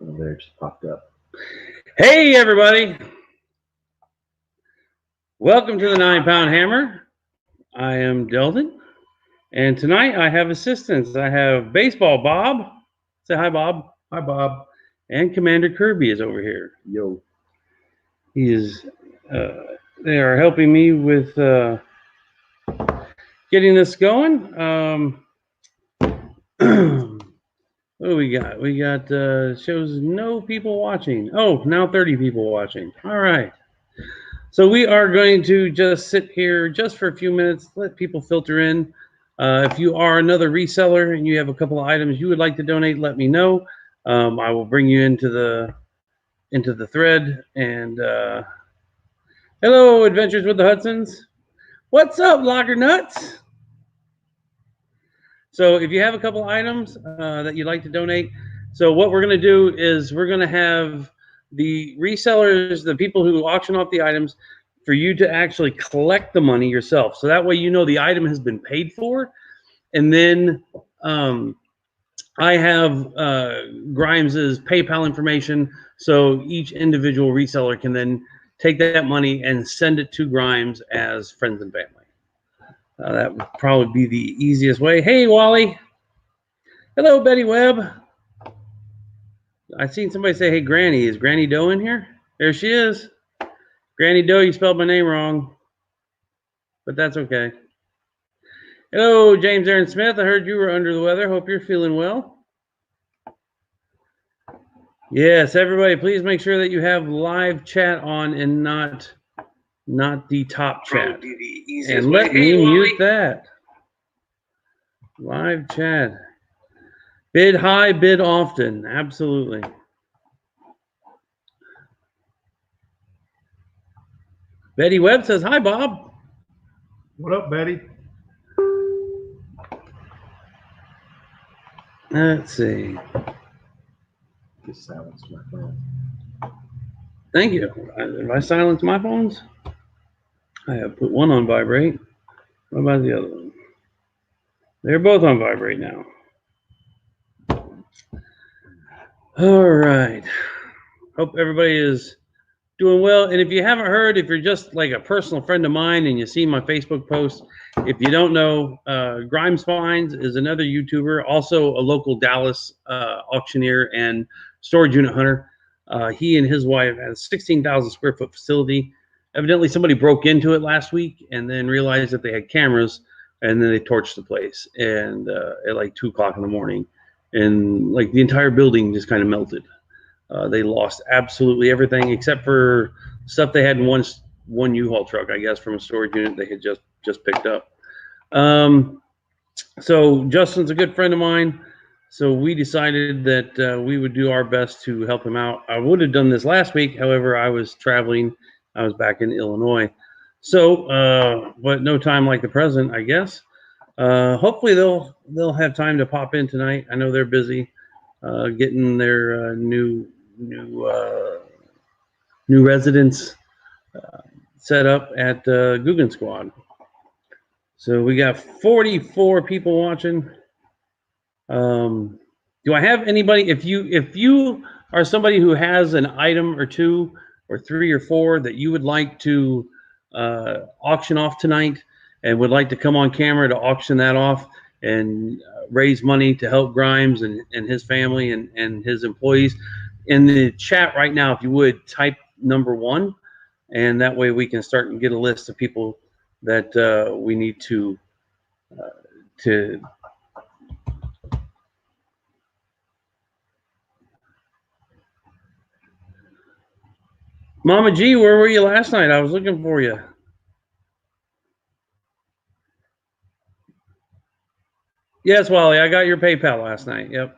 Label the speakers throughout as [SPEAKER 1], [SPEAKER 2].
[SPEAKER 1] Oh, there it just popped up.
[SPEAKER 2] Hey, everybody. Welcome to the 9-Pound Hammer. I am Delton, and tonight I have assistants. I have Baseball Bob. Say hi, Bob.
[SPEAKER 1] Hi, Bob.
[SPEAKER 2] And Commander Kirby is over here.
[SPEAKER 1] Yo.
[SPEAKER 2] He is. They are helping me with getting this going. What do we got? We got shows no people watching. Oh, now 30 people watching. All right. So we are going to just sit here just for a few minutes, let people filter in. If you are another reseller and you have a couple of items you would like to donate, let me know. I will bring you into the thread. And hello, Adventures with the Hudsons. What's up, Locker Nuts? So if you have a couple items that you'd like to donate, so what we're going to do is we're going to have the resellers, the people who auction off the items, for you to actually collect the money yourself. So that way you know the item has been paid for. And then I have Grimes's PayPal information, so each individual reseller can then take that money and send it to Grimes as friends and family. That would probably be the easiest way. Hey, Wally. Hello, Betty Webb. I seen somebody say, hey, Granny. Is Granny Doe in here? There she is. Granny Doe, you spelled my name wrong, but that's okay. Hello, James Aaron Smith. I heard you were under the weather. Hope you're feeling well. Yes, everybody, please make sure that you have live chat on and not the top chat. And let me mute that. Live chat. Bid high, bid often. Absolutely. Betty Webb says, hi, Bob.
[SPEAKER 1] What up, Betty?
[SPEAKER 2] Let's see.
[SPEAKER 1] Just silenced my phone.
[SPEAKER 2] Thank you. If I silence my phones, I have put one on vibrate. What about the other one? They're both on vibrate now. All right. Hope everybody is doing well. And if you haven't heard, if you're just like a personal friend of mine and you see my Facebook post, if you don't know, Grimes Finds is another YouTuber, also a local Dallas auctioneer and storage unit hunter. He and his wife have a 16,000 square foot facility. Evidently, somebody broke into it last week and then realized that they had cameras, and then they torched the place. And at like 2 o'clock in the morning, and like the entire building just kind of melted. They lost absolutely everything except for stuff they had in one U-Haul truck, I guess, from a storage unit they had just picked up. So Justin's a good friend of mine, so we decided that we would do our best to help him out. I would have done this last week, however, I was traveling. I was back in Illinois. So, but no time like the present, I guess. Hopefully they'll have time to pop in tonight. I know they're busy getting their new residence set up at Guggen Squad. So we got 44 people watching. Do I have anybody? If you are somebody who has an item or two or three or four that you would like to auction off tonight and would like to come on camera to auction that off and raise money to help Grimes and his family and his employees, in the chat right now, if you would, type number 1, and that way we can start and get a list of people that we need to Mama G, where were you last night? I was looking for you. Yes, Wally, I got your PayPal last night. Yep.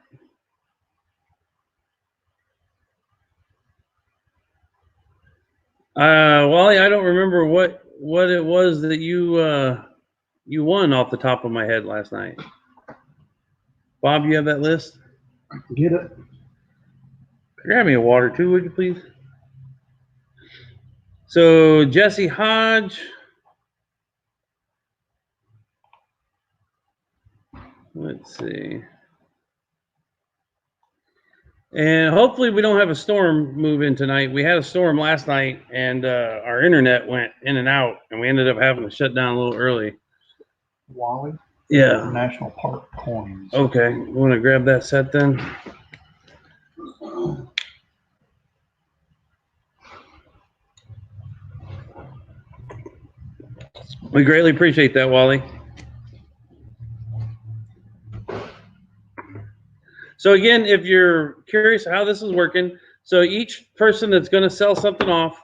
[SPEAKER 2] Wally, I don't remember what it was that you won off the top of my head last night. Bob, you have that list?
[SPEAKER 1] I can get it.
[SPEAKER 2] Grab me a water too, would you please? So Jesse Hodge. Let's see. And hopefully we don't have a storm move in tonight. We had a storm last night, and our internet went in and out, and we ended up having to shut down a little early.
[SPEAKER 3] Wally?
[SPEAKER 2] Yeah.
[SPEAKER 3] National Park coins.
[SPEAKER 2] Okay. You want to grab that set then? We greatly appreciate that, Wally. So again, if you're curious how this is working, so each person that's going to sell something off,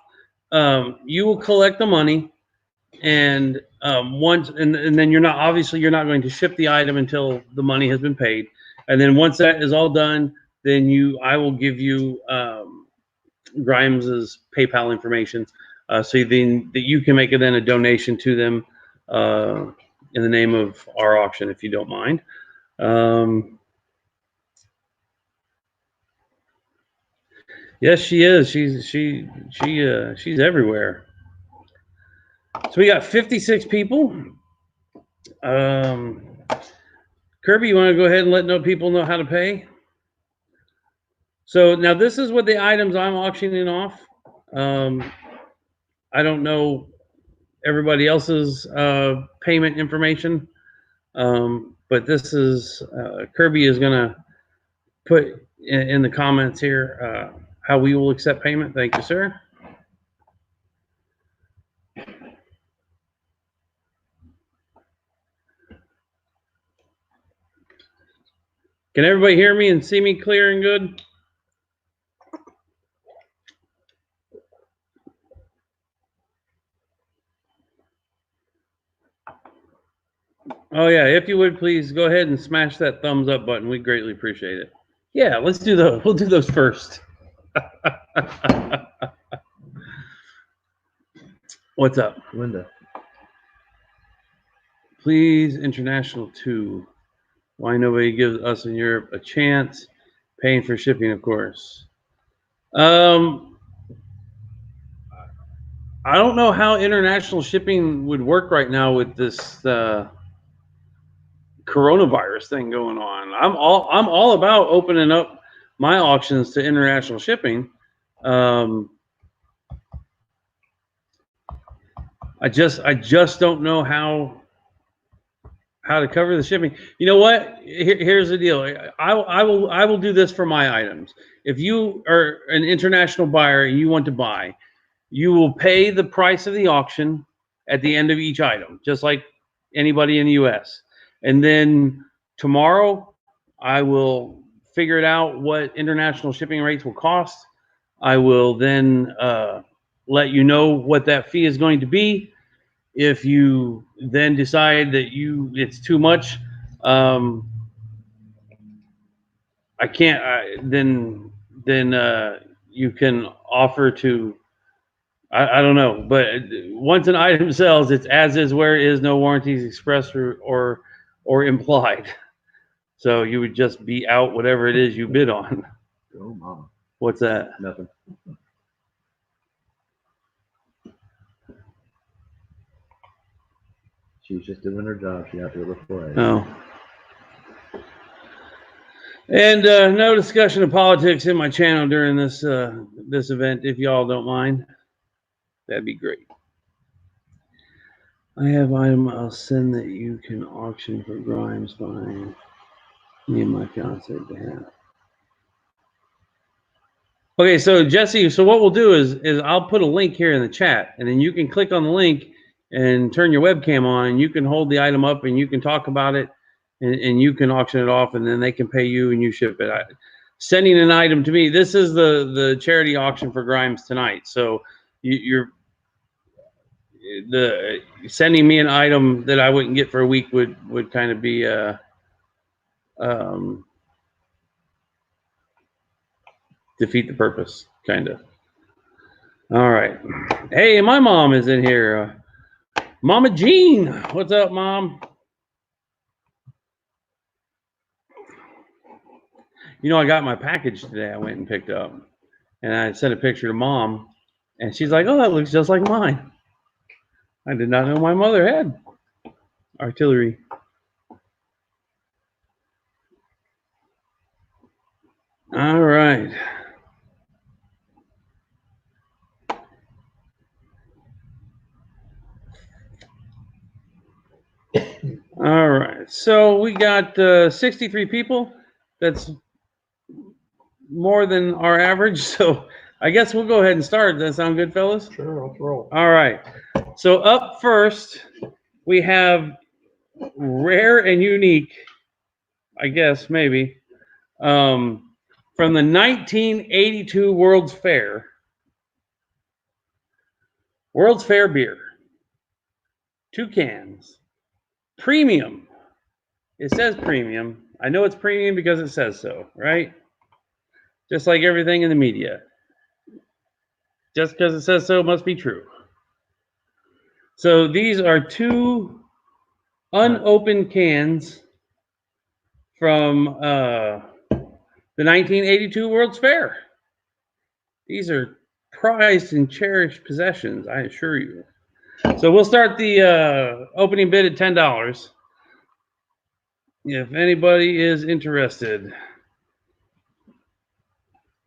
[SPEAKER 2] you will collect the money, and then you're not going to ship the item until the money has been paid, and then once that is all done, then I will give you Grimes's PayPal information, so then that you can make then a donation to them in the name of our auction, if you don't mind. Yes, she is. She's everywhere. So we got 56 people. Kirby, you want to go ahead and let people know how to pay? So now this is what the items I'm auctioning off. I don't know everybody else's payment information, but this is Kirby is going to put in the comments here how we will accept payment. Thank you, sir. Can everybody hear me and see me clear and good? Oh yeah, if you would please go ahead and smash that thumbs up button. We'd greatly appreciate it. Yeah, let's do those. We'll do those first. What's up?
[SPEAKER 1] Linda.
[SPEAKER 2] Please, International 2. Why nobody gives us in Europe a chance? Paying for shipping, of course. I don't know how international shipping would work right now with this coronavirus thing going on. I'm all about opening up my auctions to international shipping. I just don't know how to cover the shipping. You know what? Here's the deal. I will do this for my items. If you are an international buyer and you want to buy, you will pay the price of the auction at the end of each item, just like anybody in the U.S. And then tomorrow, I will figure it out what international shipping rates will cost. I will then let you know what that fee is going to be. If you then decide that it's too much, I can't. Then you can offer to. I don't know, but once an item sells, it's as is, where is, no warranties expressed or implied. So you would just be out whatever it is you bid on.
[SPEAKER 1] Oh, mama.
[SPEAKER 2] What's that?
[SPEAKER 1] Nothing. She's just doing her job. She had to look for it.
[SPEAKER 2] No. And no discussion of politics in my channel during this this event, if y'all don't mind. That'd be great. I have item I'll send that you can auction for Grimes buying me and my fiance behalf. Okay, so Jesse, so what we'll do is I'll put a link here in the chat, and then you can click on the link and turn your webcam on, and you can hold the item up and you can talk about it, and you can auction it off, and then they can pay you and you ship it. Sending an item to me, this is the charity auction for Grimes tonight. So you're sending me an item that I wouldn't get for a week would kind of be defeat the purpose, kind of. All right. Hey, my mom is in here. Mama Jean, what's up, Mom? You know, I got my package today. I went and picked up, and I sent a picture to Mom, and she's like, "Oh, that looks just like mine." I did not know my mother had artillery. All All right. All right. So we got 63 people. That's more than our average. So I guess we'll go ahead and start. Does that sound good, fellas?
[SPEAKER 3] Sure, let's roll.
[SPEAKER 2] All right. So up first, we have rare and unique, I guess, maybe, from the 1982 World's Fair. World's Fair beer. 2 cans. Premium. It says premium. I know it's premium because it says so, right? Just like everything in the media. Just because it says so must be true. So these are 2 unopened cans from the 1982 World's Fair. These are prized and cherished possessions, I assure you. So we'll start the opening bid at $10. If anybody is interested.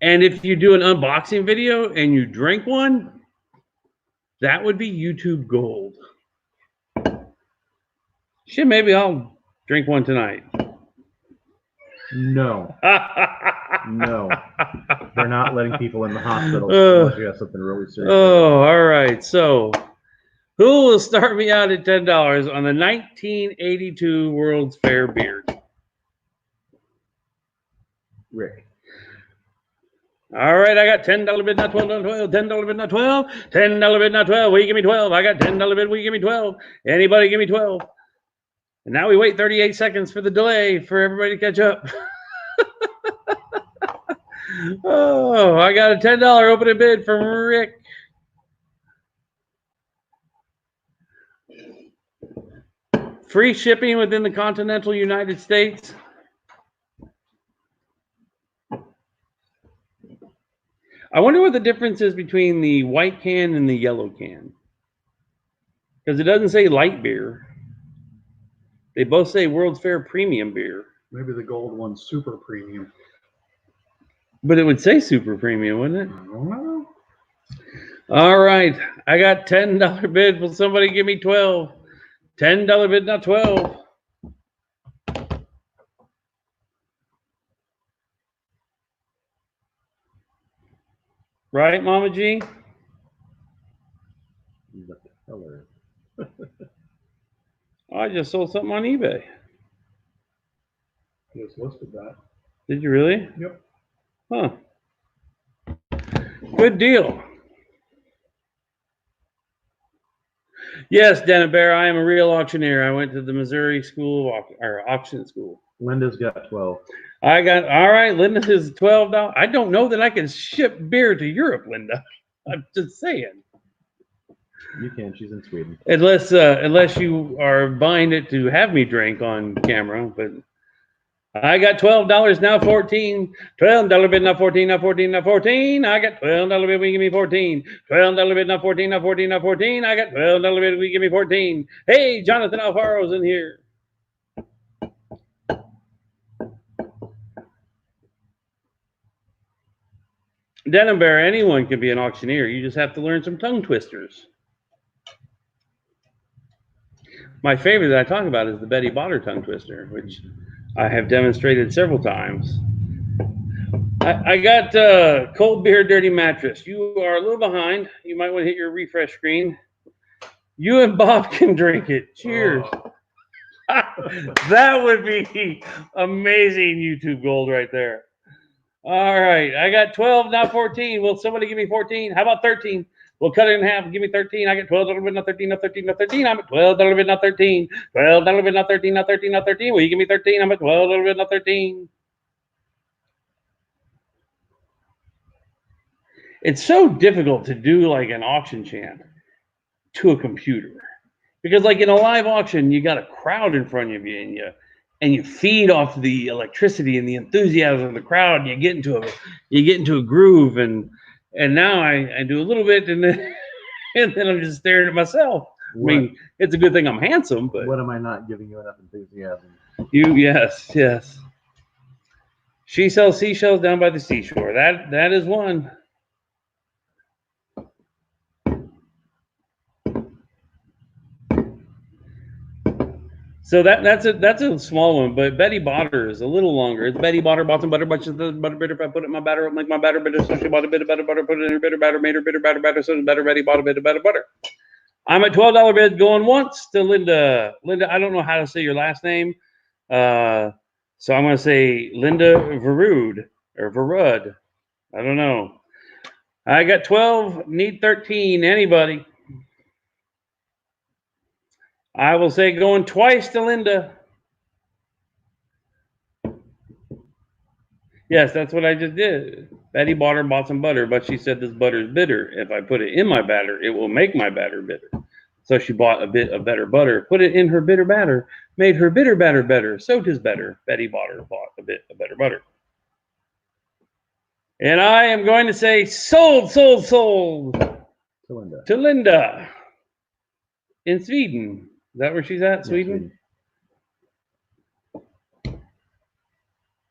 [SPEAKER 2] And if you do an unboxing video and you drink one, that would be YouTube gold. Shit, maybe I'll drink one tonight.
[SPEAKER 1] No. No. They're not letting people in the hospital unless you have something really serious.
[SPEAKER 2] Oh, all right. So, who will start me out at $10 on the 1982 World's Fair beer?
[SPEAKER 1] Rick.
[SPEAKER 2] All right, I got $10 bid, not 12, not 12, $10 bid, not 12, $10 bid, not 12. Will you give me 12? I got $10 bid, will you give me 12? Anybody give me 12? And now we wait 38 seconds for the delay for everybody to catch up. Oh, I got a $10 opening bid from Rick. Free shipping within the continental United States. I wonder what the difference is between the white can and the yellow can. Because it doesn't say light beer. They both say World's Fair premium beer.
[SPEAKER 3] Maybe the gold one's super premium.
[SPEAKER 2] But it would say super premium, wouldn't it?
[SPEAKER 3] I don't know.
[SPEAKER 2] All right. I got $10 bid. Will somebody give me 12? $10 bid, not 12. Right, Mama G?
[SPEAKER 1] The color.
[SPEAKER 2] I just sold something on eBay.
[SPEAKER 3] I just listed that.
[SPEAKER 2] Did you really?
[SPEAKER 3] Yep.
[SPEAKER 2] Huh. Good deal. Yes, Dennis Bear, I am a real auctioneer. I went to the Missouri school or auction school.
[SPEAKER 1] Linda's got 12.
[SPEAKER 2] I got, all right, Linda is $12. I don't know that I can ship beer to Europe, Linda. I'm just saying.
[SPEAKER 1] You can. She's in Sweden.
[SPEAKER 2] Unless you are buying it to have me drink on camera, but I got $12 now, 14. $12 bid, not 14, not 14, not 14. I got $12 bid, we give me 14. $12 bid, not 14, not 14, not 14. I got $12 bid, we give me 14. Hey, Jonathan Alfaro's in here. Denim Bear, anyone can be an auctioneer. You just have to learn some tongue twisters. My favorite that I talk about is the Betty Botter tongue twister, which I have demonstrated several times. I got cold beer, dirty mattress. You are a little behind. You might want to hit your refresh screen. You and Bob can drink it. Cheers. That would be amazing YouTube gold right there. All right, I got 12, now 14. Will somebody give me 14? How about 13? We'll cut it in half and give me 13. I got $12 bid, not 13, not 13, not 13. I'm at $12 bid, not 13. $12 bid, not 13, not 13, not 13. Will you give me 13? I'm at $12 bid, not 13. It's so difficult to do like an auction chant to a computer. Because like in a live auction, you got a crowd in front of you and you feed off the electricity and the enthusiasm of the crowd. And you get into a groove, and now I do a little bit, and then I'm just staring at myself.
[SPEAKER 1] What?
[SPEAKER 2] I mean, it's a good thing I'm handsome, but
[SPEAKER 1] What am I not giving you enough enthusiasm?
[SPEAKER 2] yes. She sells seashells down by the seashore. That is one. So that's a small one, but Betty Botter is a little longer. It's Betty Botter bought some butter, bunch of the butter bitter. I put it in my batter, make my batter bitter. So she bought a bit of butter, put it in her bitter batter, made her bitter batter, so the better Betty bought a bit of butter. I'm at $12 bid going once to Linda. Linda, I don't know how to say your last name. So I'm going to say Linda Verud or Verud. I don't know. I got 12, need 13. Anybody? I will say going twice to Linda. Yes, that's what I just did. Betty bought some butter, but she said this butter is bitter. If I put it in my batter, it will make my batter bitter. So she bought a bit of better butter, put it in her bitter batter, made her bitter batter better. So 'tis better. Betty bought a bit of better butter. And I am going to say sold to Linda in Sweden. Is that where she's at? Sweden?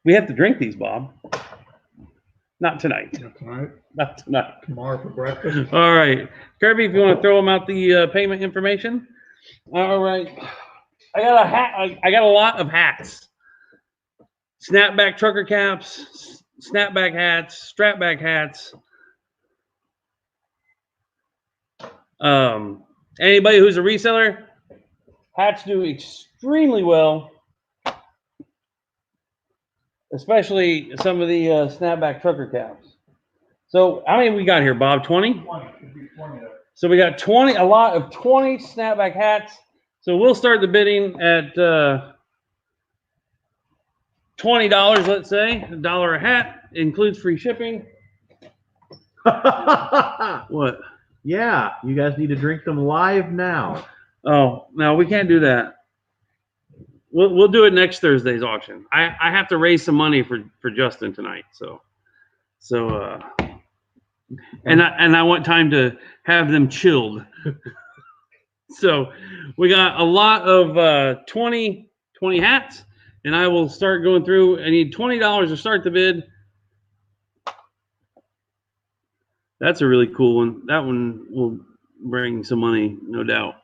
[SPEAKER 2] We have to drink these, Bob. Not tonight.
[SPEAKER 3] Not tonight.
[SPEAKER 2] Not tonight.
[SPEAKER 3] Tomorrow for breakfast.
[SPEAKER 2] All right. Kirby, if you want to throw them out the payment information. All right. I got a hat. I got a lot of hats. Snapback trucker caps, snapback hats, strapback hats. Anybody who's a reseller, hats do extremely well. Especially some of the snapback trucker caps. So how many we got here, Bob? 20?
[SPEAKER 3] 20. Should be 20 there.
[SPEAKER 2] So we got 20, a lot of 20 snapback hats. So we'll start the bidding at $20, let's say. $1 a hat, includes free shipping. What?
[SPEAKER 1] Yeah, you guys need to drink them live now.
[SPEAKER 2] Oh, no, we can't do that. We'll do it next Thursday's auction. I have to raise some money for Justin tonight, and I want time to have them chilled. So we got a lot of 20 hats, and I will start going through. I need $20 to start the bid. That's a really cool one. That one will bring some money, no doubt.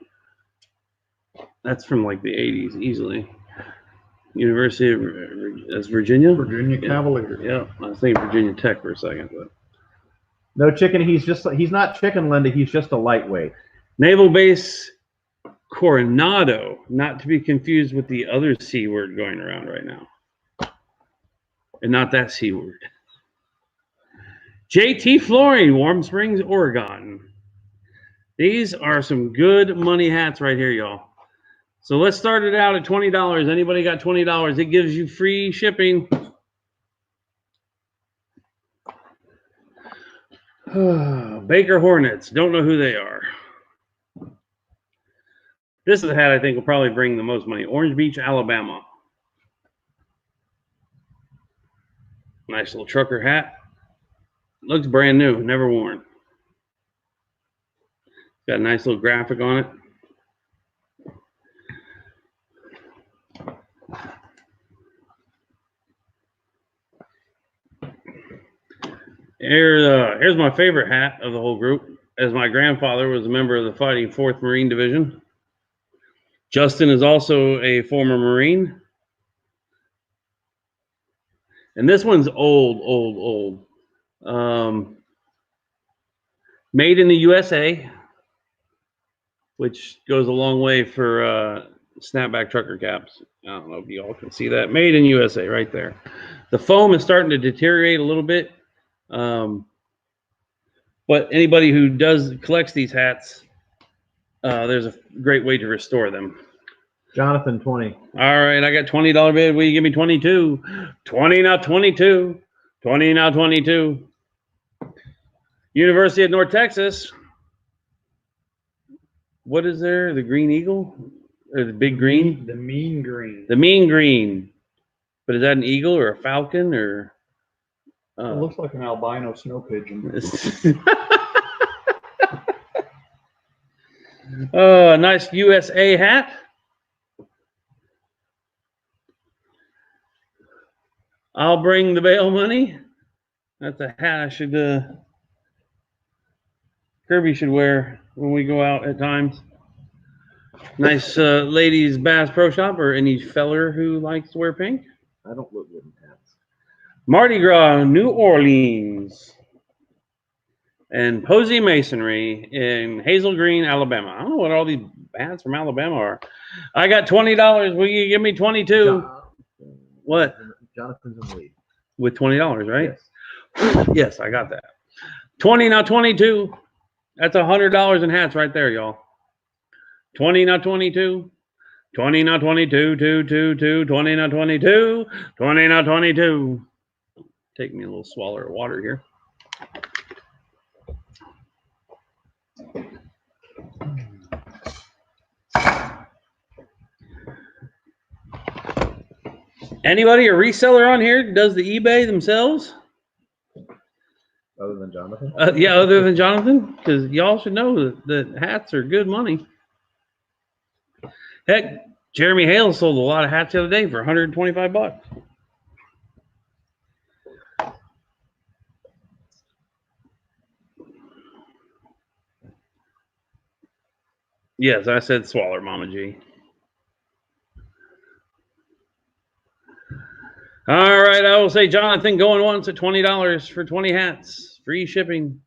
[SPEAKER 2] That's from like the 80s, easily. University of Virginia?
[SPEAKER 3] Virginia Cavaliers.
[SPEAKER 2] Yeah, I was thinking Virginia Tech for a second. But
[SPEAKER 1] No chicken. He's not chicken, Linda. He's just a lightweight.
[SPEAKER 2] Naval Base Coronado, not to be confused with the other C word going around right now. And not that C word. JT Flooring, Warm Springs, Oregon. These are some good money hats right here, y'all. So let's start it out at $20. Anybody got $20? It gives you free shipping. Baker Hornets. Don't know who they are. This is a hat I think will probably bring the most money. Orange Beach, Alabama. Nice little trucker hat. Looks brand new, never worn. Got a nice little graphic on it. Here's my favorite hat of the whole group, as my grandfather was a member of the Fighting 4th Marine Division. Justin is also a former Marine. And this one's old. Made in the USA, which goes a long way for snapback trucker caps. I don't know if you all can see that. Made in USA right there. The foam is starting to deteriorate a little bit. But anybody who collects these hats, there's a great way to restore them.
[SPEAKER 1] Jonathan, 20.
[SPEAKER 2] All right, I got $20 bid. Will you give me 22? 20 now, 22. 20 now, 22. University of North Texas. What is there? The Green Eagle? Or the Big Green?
[SPEAKER 3] The Mean Green.
[SPEAKER 2] The Mean Green. But is that an eagle or a falcon or?
[SPEAKER 3] It looks like an albino snow pigeon.
[SPEAKER 2] Oh, a nice USA hat. I'll bring the bail money. That's a hat I should, Kirby should wear when we go out at times. Nice ladies Bass Pro Shop, or any feller who likes to wear pink.
[SPEAKER 1] I don't look good in hats.
[SPEAKER 2] Mardi Gras, New Orleans. And Posey Masonry in Hazel Green, Alabama. I don't know what all these hats from Alabama are. I got $20. Will you give me 22? What?
[SPEAKER 1] Jonathan's in the lead.
[SPEAKER 2] With $20, right?
[SPEAKER 1] Yes.
[SPEAKER 2] Yes, I got that. 20, now 22. That's $100 in hats right there, y'all. 20, now 22. 20, now 22. 20, now 22. 20, now 22. Take me a little swallow of water here. Anybody a reseller on here does the eBay themselves?
[SPEAKER 1] Other than Jonathan?
[SPEAKER 2] Yeah, other than Jonathan, because y'all should know that hats are good money. Heck, Jeremy Hale sold a lot of hats the other day for 125 bucks. Yes, I said swaller, Mama G. All right, I will say Jonathan going once at $20 for 20 hats. Free shipping.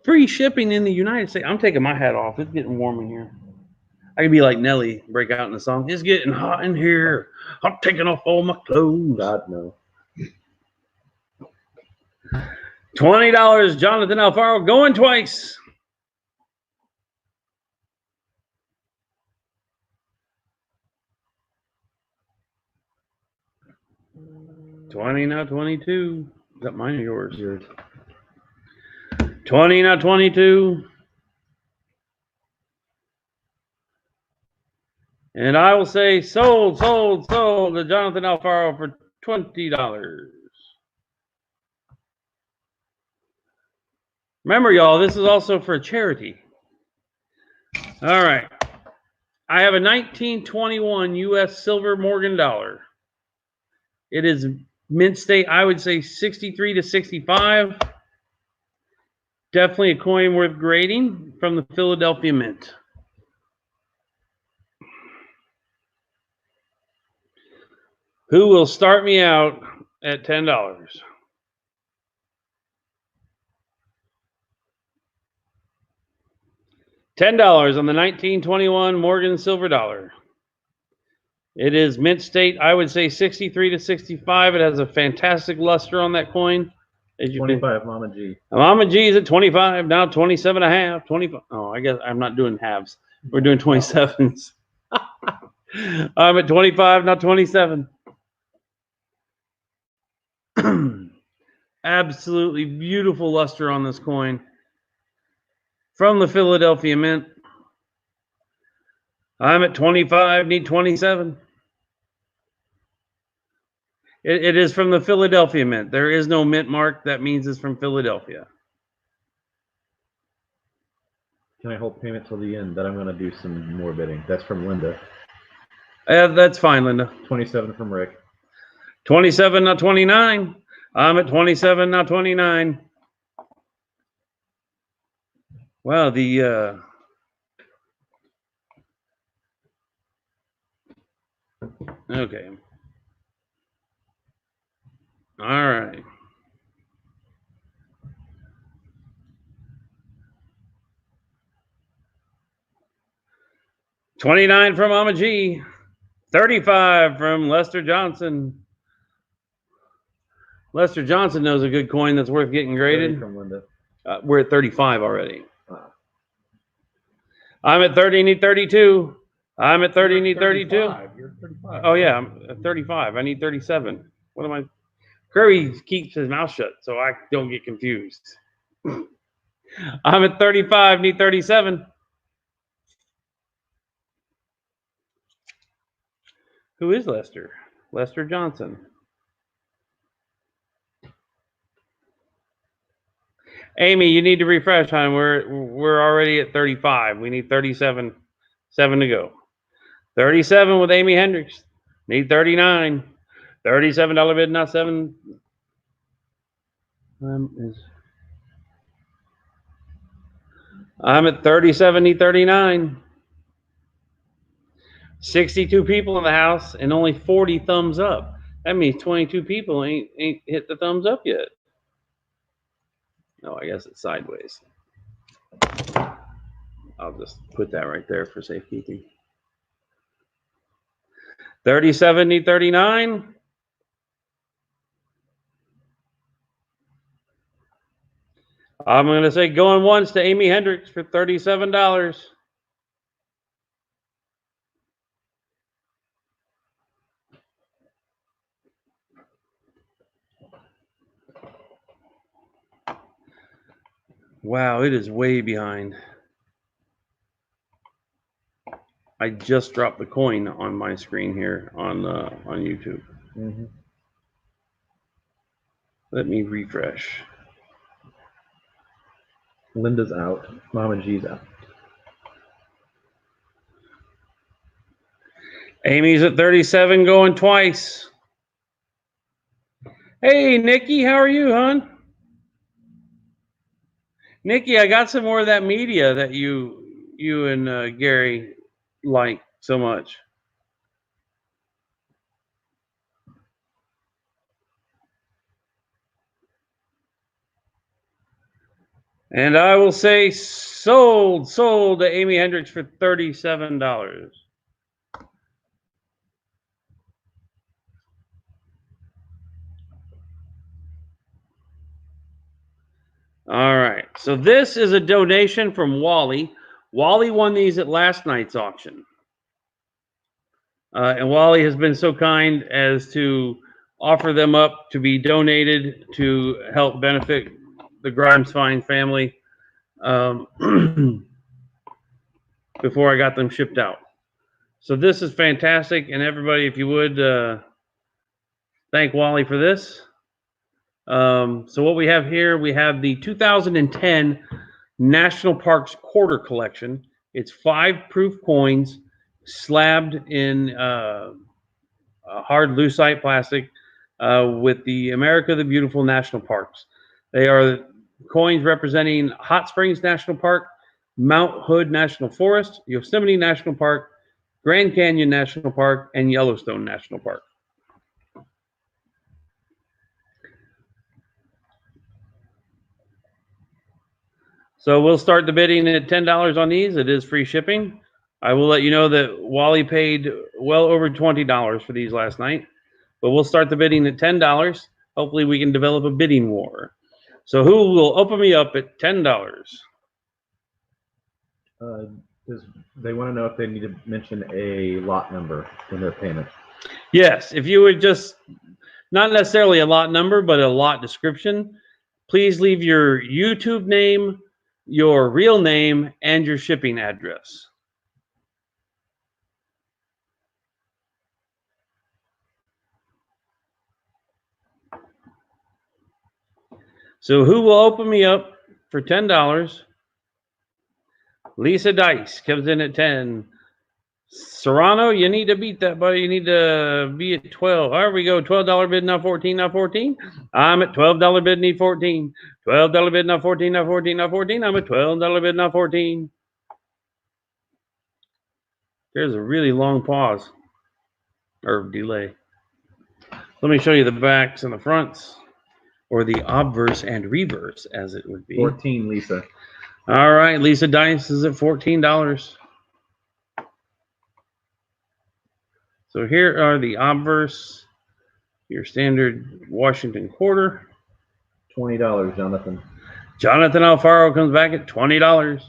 [SPEAKER 2] Free shipping in the United States. I'm taking my hat off. It's getting warm in here. I could be like Nelly, break out in the song. It's getting hot in here. I'm taking off all my clothes.
[SPEAKER 1] God, no.
[SPEAKER 2] $20, Jonathan Alfaro going twice. $20, now 22. Is that mine or yours?
[SPEAKER 1] Yours.
[SPEAKER 2] 20, now 22. And I will say sold to Jonathan Alfaro for $20. Remember, y'all, this is also for a charity. All right. I have a 1921 U.S. silver Morgan dollar. It is mint state, I would say 63 to 65. Definitely a coin worth grading from the Philadelphia Mint. Who will start me out at $10? $10 on the 1921 Morgan silver dollar. It is mint state, I would say 63 to 65. It has a fantastic luster on that coin.
[SPEAKER 1] 25, Mama G.
[SPEAKER 2] Mama G is at 25, now 27 and a half, 25. Oh, I guess I'm not doing halves. We're doing 27s. I'm at 25, not 27. Absolutely beautiful luster on this coin. From the Philadelphia Mint. I'm at 25, need 27. It is from the Philadelphia Mint. There is no mint mark. That means it's from Philadelphia.
[SPEAKER 1] Can I hold payment till the end? Then I'm going to do some more bidding. That's from Linda.
[SPEAKER 2] That's fine, Linda.
[SPEAKER 1] 27 from Rick.
[SPEAKER 2] 27, not 29. I'm at 27, not 29. Wow, the okay. All right. $29 from Mama G. 35 from Lester Johnson. Lester Johnson knows a good coin that's worth getting graded.
[SPEAKER 1] From Linda.
[SPEAKER 2] We're at 35 already. I'm at 30, need 32. I'm at 30, need 32.
[SPEAKER 3] You're 35.
[SPEAKER 2] Oh, yeah, I'm at 35. I need 37. What am I? Kirby keeps his mouth shut, so I don't get confused. I'm at 35, need 37. Who is Lester? Lester Johnson. Amy, you need to refresh, hon. We're already at 35. We need 37. 7 to go. 37 with Amy Hendricks. Need 39. $37 bid, not 7. I'm at 37, need 39. 62 people in the house and only 40 thumbs up. That means 22 people ain't hit the thumbs up yet. No, I guess it's sideways. I'll just put that right there for safekeeping. 37, need 39. I'm going to say going once to Amy Hendricks for $37. Wow, it is way behind. I just dropped the coin on my screen here on YouTube.
[SPEAKER 1] Mm-hmm.
[SPEAKER 2] Let me refresh.
[SPEAKER 1] Linda's out. Mom and G's out.
[SPEAKER 2] Amy's at 37, going twice. Hey, Nikki, how are you, hon? Nikki, I got some more of that media that you and Gary like so much. And I will say sold to Amy Hendricks for $37. All right, so this is a donation from Wally. Wally won these at last night's auction. And Wally has been so kind as to offer them up to be donated to help benefit the Grimes Fine family before I got them shipped out. So this is fantastic, and everybody, if you would, thank Wally for this. So what we have here, we have the 2010 National Parks Quarter Collection. It's 5 proof coins slabbed in hard lucite plastic with the America the Beautiful National Parks. They are coins representing Hot Springs National Park, Mount Hood National Forest, Yosemite National Park, Grand Canyon National Park, and Yellowstone National Park. So we'll start the bidding at $10 on these. It is free shipping. I will let you know that Wally paid well over $20 for these last night, but we'll start the bidding at $10. Hopefully we can develop a bidding war. So who will open me up at $10?
[SPEAKER 1] They want to know if they need to mention a lot number in their payment.
[SPEAKER 2] Yes, if you would just, not necessarily a lot number, but a lot description, please leave your YouTube name, your real name, and your shipping address. So who will open me up for $10? Lisa Dice comes in at 10. Serrano, you need to beat that, buddy. You need to be at 12. There we go. $12 bid, not 14, not 14. I'm at $12 bid, need 14. $12 bid, not 14, not 14, not 14. I'm at $12 bid, not 14. There's a really long pause or delay. Let me show you the backs and the fronts, or the obverse and reverse, as it would be.
[SPEAKER 1] 14, Lisa.
[SPEAKER 2] All right, Lisa Dice is at $14. So here are the obverse, your standard Washington quarter.
[SPEAKER 1] $20, Jonathan.
[SPEAKER 2] Jonathan Alfaro comes back at $20.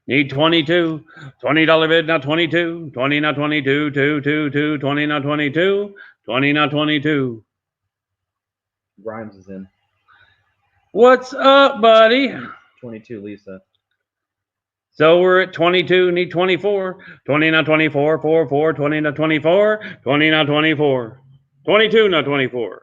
[SPEAKER 2] Need 22. $20 bid, not 22. 20, not 22. 2, 20, not 22. 20, not 22.
[SPEAKER 1] Grimes is in.
[SPEAKER 2] What's up, buddy?
[SPEAKER 1] 22, Lisa.
[SPEAKER 2] So we're at 22, need 24. 20, not 24. 4, 20, not 24. 20, not 24. 22, not 24.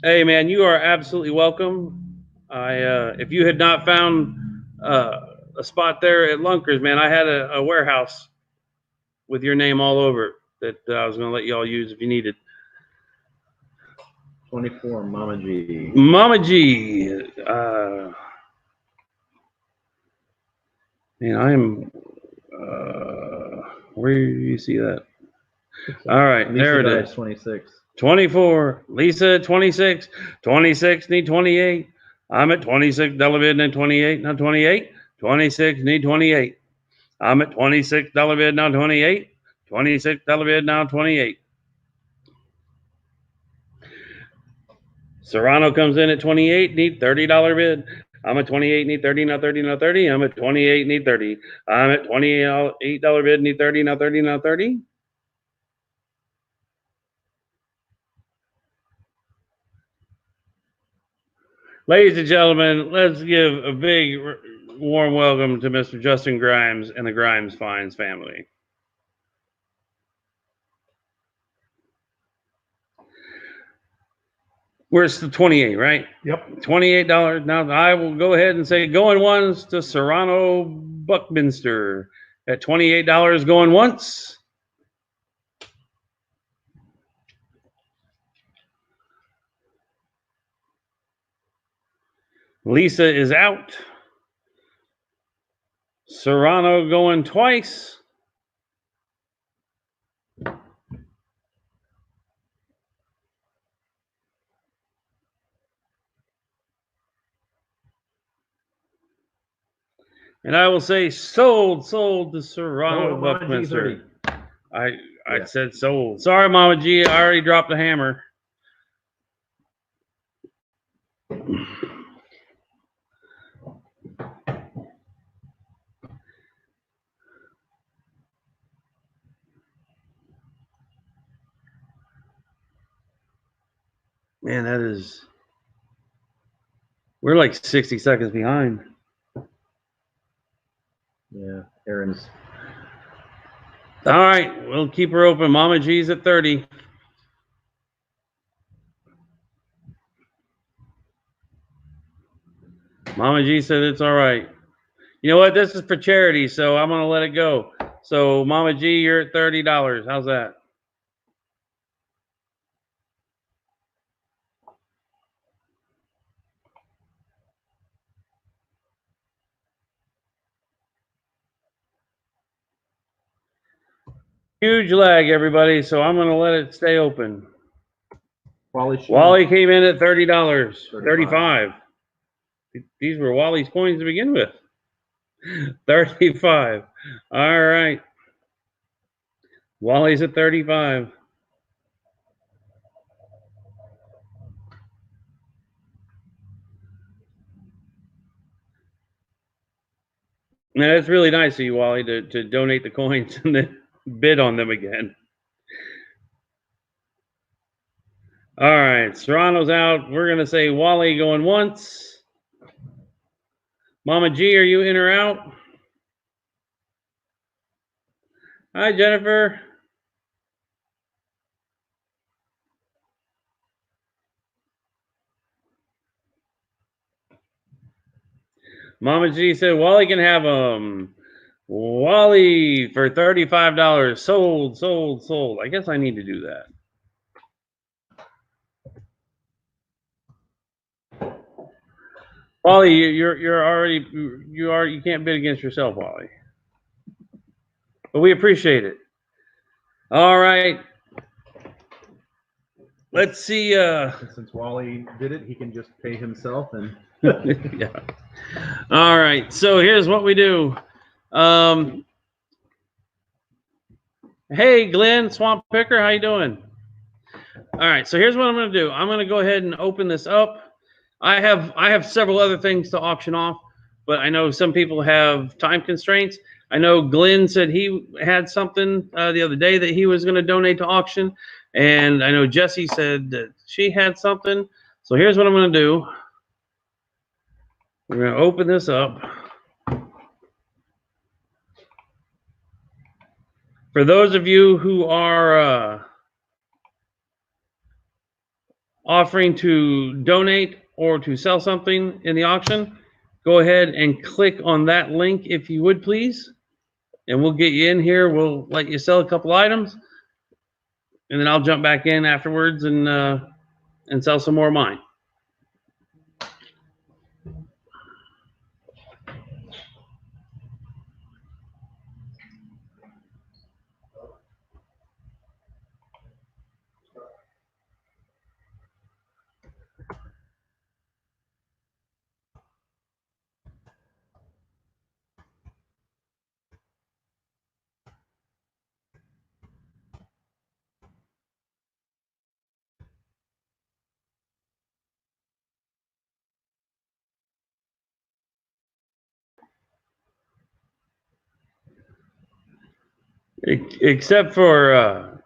[SPEAKER 2] Hey, man, you are absolutely welcome. If you had not found a spot there at Lunkers, man, I had a warehouse with your name all over it that I was going to let y'all use if you needed.
[SPEAKER 1] 24, Mama G.
[SPEAKER 2] Mama G. Man, I'm. Where do you see that? All right,
[SPEAKER 1] Lisa
[SPEAKER 2] there it
[SPEAKER 1] dies
[SPEAKER 2] is.
[SPEAKER 1] 26.
[SPEAKER 2] 24. Lisa, 26. 26, need 28. I'm at 26. Bid now 28. Now 28. 26, need 28. I'm at 26. Bid now 28. 26. Bid now 28. Serrano comes in at 28. Need $30 bid. I'm at 28. Need 30. Now 30. Now 30. I'm at 28. Need 30. I'm at $28 bid. Need 30. Now 30. Now 30. Ladies and gentlemen, let's give a big warm welcome to Mr. Justin Grimes and the Grimes Finds family. We're still 28, right?
[SPEAKER 3] Yep.
[SPEAKER 2] $28. Now I will go ahead and say going once to Serrano Buckminster at $28 going once. Lisa is out. Serrano going twice. And I will say sold to Serrano Buckminster. I said sold. Sorry, Mama G, I already dropped the hammer. Man, we're like 60 seconds behind.
[SPEAKER 1] Yeah, Aaron's.
[SPEAKER 2] All right, we'll keep her open. Mama G's at 30. Mama G said it's all right. You know what? This is for charity, so I'm going to let it go. So, Mama G, you're at $30. How's that? Huge lag, everybody, so I'm going to let it stay open. Wally came in at $30. 35. These were Wally's coins to begin with. 35. All right. Wally's at 35. Now, that's really nice of you, Wally, to donate the coins and then bid on them again. All right, Serrano's out. We're going to say Wally going once. Mama G, are you in or out? Hi, Jennifer. Mama G said Wally can have them. Wally for $35. Sold. I guess I need to do that. Wally, you can't bid against yourself, Wally. But we appreciate it. All right. Let's see.
[SPEAKER 1] Since Wally did it, he can just pay himself and.
[SPEAKER 2] Yeah. All right. So here's what we do. Hey, Glenn, Swamp Picker, how you doing? All right. So here's what I'm going to do. I'm going to go ahead and open this up. I have several other things to auction off, but I know some people have time constraints. I know Glenn said he had something the other day that he was going to donate to auction, and I know Jessie said that she had something. So here's what I'm going to do. We're going to open this up. For those of you who are offering to donate or to sell something in the auction, go ahead and click on that link if you would, please. and we'll get you in here. We'll let you sell a couple items, and then I'll jump back in afterwards and sell some more of mine. Except for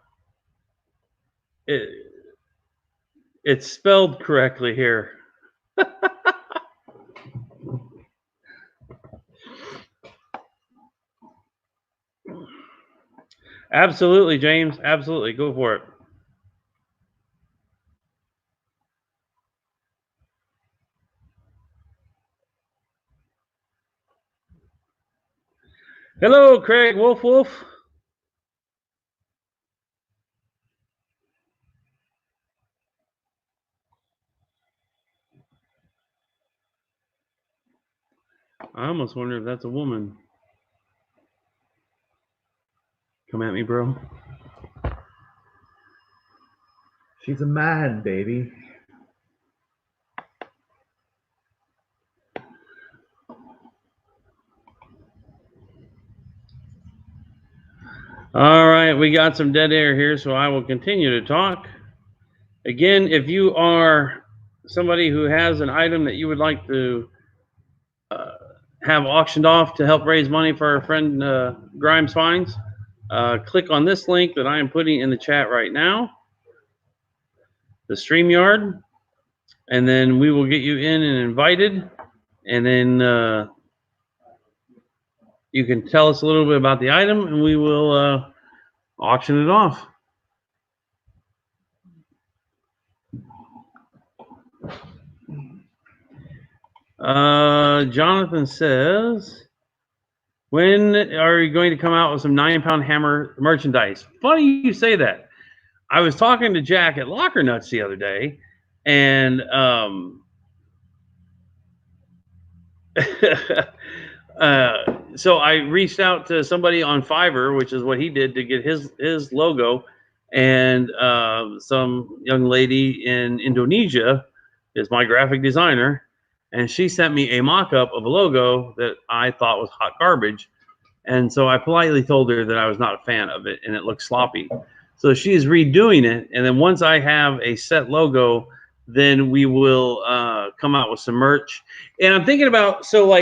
[SPEAKER 2] it's spelled correctly here. Absolutely, James. Absolutely. Go for it. Hello, Craig Wolf. I almost wonder if that's a woman. Come at me, bro.
[SPEAKER 1] She's a man, baby.
[SPEAKER 2] All right, we got some dead air here, so I will continue to talk. Again, if you are somebody who has an item that you would like to have auctioned off to help raise money for our friend Grimes Finds, click on this link that I am putting in the chat right now, the StreamYard, and then we will get you in and invited, and then you can tell us a little bit about the item, and we will auction it off. Jonathan says, when are you going to come out with some 9-pound hammer merchandise? Funny you say that. I was talking to Jack at Locker Nuts the other day, and so I reached out to somebody on Fiverr, which is what he did to get his logo, and some young lady in Indonesia is my graphic designer, and she sent me a mock-up of a logo that I thought was hot garbage, and so I politely told her that I was not a fan of it and it looked sloppy. So she's redoing it, and then once I have a set logo, then we will come out with some merch. And I'm thinking about so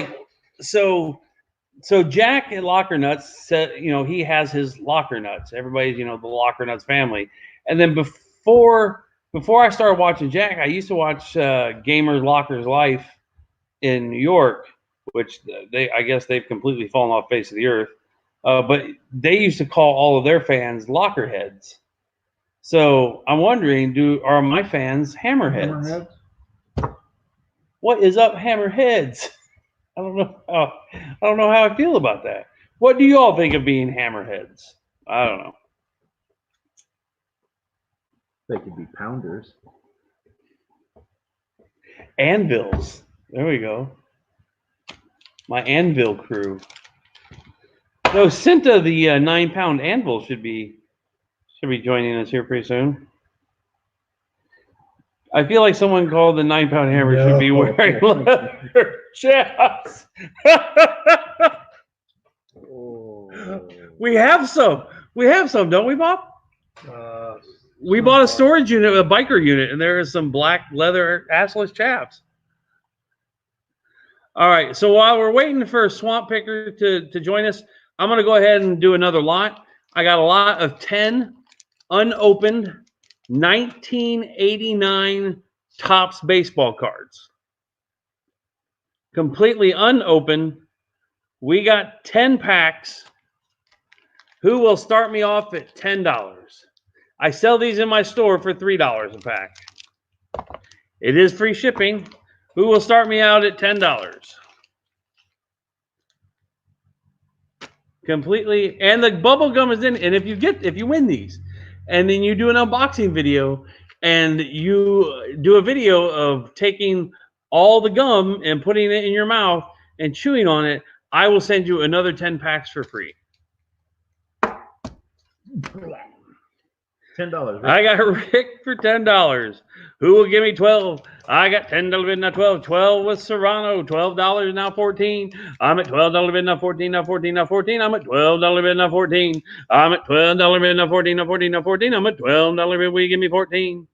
[SPEAKER 2] Jack at Locker Nuts said, he has his Locker Nuts. Everybody's, the Locker Nuts family. And then before I started watching Jack, I used to watch Gamers Lockers Life in New York, which I guess they've completely fallen off the face of the earth. But they used to call all of their fans Lockerheads. So I'm wondering, are my fans Hammerheads? What is up, Hammerheads? I don't know how I feel about that. What do you all think of being Hammerheads? I don't know.
[SPEAKER 1] They could be pounders.
[SPEAKER 2] Anvils. There we go. My anvil crew. So Cinta, the 9-pound anvil, should be joining us here pretty soon. I feel like someone called the 9-pound hammer should be wearing leather chaps. We have some, don't we, Bob? We bought a storage unit, a biker unit, and there is some black leather assless chaps. All right, so while we're waiting for Swamp Picker to join us, I'm going to go ahead and do another lot. I got a lot of 10 unopened 1989 Topps baseball cards. Completely unopened. We got 10 packs. Who will start me off at $10? I sell these in my store for $3 a pack. It is free shipping. Who will start me out at $10? completely. And the bubble gum is in. And if you win these, and then you do an unboxing video, and you do a video of taking all the gum and putting it in your mouth and chewing on it, I will send you another 10 packs for free.
[SPEAKER 1] $10.
[SPEAKER 2] I got Rick for $10. Who will give me 12? I got $10 bid, now 12. 12 with Serrano. $12 now 14. I'm at $12 bid, now 14. Now 14. Now 14. I'm at $12 bid, now 14. I'm at $12 bid, now 14. Now 14. Now 14. I'm at $12 bid. Will you give me 14?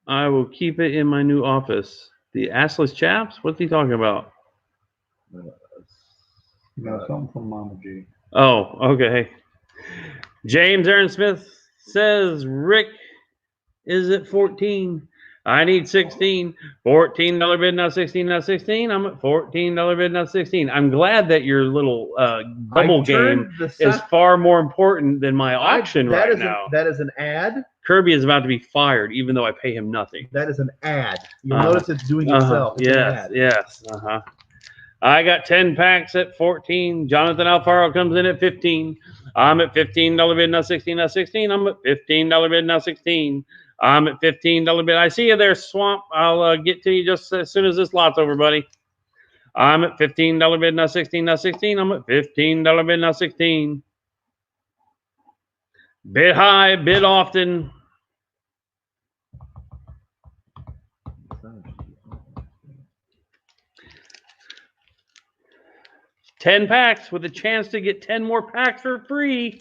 [SPEAKER 2] I will keep it in my new office. The assless chaps? What's he talking about?
[SPEAKER 3] Something from Mama G.
[SPEAKER 2] Oh, okay. James Aaron Smith says Rick is at 14. I need 16. $14 bid, now 16, now 16. I'm at $14 bid, now 16. I'm glad that your little bubble game is far more important than my auction right now.
[SPEAKER 1] That is an ad.
[SPEAKER 2] Kirby is about to be fired, even though I pay him nothing.
[SPEAKER 1] That is an ad. You'll notice it's doing itself. It's
[SPEAKER 2] yes, yes. I got 10 packs at 14. Jonathan Alfaro comes in at 15. I'm at $15 bid, now 16, now 16. I'm at $15 bid, now 16. I'm at $15 bid. I see you there, Swamp. I'll get to you just as soon as this lot's over, buddy. I'm at $15 bid, now 16, now 16. I'm at $15 bid, now 16. Bid high, bid often. $10 packs with a chance to get 10 more packs for free.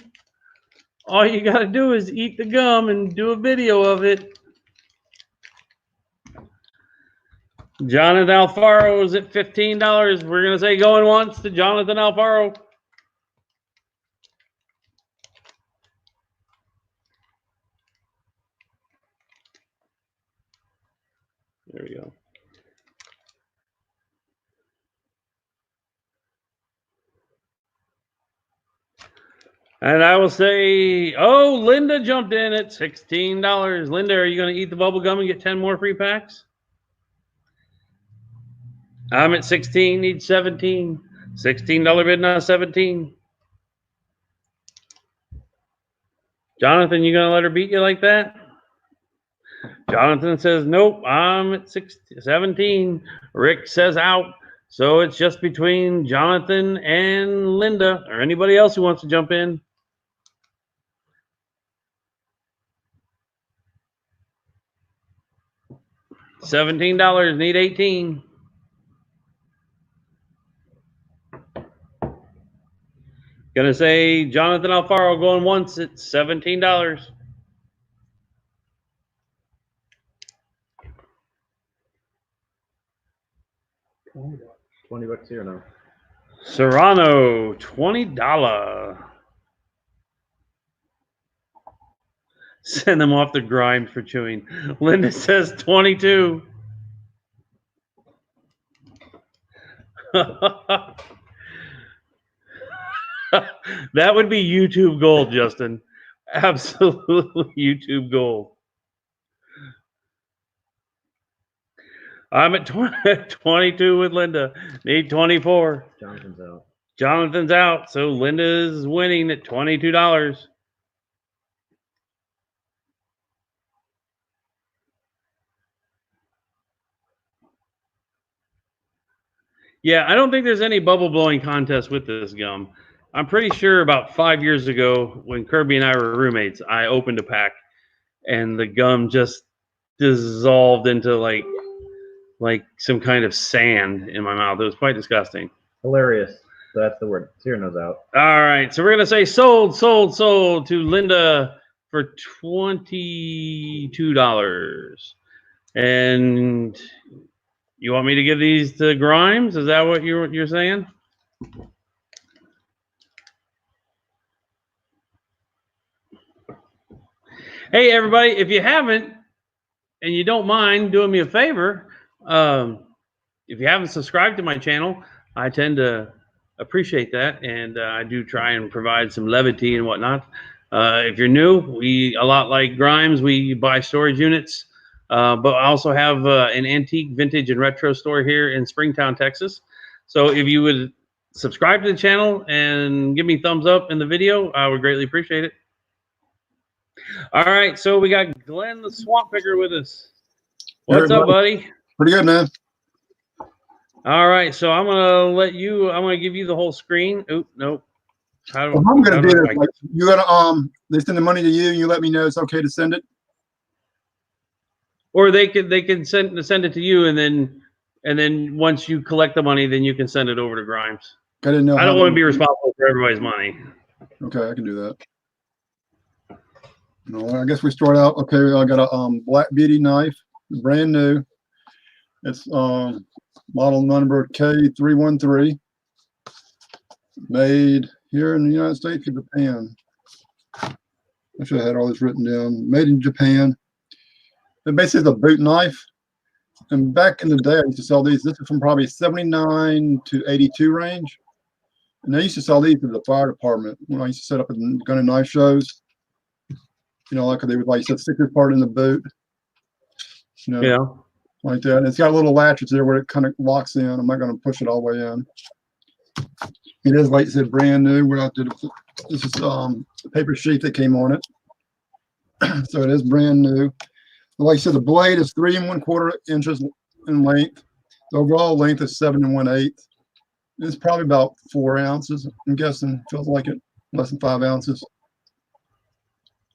[SPEAKER 2] All you got to do is eat the gum and do a video of it. Jonathan Alfaro is at $15. We're going to say going once to Jonathan Alfaro. There we go. And I will say, oh, Linda jumped in at $16. Linda, are you going to eat the bubble gum and get 10 more free packs? I'm at 16, need 17. $16 bid, now 17. Jonathan, you going to let her beat you like that? Jonathan says, nope, I'm at 17. Rick says out. So it's just between Jonathan and Linda or anybody else who wants to jump in. $17, need 18. Gonna say Jonathan Alfaro going once at $17.
[SPEAKER 1] $20 here now.
[SPEAKER 2] Serrano, $20. Send them off to Grimes for chewing. Linda says 22. That would be YouTube gold, Justin. Absolutely YouTube gold. I'm at 22 with Linda. Need 24.
[SPEAKER 1] Jonathan's out.
[SPEAKER 2] Jonathan's out, so Linda's winning at $22. Yeah, I don't think there's any bubble blowing contest with this gum. I'm pretty sure about 5 years ago when Kirby and I were roommates, I opened a pack and the gum just dissolved into like some kind of sand in my mouth. It was quite disgusting.
[SPEAKER 1] Hilarious. That's the word. Cyrano's out.
[SPEAKER 2] All right, so we're going to say sold to Linda for $22. And you want me to give these to Grimes? Is that what you're saying? Hey, everybody, if you haven't, and you don't mind doing me a favor, if you haven't subscribed to my channel, I tend to appreciate that, and I do try and provide some levity and whatnot. If you're new, a lot like Grimes, we buy storage units. But I also have an antique, vintage, and retro store here in Springtown, Texas. So if you would subscribe to the channel and give me thumbs up in the video, I would greatly appreciate it. All right, so we got Glenn the Swamp Picker with us. What's up, buddy?
[SPEAKER 4] Pretty good, man.
[SPEAKER 2] All right, so I'm gonna give you the whole screen. Oop, nope.
[SPEAKER 4] I'm gonna do this. Like, you gotta they send the money to you, and you let me know it's okay to send it.
[SPEAKER 2] Or they can send it to you, and then once you collect the money, then you can send it over to Grimes.
[SPEAKER 4] I didn't know.
[SPEAKER 2] I don't want to be responsible for everybody's money.
[SPEAKER 4] Okay, I can do that. No, I guess we start out. Okay, I got a Black Beauty knife, brand new. It's model number K313, made here in the United States or Japan. I should have had all this written down. Made in Japan. It basically is a boot knife. And back in the day, I used to sell these. This is from probably 79 to 82 range. And I used to sell these to the fire department when I used to set up gun and knife shows. You know, like they would, like you said, stick this part in the boot. You know,
[SPEAKER 2] Yeah.
[SPEAKER 4] Like that. And it's got little latches there where it kind of locks in. I'm not going to push it all the way in. It is, like you said, brand new. We're out to this is the paper sheet that came on it. So it is brand new. Like I said, the blade is 3 1/4 inches in length. The overall length is 7 1/8. It's probably about 4 ounces. I'm guessing. Feels like it. Less than 5 ounces.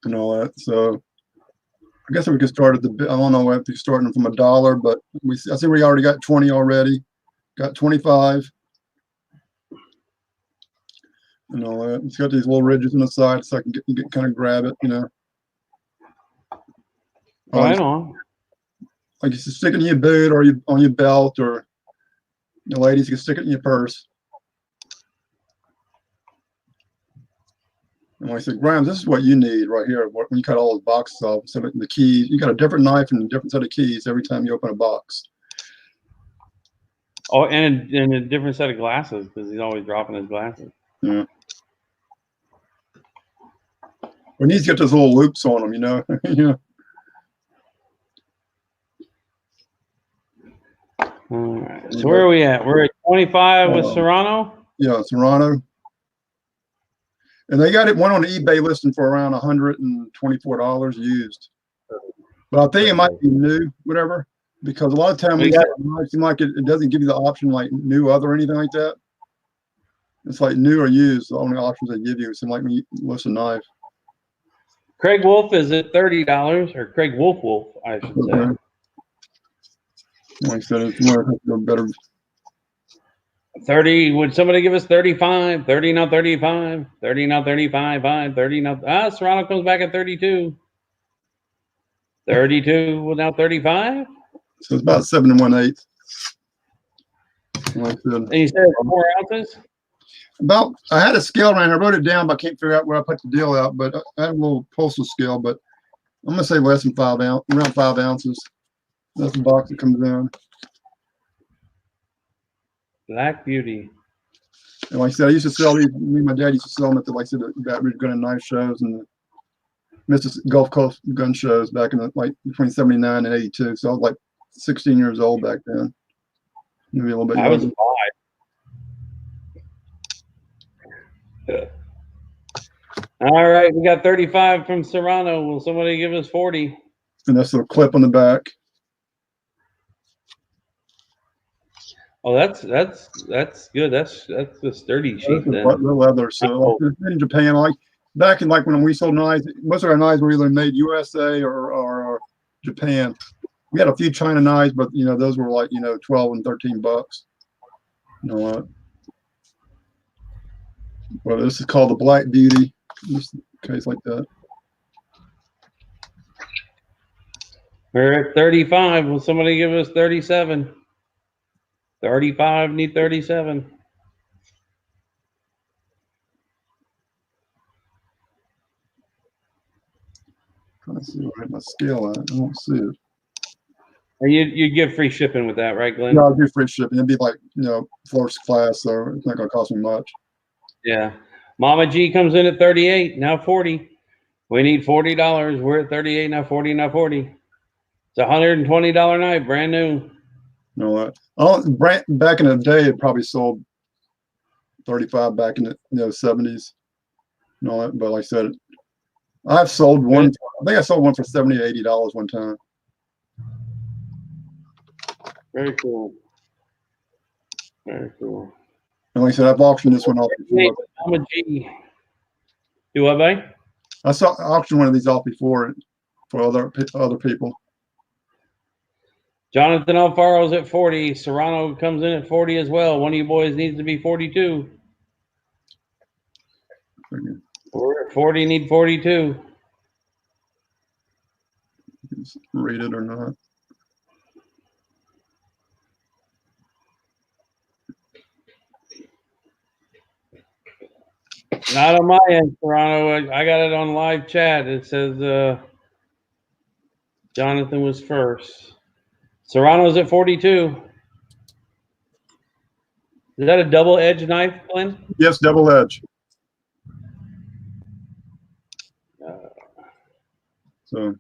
[SPEAKER 4] And all that. So I guess we could start at I don't know if you're starting from $1, but I see we already got 20 already. Got 25. And all that. It's got these little ridges on the side so I can kind of grab it, you know.
[SPEAKER 2] Right on.
[SPEAKER 4] Like you can stick it in your boot or on your belt, or ladies, you can stick it in your purse. And like I said, Grimes, this is what you need right here. When you cut all those boxes off, so the keys, you got a different knife and a different set of keys every time you open a box.
[SPEAKER 2] Oh, and a different set of glasses because he's always dropping his glasses.
[SPEAKER 4] Yeah. We need to get those little loops on them, you know. Yeah.
[SPEAKER 2] All right. So where are we at? We're at 25 with Serrano.
[SPEAKER 4] Yeah, Serrano. And they got it one on the eBay listing for around $124 used. But I think it might be new, whatever, because a lot of times it seems like it doesn't give you the option like new, other, or anything like that. It's like new or used. The only options they give you. It seems like when you list a knife.
[SPEAKER 2] Craig Wolf is at $30, or Craig Wolf, I should say.
[SPEAKER 4] Okay. Like I said, it's more better.
[SPEAKER 2] 30. Would somebody give us 35? 30 now 35. 30 now 35. 5. 30 now. Serrano comes back at 32. 32. Well, now 35.
[SPEAKER 4] So it's about 7 1/8. Like I said,
[SPEAKER 2] And you said 4 ounces.
[SPEAKER 4] About, I had a scale around. I wrote it down, but I can't figure out where I put the deal out. But I had a little postal scale, but I'm gonna say less than 5 ounces, around 5 ounces. That's the box that comes in.
[SPEAKER 2] Black Beauty.
[SPEAKER 4] And like I said, I used to sell these. Me and my dad used to sell them at the, like I said, the Baton Rouge Gun and Knife shows and the Mr. Gulf Coast gun shows back in the, like between 79 and 82. So I was like 16 years old back then. Maybe a little bit younger.
[SPEAKER 2] I was 5. All right, we got 35 from Serrano. Will somebody give us 40?
[SPEAKER 4] And that's the clip on the back.
[SPEAKER 2] Oh, that's good. That's the sturdy sheet then.
[SPEAKER 4] The leather. So like, in Japan, like back in like when we sold knives, most of our knives were either made USA or Japan. We had a few China knives, but you know those were like 12 and 13 bucks. You know what? Well, this is called the Black Beauty. Just in case like that.
[SPEAKER 2] We're at 35. Will somebody give us 37? 35, need 37.
[SPEAKER 4] Trying to see where I have my scale at. I don't see it.
[SPEAKER 2] And you'd give free shipping with that, right, Glenn?
[SPEAKER 4] No, I'll do free shipping. It'd be like, first class, so it's not going to cost me much.
[SPEAKER 2] Yeah. Mama G comes in at 38, now 40. We need $40. We're at 38, now 40, now 40. It's a $120 knife, brand new.
[SPEAKER 4] No, back in the day, it probably sold 35 back in the 70s. No, but like I said, I've sold one. I think I sold one for $70 or $80 one time.
[SPEAKER 2] Very cool. Very cool.
[SPEAKER 4] And like I said, I've auctioned this one off before.
[SPEAKER 2] I'm a G. Do what, buddy?
[SPEAKER 4] I saw auctioned one of these off before for other people.
[SPEAKER 2] Jonathan Alfaro's at 40. Serrano comes in at 40 as well. One of you boys needs to be 42. We're at 40, need 42.
[SPEAKER 4] Read it or not.
[SPEAKER 2] Not on my end, Serrano. I got it on live chat. It says Jonathan was first. Serrano's at 42. Is that a double-edged knife, Glenn?
[SPEAKER 4] Yes, double edge. So.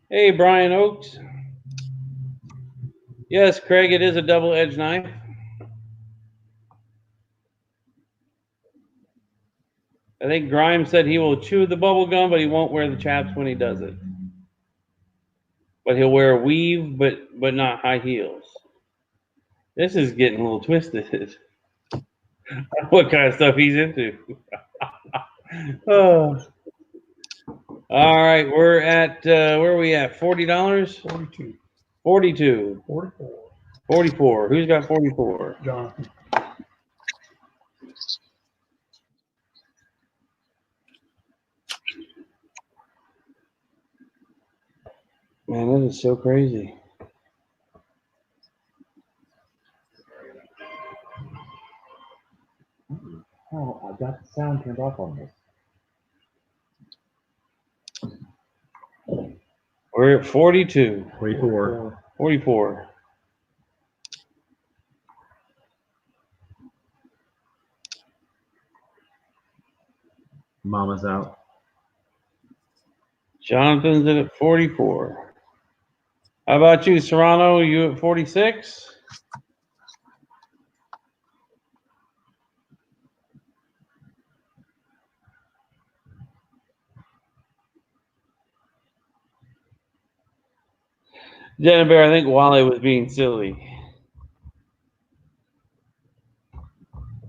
[SPEAKER 2] Hey, Brian Oakes. Yes, Craig, it is a double-edged knife. I think Grimes said he will chew the bubble gum, but he won't wear the chaps when he does it. But he'll wear a weave, but not high heels. This is getting a little twisted. What kind of stuff he's into. Oh. All right, we're at, where are we at? $40?
[SPEAKER 3] 42.
[SPEAKER 2] 42.
[SPEAKER 3] 44.
[SPEAKER 2] 44. Who's got 44?
[SPEAKER 3] Jonathan.
[SPEAKER 2] Man, that is so crazy.
[SPEAKER 1] Oh, I got the sound turned off on this.
[SPEAKER 2] We're at 42.
[SPEAKER 1] 44.
[SPEAKER 2] 44.
[SPEAKER 1] Mama's out.
[SPEAKER 2] Jonathan's at 44. How about you, Serrano? You at 46? Jennifer, I think Wally was being silly.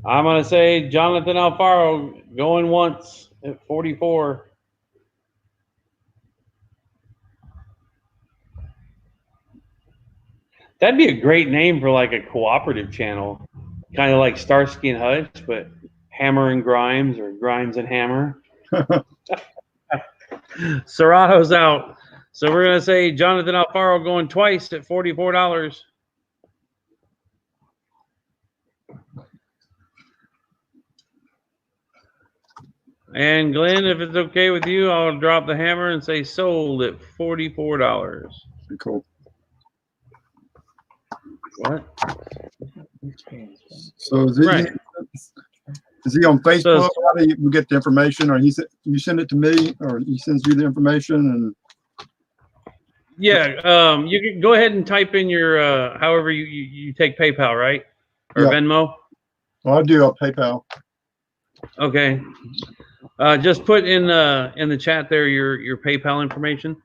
[SPEAKER 2] I'm going to say Jonathan Alfaro going once at 44. That'd be a great name for like a cooperative channel, kind of like Starsky and Hutch, but Hammer and Grimes or Grimes and Hammer. Serrato's out. So we're going to say Jonathan Alfaro going twice at $44. And Glenn, if it's okay with you, I'll drop the hammer and say sold at $44.
[SPEAKER 4] Cool.
[SPEAKER 2] What?
[SPEAKER 4] So is he,
[SPEAKER 2] Right.
[SPEAKER 4] is he on Facebook?
[SPEAKER 2] So-
[SPEAKER 4] How do you get the information, or you send it to me, or he sends you the information? And
[SPEAKER 2] Yeah, you can go ahead and type in your however you take PayPal, right? Or
[SPEAKER 4] Yeah.
[SPEAKER 2] Venmo.
[SPEAKER 4] well, I do PayPal.
[SPEAKER 2] Okay. Just put in the chat there your PayPal information.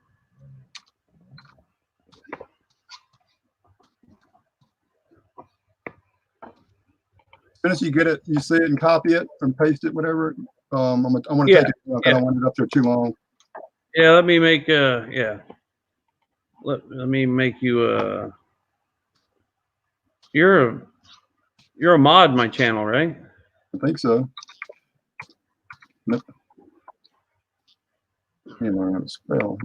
[SPEAKER 4] As soon as you get it, you see it and copy it and paste it, whatever. I'm gonna
[SPEAKER 2] Yeah,
[SPEAKER 4] take it. I don't want it up there too long.
[SPEAKER 2] Yeah, let me make yeah. Let me make you you're a mod in my channel, right?
[SPEAKER 4] I think so. Nope. You learn how to spell.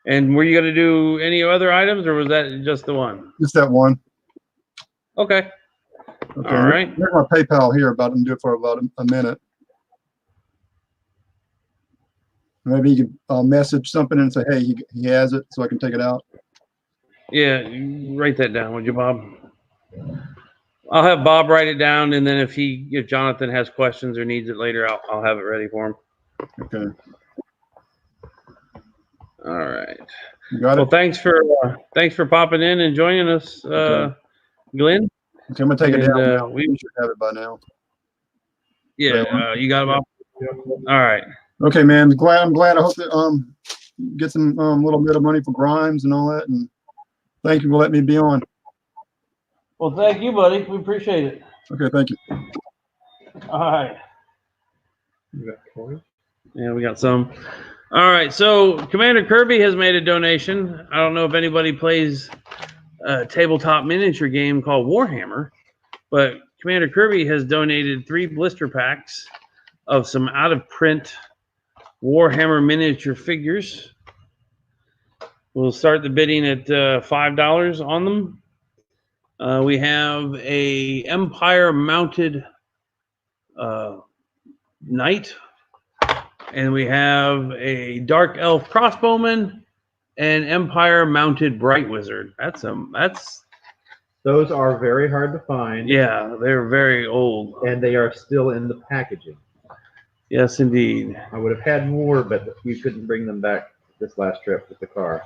[SPEAKER 2] And were you gonna do any other items, or was that just the one?
[SPEAKER 4] Just that one.
[SPEAKER 2] Okay.
[SPEAKER 4] Okay.
[SPEAKER 2] All right.
[SPEAKER 4] Here's my PayPal here. About to do it for about a minute. Maybe you can message something and say, hey, he has it, so I can take it out.
[SPEAKER 2] Yeah, you write that down, would you, Bob? I'll have Bob write it down, and then if Jonathan has questions or needs it later, I'll have it ready for him.
[SPEAKER 4] Okay.
[SPEAKER 2] All right.
[SPEAKER 4] You got
[SPEAKER 2] Well,
[SPEAKER 4] it?
[SPEAKER 2] thanks for popping in and joining us,
[SPEAKER 4] Okay.
[SPEAKER 2] Glenn.
[SPEAKER 4] Okay, I'm gonna take it
[SPEAKER 2] And,
[SPEAKER 4] down now.
[SPEAKER 2] we
[SPEAKER 4] should have it by now.
[SPEAKER 2] yeah, you got it, Bob. All right.
[SPEAKER 4] Okay, man. I'm glad. I hope that get some little bit of money for Grimes and all that. And thank you for letting me be on.
[SPEAKER 2] Well, thank you, buddy. We appreciate it.
[SPEAKER 4] Okay, thank you.
[SPEAKER 2] All right.
[SPEAKER 1] You got toys?
[SPEAKER 2] Yeah, we got some. All right. So Commander Kirby has made a donation. I don't know if anybody plays a tabletop miniature game called Warhammer, but Commander Kirby has donated 3 blister packs of some out of print Warhammer miniature figures. We'll start the bidding at $5 on them. We have a Empire mounted knight, and we have a dark elf crossbowman and Empire mounted bright wizard.
[SPEAKER 1] Those are very hard to find.
[SPEAKER 2] Yeah, they're very old.
[SPEAKER 1] And they are still in the packaging.
[SPEAKER 2] Yes, indeed.
[SPEAKER 1] I would have had more, but we couldn't bring them back this last trip with the car.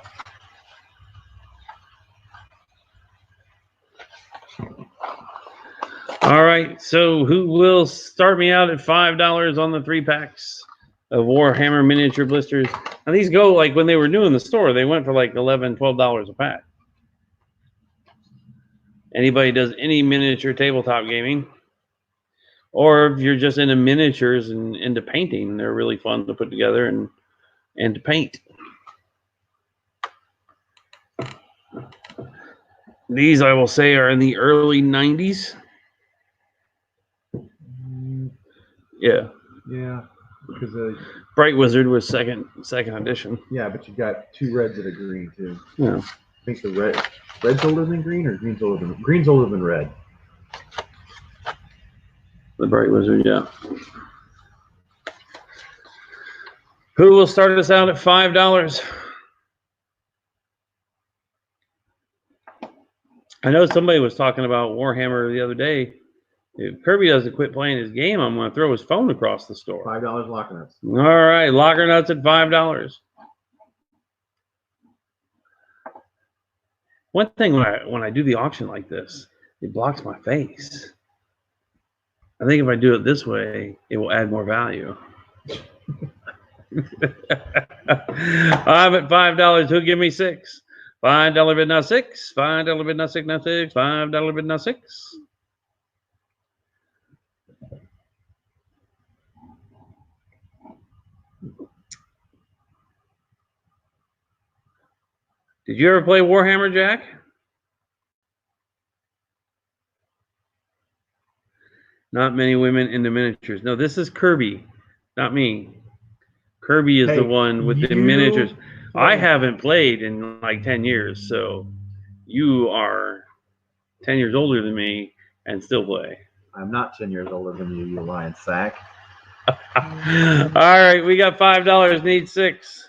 [SPEAKER 2] All right, so who will start me out at $5 on the 3 packs of Warhammer miniature blisters? And these go, like, when they were new in the store, they went for like $11, $12 a pack. Anybody does any miniature tabletop gaming, or if you're just into miniatures and into painting, they're really fun to put together and to paint. These, I will say, are in the early 90s. Yeah.
[SPEAKER 1] Yeah. Because
[SPEAKER 2] Bright Wizard was second edition.
[SPEAKER 1] yeah, but you got 2 reds and a green too.
[SPEAKER 2] Yeah.
[SPEAKER 1] I think the red's older than green, or green's older than red.
[SPEAKER 2] The Bright Wizard, yeah. Who will start us out at $5? I know somebody was talking about Warhammer the other day. If Kirby doesn't quit playing his game, I'm going to throw his phone across the store.
[SPEAKER 1] $5 locker nuts.
[SPEAKER 2] All right, locker nuts at $5. One thing when I do the auction like this, it blocks my face. I think if I do it this way, it will add more value. I'm at $5. Who'll give me 6? $5 bid now 6. $5 bid now 6 now 6. $5 bid now 6. Did you ever play Warhammer, Jack? Not many women into miniatures. No, this is Kirby, not me. Kirby is the one with the miniatures. I haven't played in like 10 years, so you are 10 years older than me and still play.
[SPEAKER 1] I'm not 10 years older than you, you lying sack.
[SPEAKER 2] All right, we got $5. Need 6.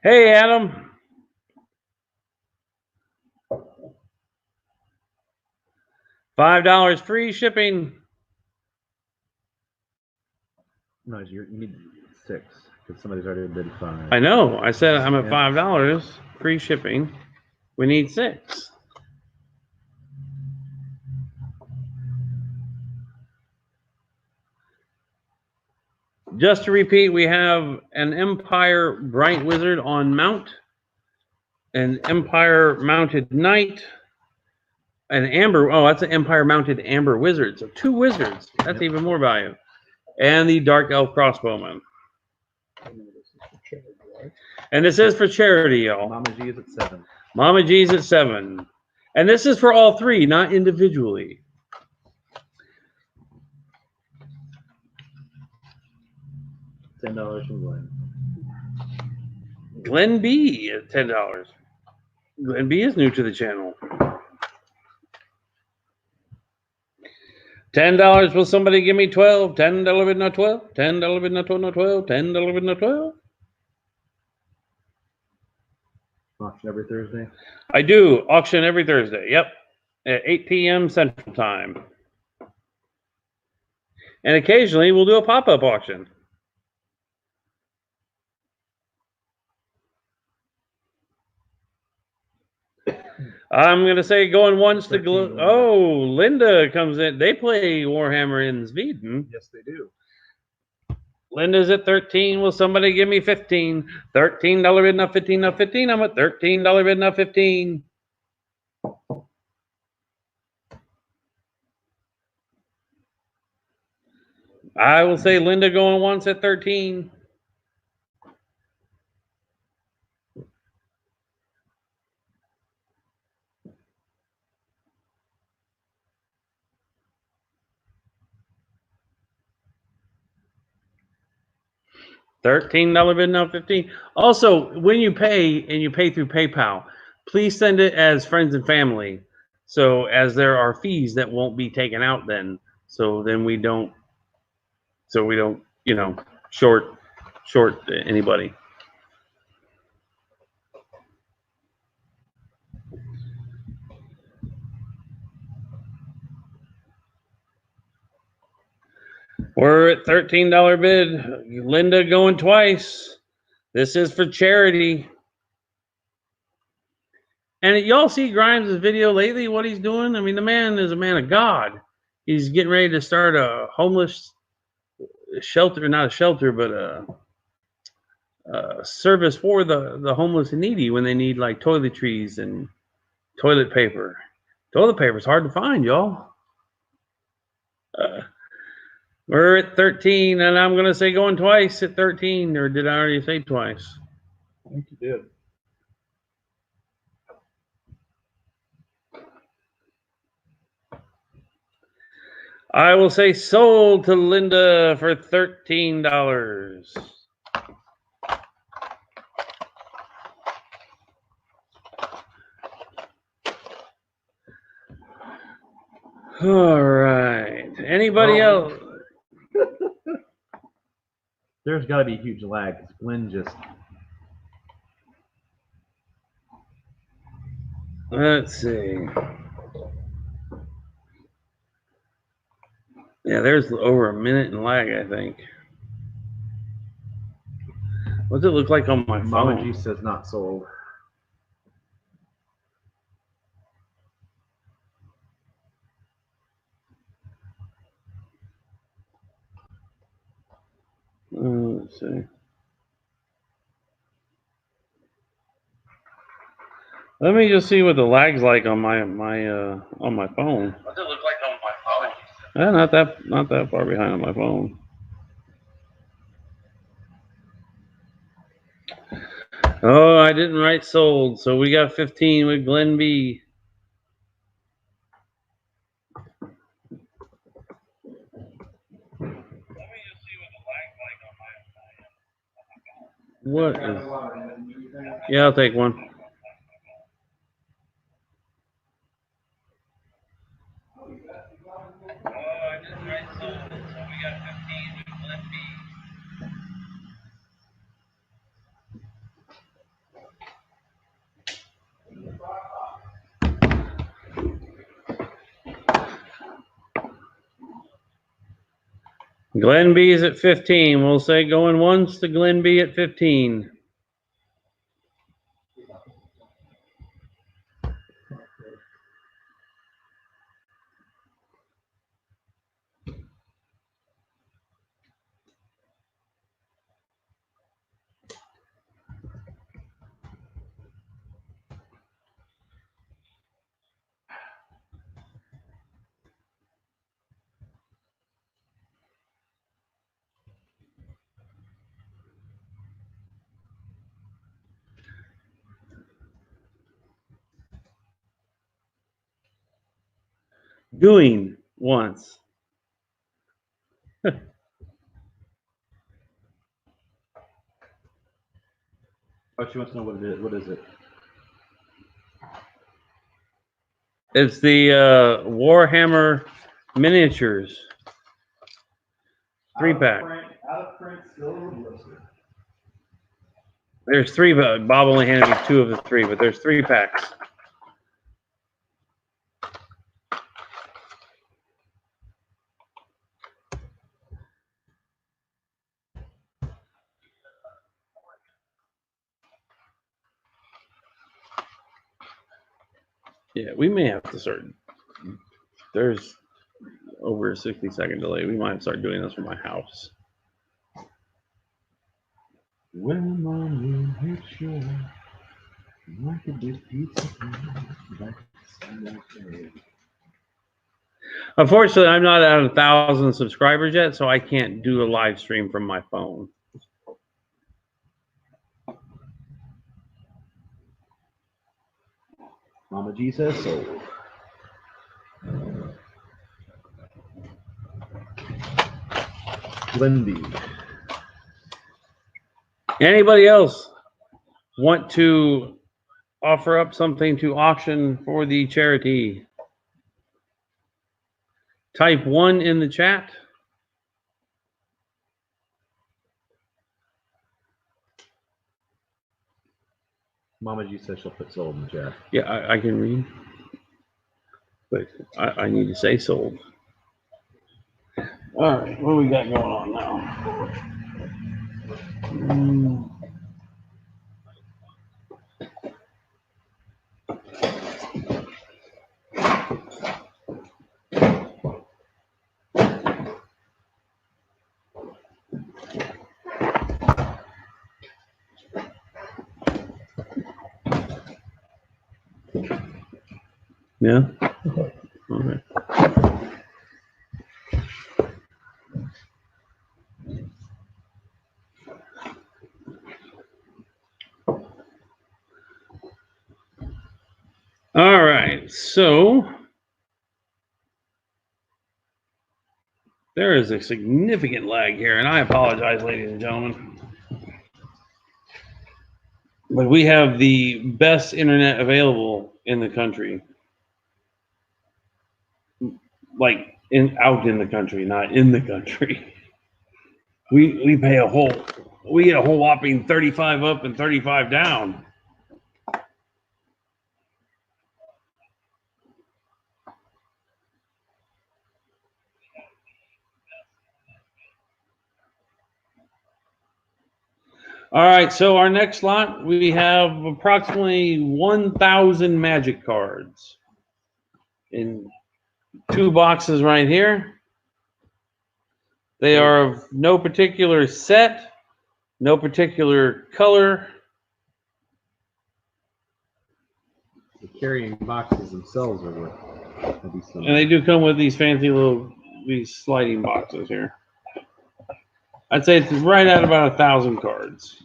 [SPEAKER 2] Hey, Adam. $5 free shipping.
[SPEAKER 1] No, you need 6 because somebody's already bid 5.
[SPEAKER 2] I know. I said I'm at $5 free shipping. We need 6. Just to repeat, we have an Empire Bright Wizard on mount, an Empire Mounted Knight, an Amber. Oh, that's an Empire Mounted Amber Wizard. So 2 wizards. That's even more value. And the Dark Elf Crossbowman. And this is for charity, y'all.
[SPEAKER 1] Mama G is at 7.
[SPEAKER 2] Mama G's at 7. And this is for all 3, not individually.
[SPEAKER 1] $10 from Glenn.
[SPEAKER 2] Glenn B at $10. Glenn B is new to the channel. $10. Will somebody give me 12? $10 bid not 12. $10 bid not 12, not 12. $10 bid not 12.
[SPEAKER 1] auction every Thursday?
[SPEAKER 2] I do auction every Thursday. Yep, at 8 p.m. Central Time. And occasionally we'll do a pop-up auction. I'm going to say going once to... Oh, Linda comes in. They play Warhammer in Sweden.
[SPEAKER 1] Yes, they do.
[SPEAKER 2] Linda's at 13. Will somebody give me 15? $13 bid, not 15, not 15. I'm at $13 bid, not 15. I will say Linda going once at 13. $13 bid, not 15. Also, when you pay and you pay through PayPal, please send it as friends and family. So as there are fees that won't be taken out then. So then we don't, you know, short anybody. We're at $13 bid. Linda going twice. This is for charity. And y'all see Grimes' video lately, what he's doing? I mean, the man is a man of God. He's getting ready to start a homeless shelter, not a shelter, but a service for the homeless and needy when they need like toiletries and toilet paper. Toilet paper is hard to find, y'all. We're at 13, and I'm going to say going twice at 13, or did I already say twice?
[SPEAKER 3] I think you did.
[SPEAKER 2] I will say sold to Linda for $13. All right. Anybody else?
[SPEAKER 1] There's got to be a huge lag because Glenn just.
[SPEAKER 2] Let's see. Yeah, there's over a minute in lag, I think. What's it look like on my
[SPEAKER 1] Mama
[SPEAKER 2] phone?
[SPEAKER 1] G says not sold.
[SPEAKER 2] Let's see. Let me just see what the lag's like on my phone.
[SPEAKER 5] What's it look like on my phone?
[SPEAKER 2] Not that far behind on my phone. Oh, I didn't write sold, so we got 15 with Glenn B. What is? Yeah, I'll take one. Glenn B is at 15. We'll say going once to Glenn B at 15. Doing once.
[SPEAKER 1] Oh, she wants to know what it is. What is it?
[SPEAKER 2] It's the Warhammer miniatures. 3-pack.
[SPEAKER 3] Out of print, still in the blister.
[SPEAKER 2] There's 3, but Bob only handed me 2 of the 3, but there's 3 packs. Yeah, we may have to start. There's over a 60-second delay. We might start doing this from my house.
[SPEAKER 1] When my moon hits shore, like a big pizza.
[SPEAKER 2] Unfortunately, I'm not at 1,000 subscribers yet, so I can't do a live stream from my phone.
[SPEAKER 1] Mama G says sold. Lindy.
[SPEAKER 2] Anybody else want to offer up something to auction for the charity? Type 1 in the chat.
[SPEAKER 1] Mama G says she'll put sold in the chat.
[SPEAKER 2] Yeah, I can read. But I need to say sold. All right, what do we got going on now? Yeah? Okay. All right, so there is a significant lag here, and I apologize, ladies and gentlemen. But we have the best internet available in the country. Like out in the country, not in the country. We pay we get a whole whopping 35 up and 35 down. All right, so our next lot, we have approximately 1,000 magic cards in 2 boxes right here. They are of no particular set, no particular color.
[SPEAKER 1] The carrying boxes themselves are worth a decent amount.
[SPEAKER 2] And they do come with these fancy these sliding boxes here. I'd say it's right at about 1,000 cards.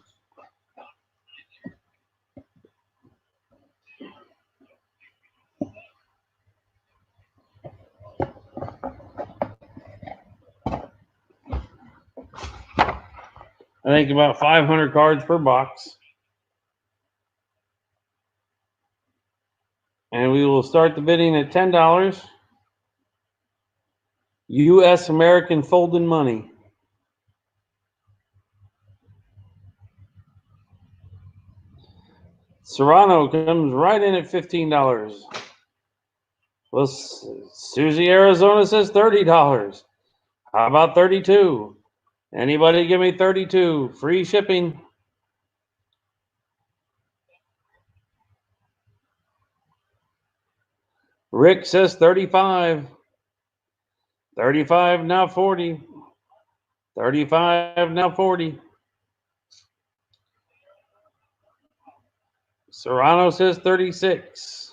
[SPEAKER 2] I think about 500 cards per box. And we will start the bidding at $10. U.S. American folding money. Serrano comes right in at $15. Well, Susie, Arizona says $30. How about 32? Anybody give me 32? Free shipping. Rick says 35. 35, now 40. 35, now 40. Serrano says 36.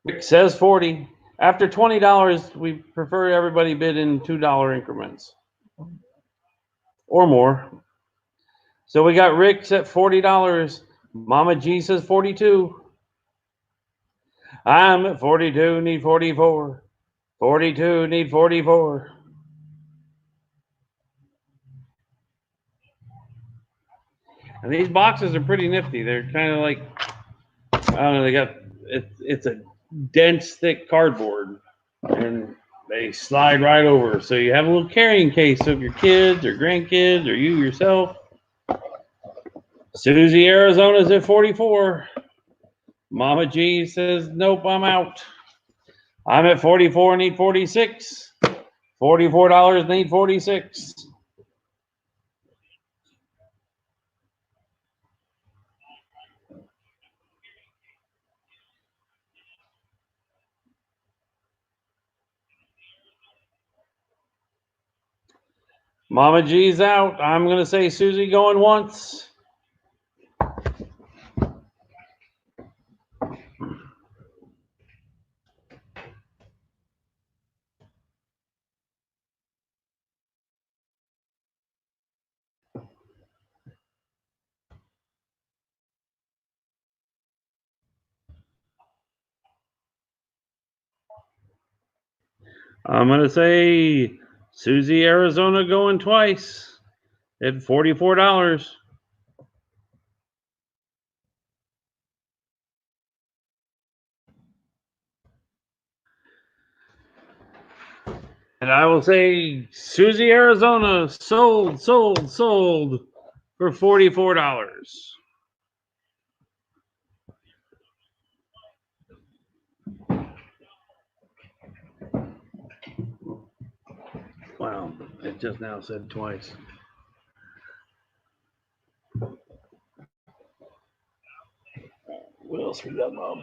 [SPEAKER 2] Rick says 40. After $20, we prefer everybody bid in $2 increments or more. So we got Rick's at $40. Mama G says 42. I'm at 42, need 44. 42, need 44. And these boxes are pretty nifty. They're kind of like, I don't know, it's a dense, thick cardboard. And They slide right over. So you have a little carrying case of your kids or grandkids or you yourself. Susie, Arizona's at 44. Mama G says, nope, I'm out. I'm at 44 and need 46. $44 need 46. Mama G's out. I'm going to say Susie going once. I'm going to say Susie, Arizona going twice at $44. And I will say Susie, Arizona sold for $44. Wow, it just now said twice. What else we got, Bob?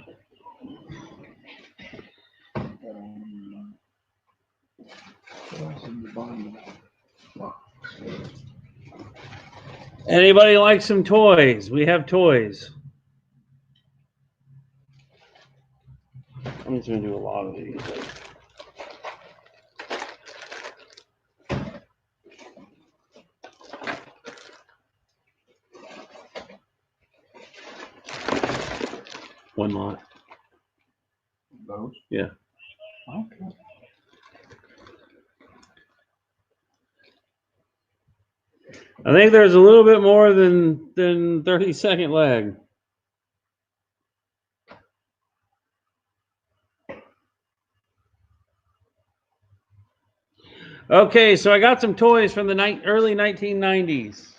[SPEAKER 2] Anybody like some toys? We have toys. I'm just going to do a lot of these. One lot.
[SPEAKER 3] Those?
[SPEAKER 2] Yeah.
[SPEAKER 3] Okay.
[SPEAKER 2] I think there's a little bit more than 30-second lag. Okay, so I got some toys from the early 1990s.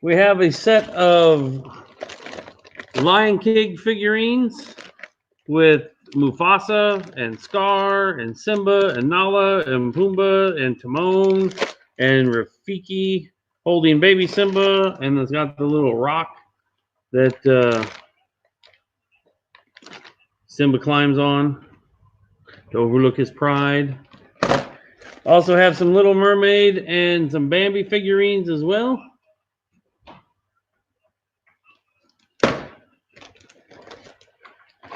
[SPEAKER 2] We have a set of Lion King figurines with Mufasa and Scar and Simba and Nala and Pumbaa and Timon and Rafiki holding baby Simba, and it's got the little rock that Simba climbs on to overlook his pride. Also have some Little Mermaid and some Bambi figurines as well.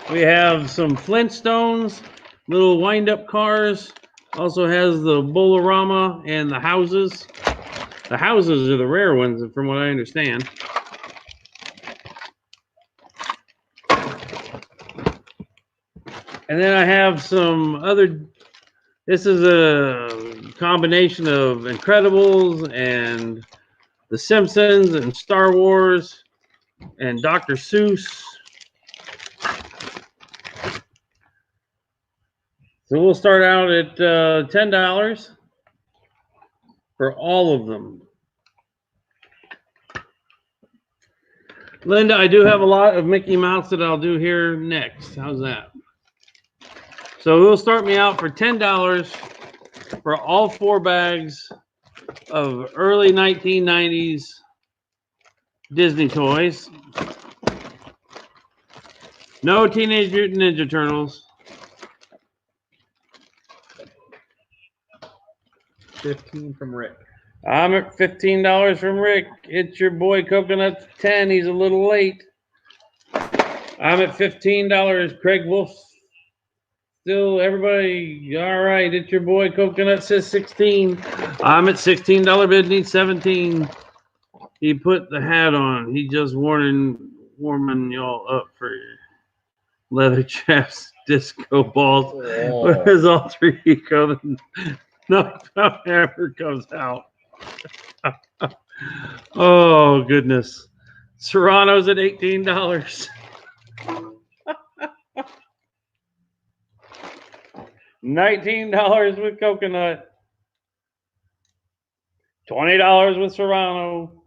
[SPEAKER 2] We have some Flintstones, little wind-up cars. Also has the Bolorama and the houses. The houses are the rare ones, from what I understand. And then I have some other. This is a combination of Incredibles and The Simpsons and Star Wars and Dr. Seuss. So we'll start out at $10 for all of them. Linda, I do have a lot of Mickey Mouse that I'll do here next. How's that? So we'll start me out for $10 for all 4 bags of early 1990s Disney toys. No Teenage Mutant Ninja Turtles.
[SPEAKER 1] 15 from Rick.
[SPEAKER 2] I'm at $15 from Rick. It's your boy Coconut 10. He's a little late. I'm at $15. Craig Wolf. Still, everybody, all right. It's your boy Coconut says 16. I'm at $16 bid. Needs 17. He put the hat on. He just warming y'all up for leather chaps, disco balls. Where's all 3 coming? No, hammer comes out. Oh goodness. Serrano's at $18. $19 with coconut. $20 with Serrano.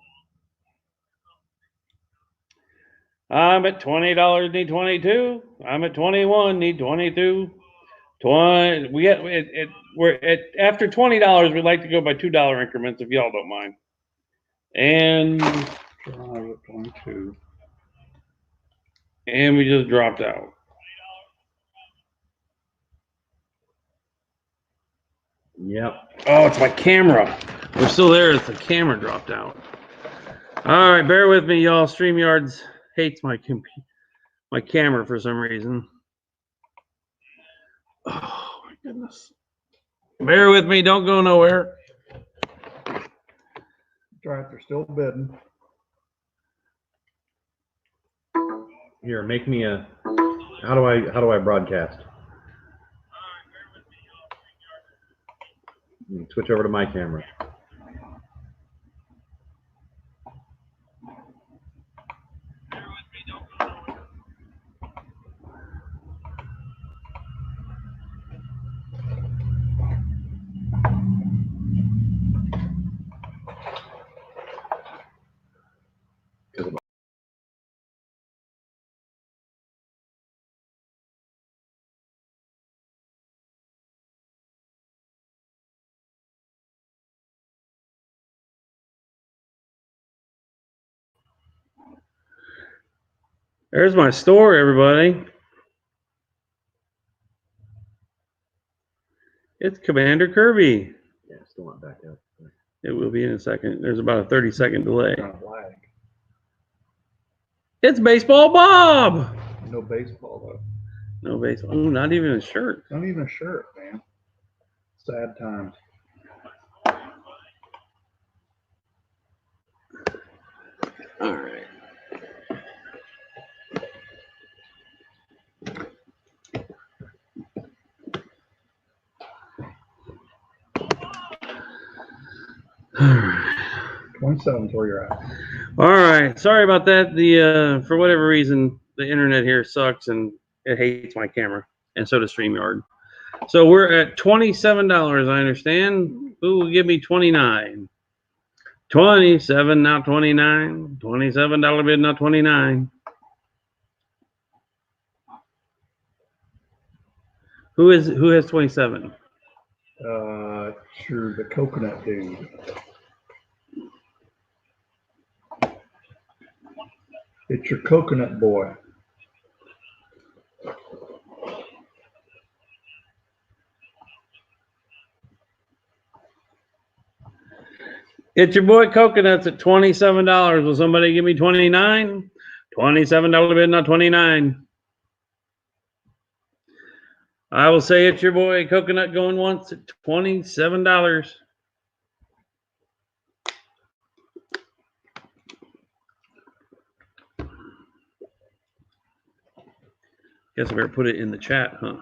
[SPEAKER 2] I'm at $20, need 22. I'm at 21, need 22. 20. We're at after $20. We'd like to go by $2 increments if y'all don't mind. And
[SPEAKER 3] 22.
[SPEAKER 2] And we just dropped out.
[SPEAKER 1] Yep.
[SPEAKER 2] Oh, it's my camera. We're still there. It's the camera dropped out. All right, bear with me, y'all. StreamYards hates my camera for some reason. Oh my goodness. Bear with me. Don't go nowhere.
[SPEAKER 3] That's right. They're still bidding.
[SPEAKER 1] Here, make me a. How do I broadcast? Switch over to my camera.
[SPEAKER 2] There's my store, everybody. It's Commander Kirby.
[SPEAKER 1] Yeah, still not back up.
[SPEAKER 2] It will be in a second. There's about a 30-second delay.
[SPEAKER 3] Kind of lag.
[SPEAKER 2] It's Baseball Bob.
[SPEAKER 3] No baseball though.
[SPEAKER 2] No baseball. Ooh, not even a shirt.
[SPEAKER 3] Not even a shirt, man. Sad times.
[SPEAKER 2] All right. All right.
[SPEAKER 3] 27 is where you're at.
[SPEAKER 2] All right. Sorry about that. The for whatever reason, the internet here sucks and it hates my camera, and so does StreamYard. So we're at $27. I understand. Ooh, give me 29. 27, not 29. $27 bid, not 29. Who has 27?
[SPEAKER 3] Sure, the coconut dude. It's your coconut boy.
[SPEAKER 2] It's your boy Coconuts at $27. Will somebody give me 29? $27 bid, not 29. I will say it's your boy Coconut going once at $27. Guess I better put it in the chat, huh?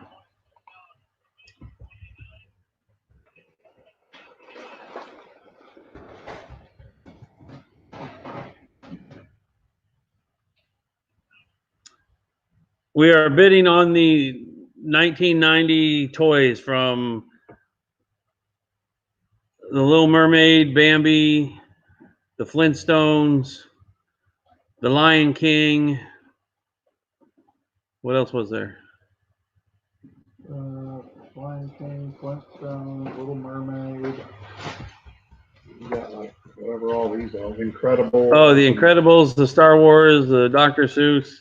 [SPEAKER 2] We are bidding on the 1990 toys from The Little Mermaid, Bambi, The Flintstones, The Lion King. What else was there?
[SPEAKER 3] Lion King, Flintstones, Little Mermaid. You got like whatever all these are. Incredible.
[SPEAKER 2] Oh, The Incredibles, the Star Wars, the Dr. Seuss.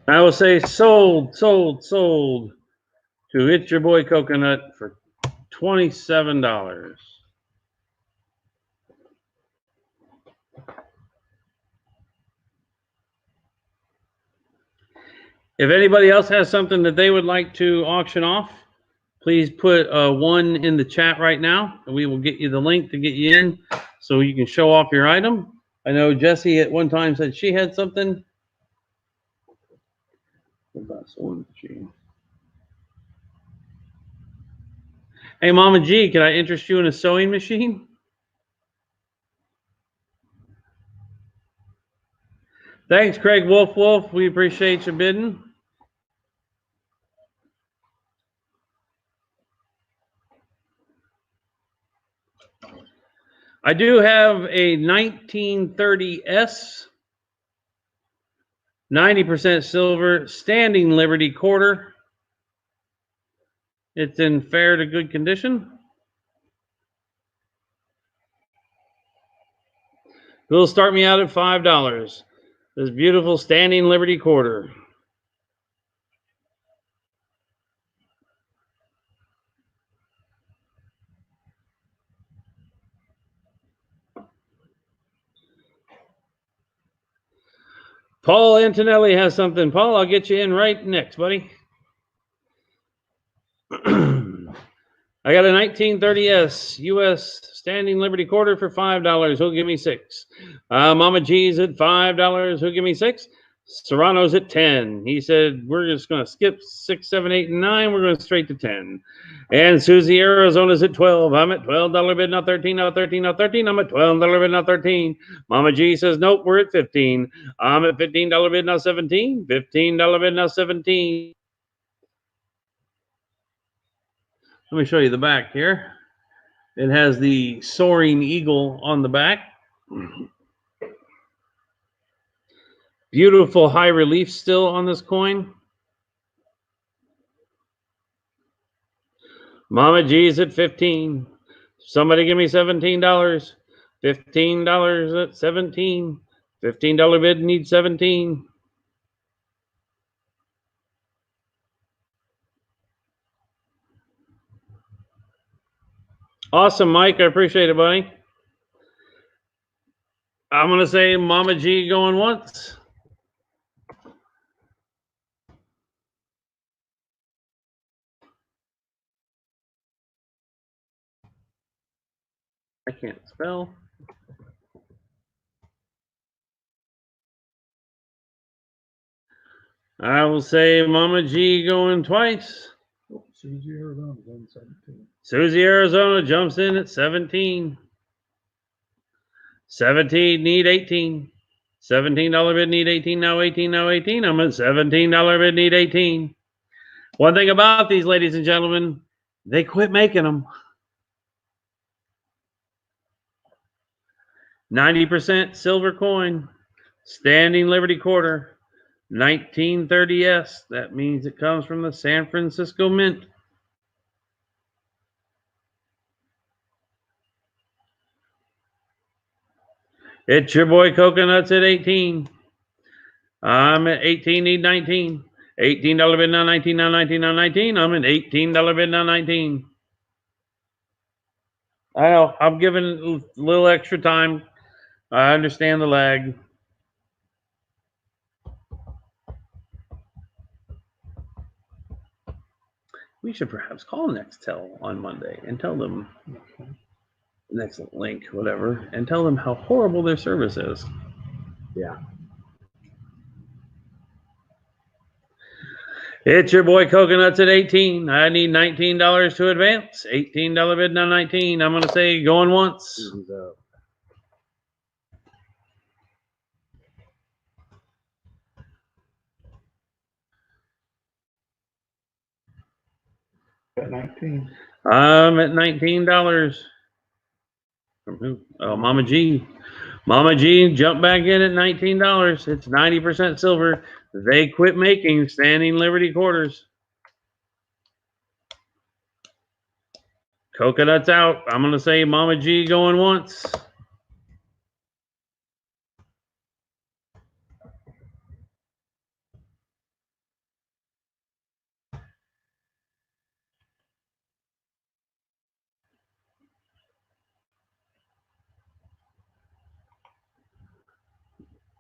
[SPEAKER 2] I will say sold to It's Your Boy Coconut for $27. If anybody else has something that they would like to auction off, please put a 1 in the chat right now, and we will get you the link to get you in so you can show off your item. I know Jessie at one time said she had something. What about someone? Hey, Mama G, can I interest you in a sewing machine? Thanks, Craig Wolf. We appreciate you bidding. I do have a 1930S, 90% silver, standing Liberty quarter. It's in fair to good condition. It'll start me out at $5. This beautiful standing Liberty quarter. Paul Antonelli has something. Paul, I'll get you in right next, buddy. I got a 1930S U.S. standing Liberty quarter for $5. Who'll give me 6? Mama G's at $5. Who'll give me 6? Serrano's at 10. He said, we're just going to skip 6, 7, 8, and 9. We're going straight to 10. And Susie, Arizona's at 12. I'm at $12 bid, not 13, not 13, not 13. I'm at $12 bid, not 13. Mama G says, nope, we're at 15. I'm at $15 bid, not 17. $15 bid, not 17. Let me show you the back here. It has the soaring eagle on the back. Beautiful high relief still on this coin. Mama G's at 15. Somebody give me $17. $15 at 17. $15 bid needs 17. Awesome, Mike. I appreciate it, buddy. I'm going to say Mama G going once. I can't spell. I will say Mama G going twice.
[SPEAKER 3] Susie Arizona, 17.
[SPEAKER 2] Susie Arizona jumps in at 17. 17 need 18. $17 bid need 18. Now 18. Now 18. I'm at $17 bid need 18. One thing about these, ladies and gentlemen, they quit making them. 90% silver coin, standing Liberty quarter, 1930S. That means it comes from the San Francisco Mint. It's your boy Coconuts at 18. I'm at 18, need 19. $18 bid now 19, now 19, now 19. I'm at $18 bid now 19. I know, I'm giving a little extra time. I understand the lag. We should perhaps call Nextel on Monday and tell them, next link, whatever, and tell them how horrible their service is.
[SPEAKER 1] Yeah.
[SPEAKER 2] It's your boy Coconuts at 18. I need $19 to advance. $18 bid now 19. I'm going to say going once.
[SPEAKER 3] At 19.
[SPEAKER 2] I'm at $19. From who? Oh, Mama G. Mama G jumped back in at $19. It's 90% silver. They quit making standing Liberty quarters. Coconuts out. I'm going to say Mama G going once.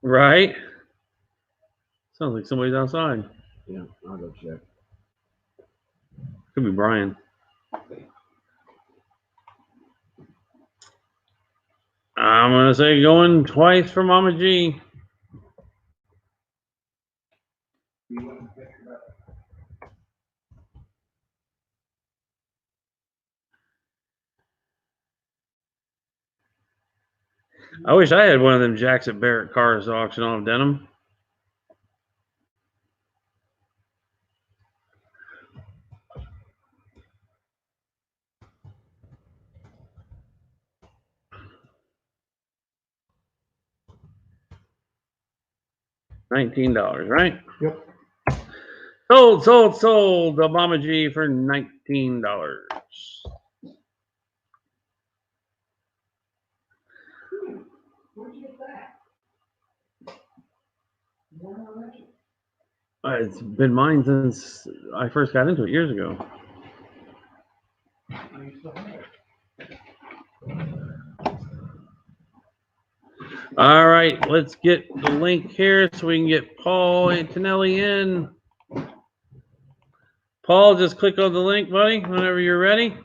[SPEAKER 2] Right? Sounds like somebody's outside.
[SPEAKER 1] Yeah, I'll go check.
[SPEAKER 2] Could be Brian. I'm going to say going twice for Mama G. I wish I had one of them Jacks at Barrett cars to auction off, Denim. $19, right?
[SPEAKER 3] Yep.
[SPEAKER 2] Sold. Obama G for $19. It's been mine since I first got into it years ago. All right, let's get the link here so we can get Paul Antonelli in. Paul, just click on the link, buddy, whenever you're ready.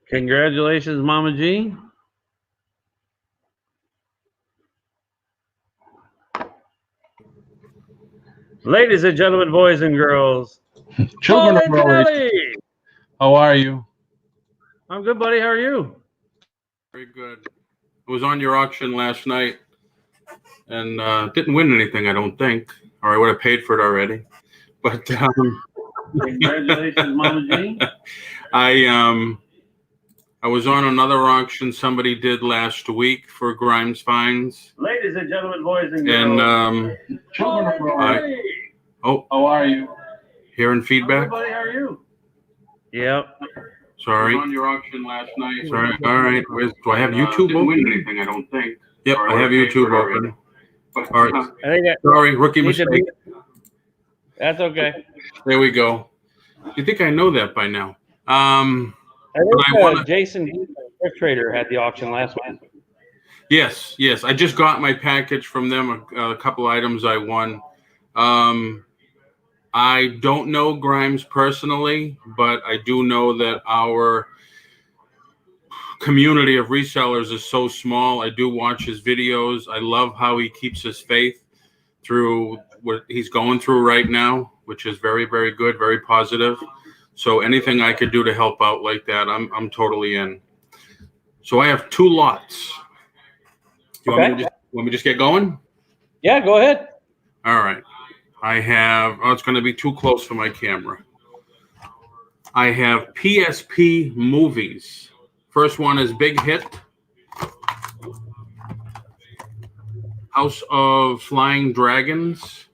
[SPEAKER 2] Congratulations, Mama G. Ladies and gentlemen, boys and girls,
[SPEAKER 6] Children
[SPEAKER 2] Paul
[SPEAKER 6] of our age.
[SPEAKER 2] Antonelli.
[SPEAKER 6] How are you?
[SPEAKER 2] I'm good, buddy. How are you?
[SPEAKER 5] Very good. I was on your auction last night and didn't win anything, I don't think, or I would have paid for it already. But
[SPEAKER 2] Congratulations, Mama G.
[SPEAKER 5] I was on another auction somebody did last week for GRIMES finds.
[SPEAKER 2] Ladies and gentlemen, boys and girls.
[SPEAKER 5] And
[SPEAKER 6] Children of our age.
[SPEAKER 5] oh,
[SPEAKER 6] How are you?
[SPEAKER 5] hearing feedback?
[SPEAKER 2] How are you? Yep.
[SPEAKER 5] Sorry.
[SPEAKER 6] I was on your auction last night.
[SPEAKER 5] Sorry. All right. Do I have YouTube
[SPEAKER 6] Didn't win
[SPEAKER 5] open?
[SPEAKER 6] anything, I don't think.
[SPEAKER 5] Yep,
[SPEAKER 6] Or
[SPEAKER 5] I have
[SPEAKER 6] paid for
[SPEAKER 5] YouTube
[SPEAKER 6] it already.
[SPEAKER 5] open. All right.
[SPEAKER 2] I think that
[SPEAKER 5] Sorry, rookie
[SPEAKER 2] needs to
[SPEAKER 5] mistake.
[SPEAKER 2] be- That's okay.
[SPEAKER 5] There we go. You think I know that by now?
[SPEAKER 2] I
[SPEAKER 5] But
[SPEAKER 2] think
[SPEAKER 5] I wanna-
[SPEAKER 2] Jason, Thrift Trader, had the auction last week.
[SPEAKER 5] Yes. I just got my package from them. A couple items I won. I don't know Grimes personally, but I do know that our community of resellers is so small. I do watch his videos. I love how he keeps his faith through what he's going through right now, which is very, very good, very positive. So anything I could do to help out like that, I'm totally in. So I have 2 lots. You want me to just get going?
[SPEAKER 2] Yeah, go ahead.
[SPEAKER 5] All right. I have, it's going to be too close for my camera. I have PSP movies. First one is Big Hit. House of Flying Dragons.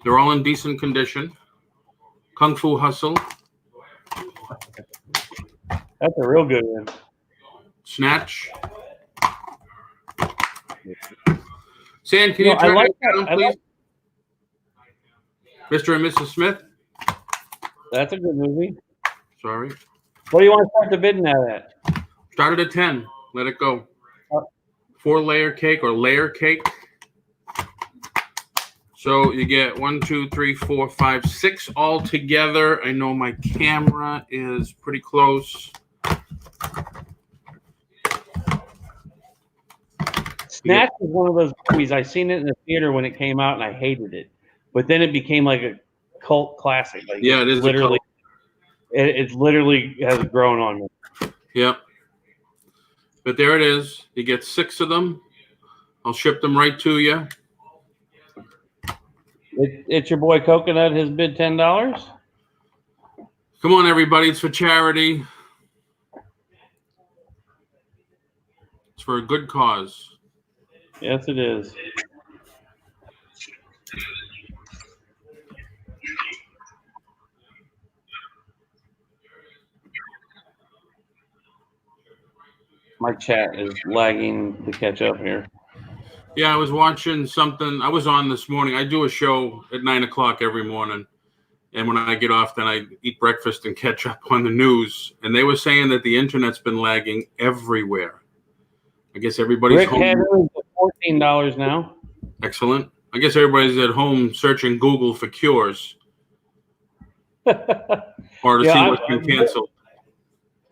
[SPEAKER 5] They're all in decent condition. Kung Fu Hustle.
[SPEAKER 2] That's a real good one.
[SPEAKER 5] Snatch. Sam, can
[SPEAKER 2] No,
[SPEAKER 5] you
[SPEAKER 2] I
[SPEAKER 5] turn
[SPEAKER 2] like
[SPEAKER 5] it
[SPEAKER 2] that.
[SPEAKER 5] down,
[SPEAKER 2] I
[SPEAKER 5] please?
[SPEAKER 2] like-
[SPEAKER 5] Mr. and Mrs. Smith.
[SPEAKER 2] That's a good movie.
[SPEAKER 5] Sorry.
[SPEAKER 2] What do you want to start the bidding at?
[SPEAKER 5] Started at 10. Let it go. 4-layer cake or layer cake. So you get 1, 2, 3, 4, 5, 6 all together. I know my camera is pretty close.
[SPEAKER 2] Snatch is one of those movies. I seen it in the theater when it came out, and I hated it. But then it became like a cult classic. Like,
[SPEAKER 5] Yeah, it is.
[SPEAKER 2] literally. It literally has grown on me.
[SPEAKER 5] Yep. But there it is. You get 6 of them. I'll ship them right to you.
[SPEAKER 2] It's your boy Coconut. His bid $10.
[SPEAKER 5] Come on, everybody. It's for charity. It's for a good cause.
[SPEAKER 2] Yes, it is. My chat is lagging to catch up here.
[SPEAKER 5] Yeah, I was watching something. I was on this morning. I do a show at 9 o'clock every morning. And when I get off, then I eat breakfast and catch up on the news. And they were saying that the internet's been lagging everywhere. I guess everybody's
[SPEAKER 2] Rick
[SPEAKER 5] home.
[SPEAKER 2] Henry is $14 now.
[SPEAKER 5] Excellent. I guess everybody's at home searching Google for cures or to see what's been canceled.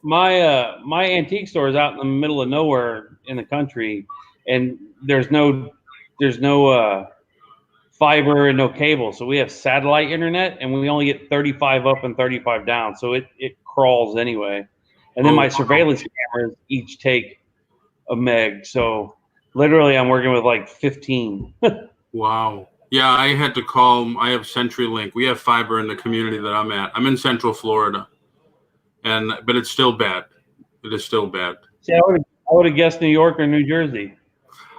[SPEAKER 2] My antique store is out in the middle of nowhere in the country, and there's no fiber and no cable, so we have satellite internet, and we only get 35 up and 35 down, so it crawls anyway. And then my surveillance cameras each take a meg, so literally I'm working with like 15.
[SPEAKER 5] Wow. Yeah, I had to call. I have CenturyLink. We have fiber in the community that I'm at. I'm in Central Florida, but it's still bad. It is still bad.
[SPEAKER 2] See, I would have guessed New York or New Jersey.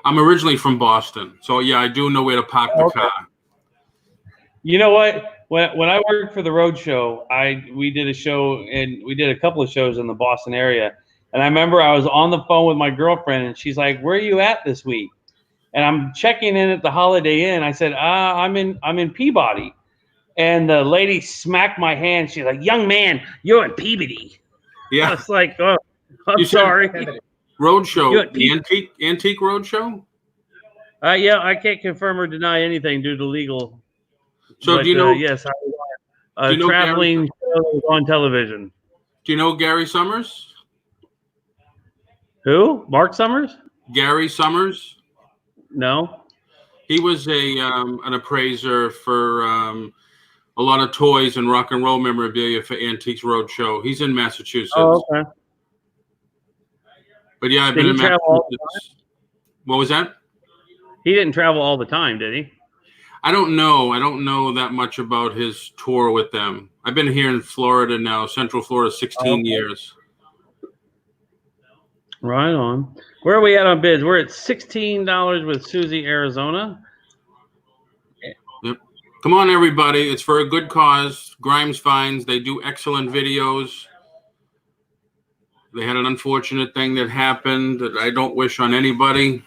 [SPEAKER 5] I'm originally from Boston, so yeah, I do know where to park the car.
[SPEAKER 2] You know what? When I worked for the road show, we did a show, and we did a couple of shows in the Boston area. And I remember I was on the phone with my girlfriend, and she's like, "Where are you at this week?" And I'm checking in at the Holiday Inn. I said, I'm in Peabody." And the lady smacked my hand. She's like, "Young man, you're in Peabody."
[SPEAKER 5] Yeah.
[SPEAKER 2] I was like, "Oh, I'm
[SPEAKER 5] You said
[SPEAKER 2] sorry."
[SPEAKER 5] Roadshow, the antique roadshow.
[SPEAKER 2] Yeah, I can't confirm or deny anything due to legal.
[SPEAKER 5] So
[SPEAKER 2] but,
[SPEAKER 5] do you know?
[SPEAKER 2] yes,
[SPEAKER 5] do you know
[SPEAKER 2] traveling shows on television.
[SPEAKER 5] Do you know Gary Summers?
[SPEAKER 2] Who? Mark Summers?
[SPEAKER 5] Gary Summers.
[SPEAKER 2] No.
[SPEAKER 5] He was an appraiser for a lot of toys and rock and roll memorabilia for Antiques Roadshow. He's in Massachusetts.
[SPEAKER 2] Oh, okay.
[SPEAKER 5] But yeah, I've
[SPEAKER 2] Did
[SPEAKER 5] been
[SPEAKER 2] he
[SPEAKER 5] in
[SPEAKER 2] travel all the
[SPEAKER 5] Massachusetts. What was that?
[SPEAKER 2] He didn't travel all the time, did he?
[SPEAKER 5] I don't know. I don't know that much about his tour with them. I've been here in Florida now, Central Florida, 16 years.
[SPEAKER 2] Right on. Where are we at on bids? We're at $16 with Susie, Arizona.
[SPEAKER 5] Yep. Come on, everybody. It's for a good cause. Grimes Finds. They do excellent videos. They had an unfortunate thing that happened that I don't wish on anybody.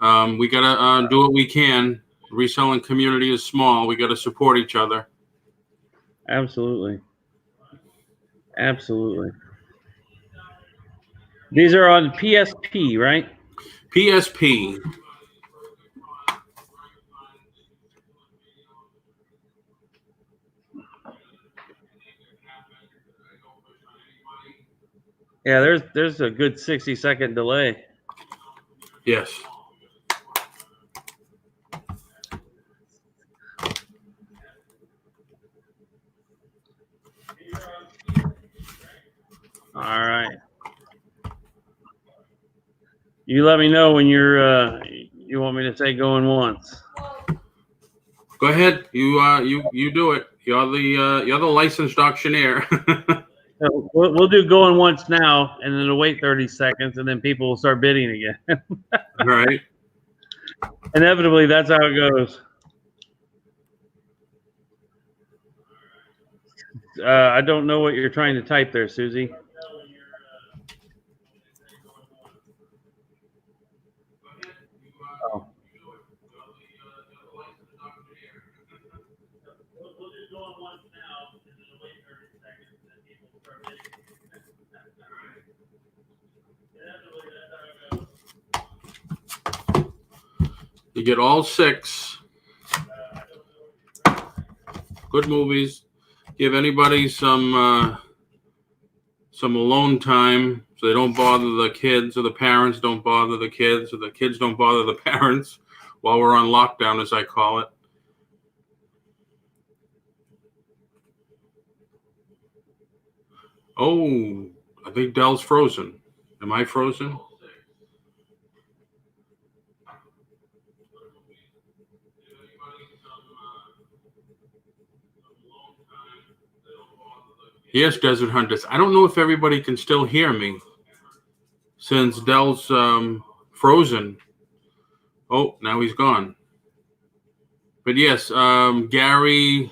[SPEAKER 5] We got to do what we can. The reselling community is small. We got to support each other.
[SPEAKER 2] Absolutely. Absolutely. These are on PSP, right?
[SPEAKER 5] PSP.
[SPEAKER 2] Yeah, there's a good 60-second delay.
[SPEAKER 5] Yes.
[SPEAKER 2] All right. You let me know when you want me to say going once.
[SPEAKER 5] Go ahead. You do it. You're the licensed auctioneer.
[SPEAKER 2] So we'll do going once now, and then it'll wait 30 seconds, and then people will start bidding again.
[SPEAKER 5] All right.
[SPEAKER 2] Inevitably, that's how it goes. I don't know what you're trying to type there, Susie. Oh.
[SPEAKER 5] You get all 6. Good movies. Give anybody some alone time so they don't bother the kids, or the parents don't bother the kids, or the kids don't bother the parents while we're on lockdown, as I call it. Oh, I think Dell's frozen. Am I frozen? Yes, Desert Hunters. I don't know if everybody can still hear me since Dell's frozen. Oh, now he's gone. But yes, Gary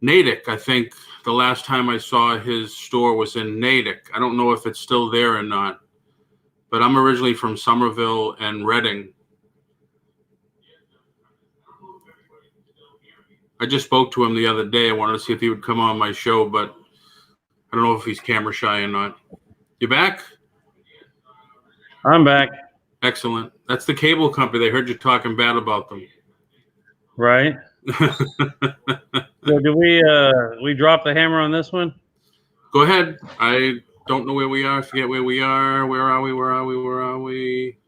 [SPEAKER 5] Natick, I think the last time I saw his store was in Natick. I don't know if it's still there or not. But I'm originally from Somerville and Reading. I just spoke to him the other day. I wanted to see if he would come on my show, but I don't know if he's camera shy or not. You back?
[SPEAKER 2] I'm back.
[SPEAKER 5] Excellent. That's the cable company. They heard you talking bad about them.
[SPEAKER 2] Right. So do we drop the hammer on this one?
[SPEAKER 5] Go ahead. I don't know where we are. I forget where we are. Where are we? Where are we? Where are we?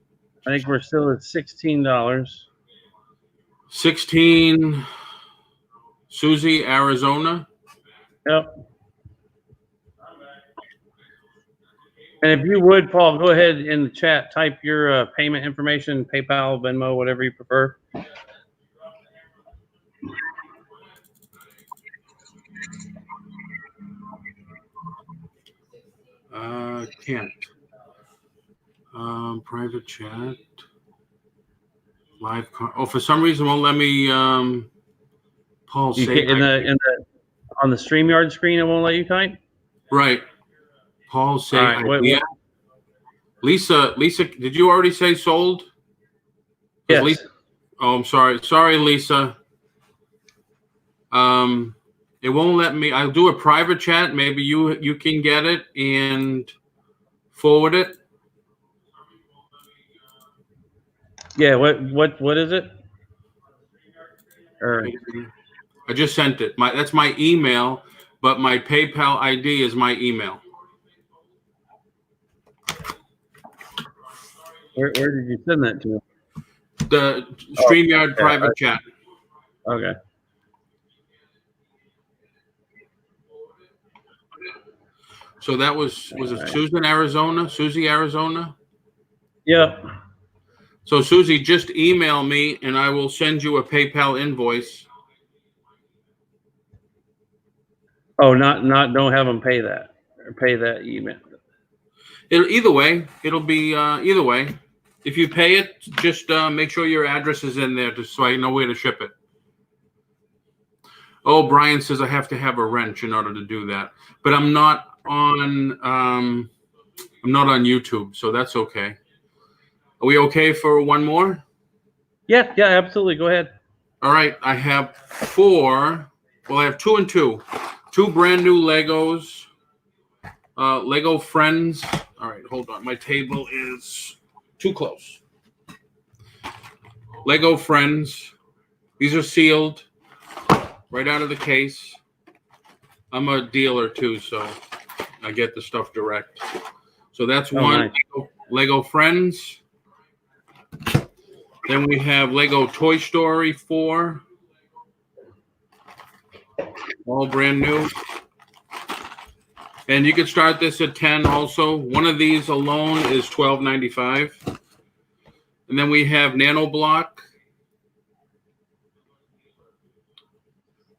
[SPEAKER 2] I think we're still at $16.
[SPEAKER 5] 16. Susie, Arizona.
[SPEAKER 2] Yep. And if you would, Paul, go ahead in the chat, type your payment information, PayPal, Venmo, whatever you prefer.
[SPEAKER 5] Can't. Private chat. Live. Oh, for some reason, won't let me. Paul,
[SPEAKER 2] You
[SPEAKER 5] say
[SPEAKER 2] can, on the StreamYard screen, it won't let you type.
[SPEAKER 5] right. Paul, say
[SPEAKER 2] All right,
[SPEAKER 5] idea. Lisa, did you already say sold?
[SPEAKER 2] Yes.
[SPEAKER 5] Lisa, oh, I'm sorry. Sorry, Lisa. It won't let me. I'll do a private chat. Maybe you can get it and forward it.
[SPEAKER 2] Yeah. What is it? Or
[SPEAKER 5] I just sent it. That's my email, but my PayPal ID is my email.
[SPEAKER 2] where did you send that to?
[SPEAKER 5] The StreamYard private chat.
[SPEAKER 2] Okay.
[SPEAKER 5] So that was it Susan, Arizona? Susie, Arizona?
[SPEAKER 2] Yep.
[SPEAKER 5] So Susie, just email me and I will send you a PayPal invoice.
[SPEAKER 2] Oh, not don't have them pay that or pay that email.
[SPEAKER 5] Either way, it'll be either way. If you pay it, just make sure your address is in there just so I know where to ship it. Oh, Brian says I have to have a wrench in order to do that. But I'm not on YouTube, so that's okay. Are we okay for one more?
[SPEAKER 2] Yeah, absolutely. Go ahead.
[SPEAKER 5] All right, I have 4. Well, I have 2 and 2. 2 brand new Legos. Lego Friends. All right, hold on. My table is too close. Lego Friends. These are sealed right out of the case. I'm a dealer too, so I get the stuff direct. So that's one.
[SPEAKER 2] Nice.
[SPEAKER 5] Lego Friends. Then we have Lego Toy Story 4. All brand new. And you can start this at 10 also. One of these alone is $12.95. And then we have Nano Block.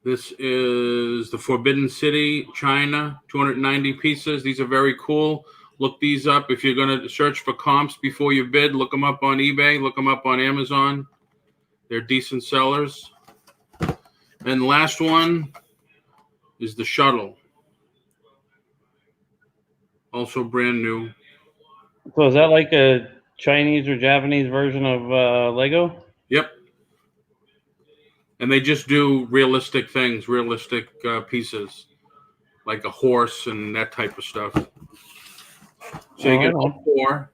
[SPEAKER 5] This is the Forbidden City, China, 290 pieces. These are very cool. Look these up. If you're going to search for comps before you bid, look them up on eBay, look them up on Amazon. They're decent sellers. And the last one is the Shuttle. Also brand new.
[SPEAKER 2] So is that like a Chinese or Japanese version of Lego?
[SPEAKER 5] Yep. And they just do realistic things, realistic pieces, like a horse and that type of stuff. So you get all 4.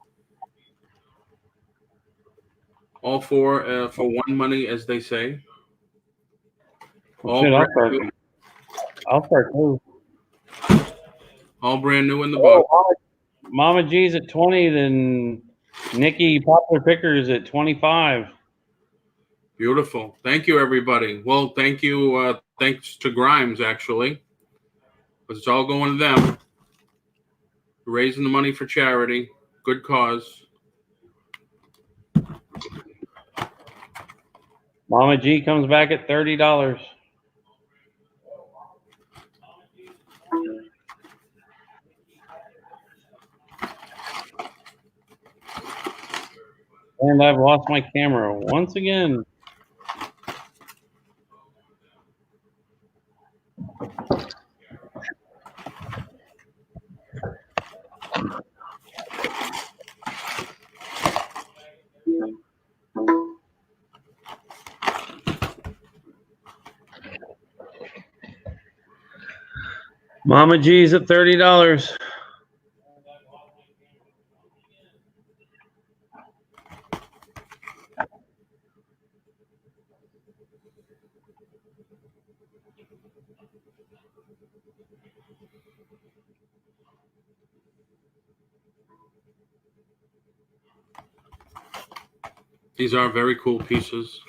[SPEAKER 5] All 4 for one money, as they say. All
[SPEAKER 2] I'll start too.
[SPEAKER 5] All brand new in the box.
[SPEAKER 2] Mama G's at 20, then Nikki Popular Pickers at 25.
[SPEAKER 5] Beautiful. Thank you, everybody. Well, thank you. Thanks to Grimes, actually. But it's all going to them. Raising the money for charity. Good cause.
[SPEAKER 2] Mama G comes back at $30. And I've lost my camera once again. Mama G's at $30.
[SPEAKER 5] These are very cool pieces,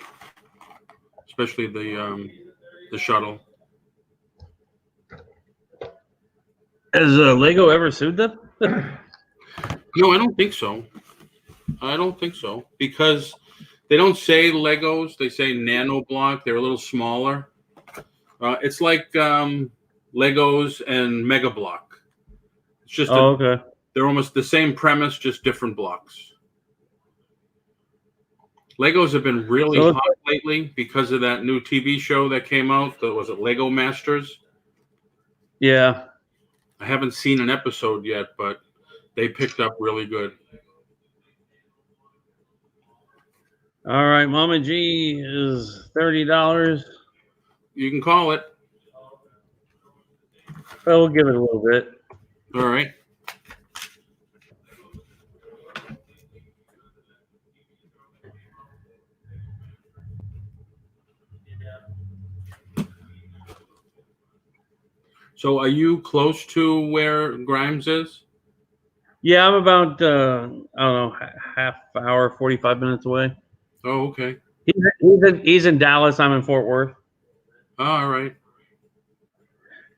[SPEAKER 5] especially the shuttle.
[SPEAKER 2] Has Lego ever sued them?
[SPEAKER 5] No, I don't think so. I don't think so, because they don't say Legos. They say Nano Block. They're a little smaller. It's like Legos and Mega Block. It's just
[SPEAKER 2] Okay.
[SPEAKER 5] they're almost the same premise, just different blocks. Legos have been really hot lately because of that new TV show that came out. Was it Lego Masters?
[SPEAKER 2] Yeah.
[SPEAKER 5] I haven't seen an episode yet, but they picked up really good.
[SPEAKER 2] All right, Mama G is $30.
[SPEAKER 5] You can call it.
[SPEAKER 2] Well, we'll give it a little bit.
[SPEAKER 5] All right. So are you close to where Grimes is?
[SPEAKER 2] Yeah, I'm about I don't know, half hour, 45 minutes away.
[SPEAKER 5] Oh, okay.
[SPEAKER 2] He's in Dallas. I'm in Fort Worth.
[SPEAKER 5] All right.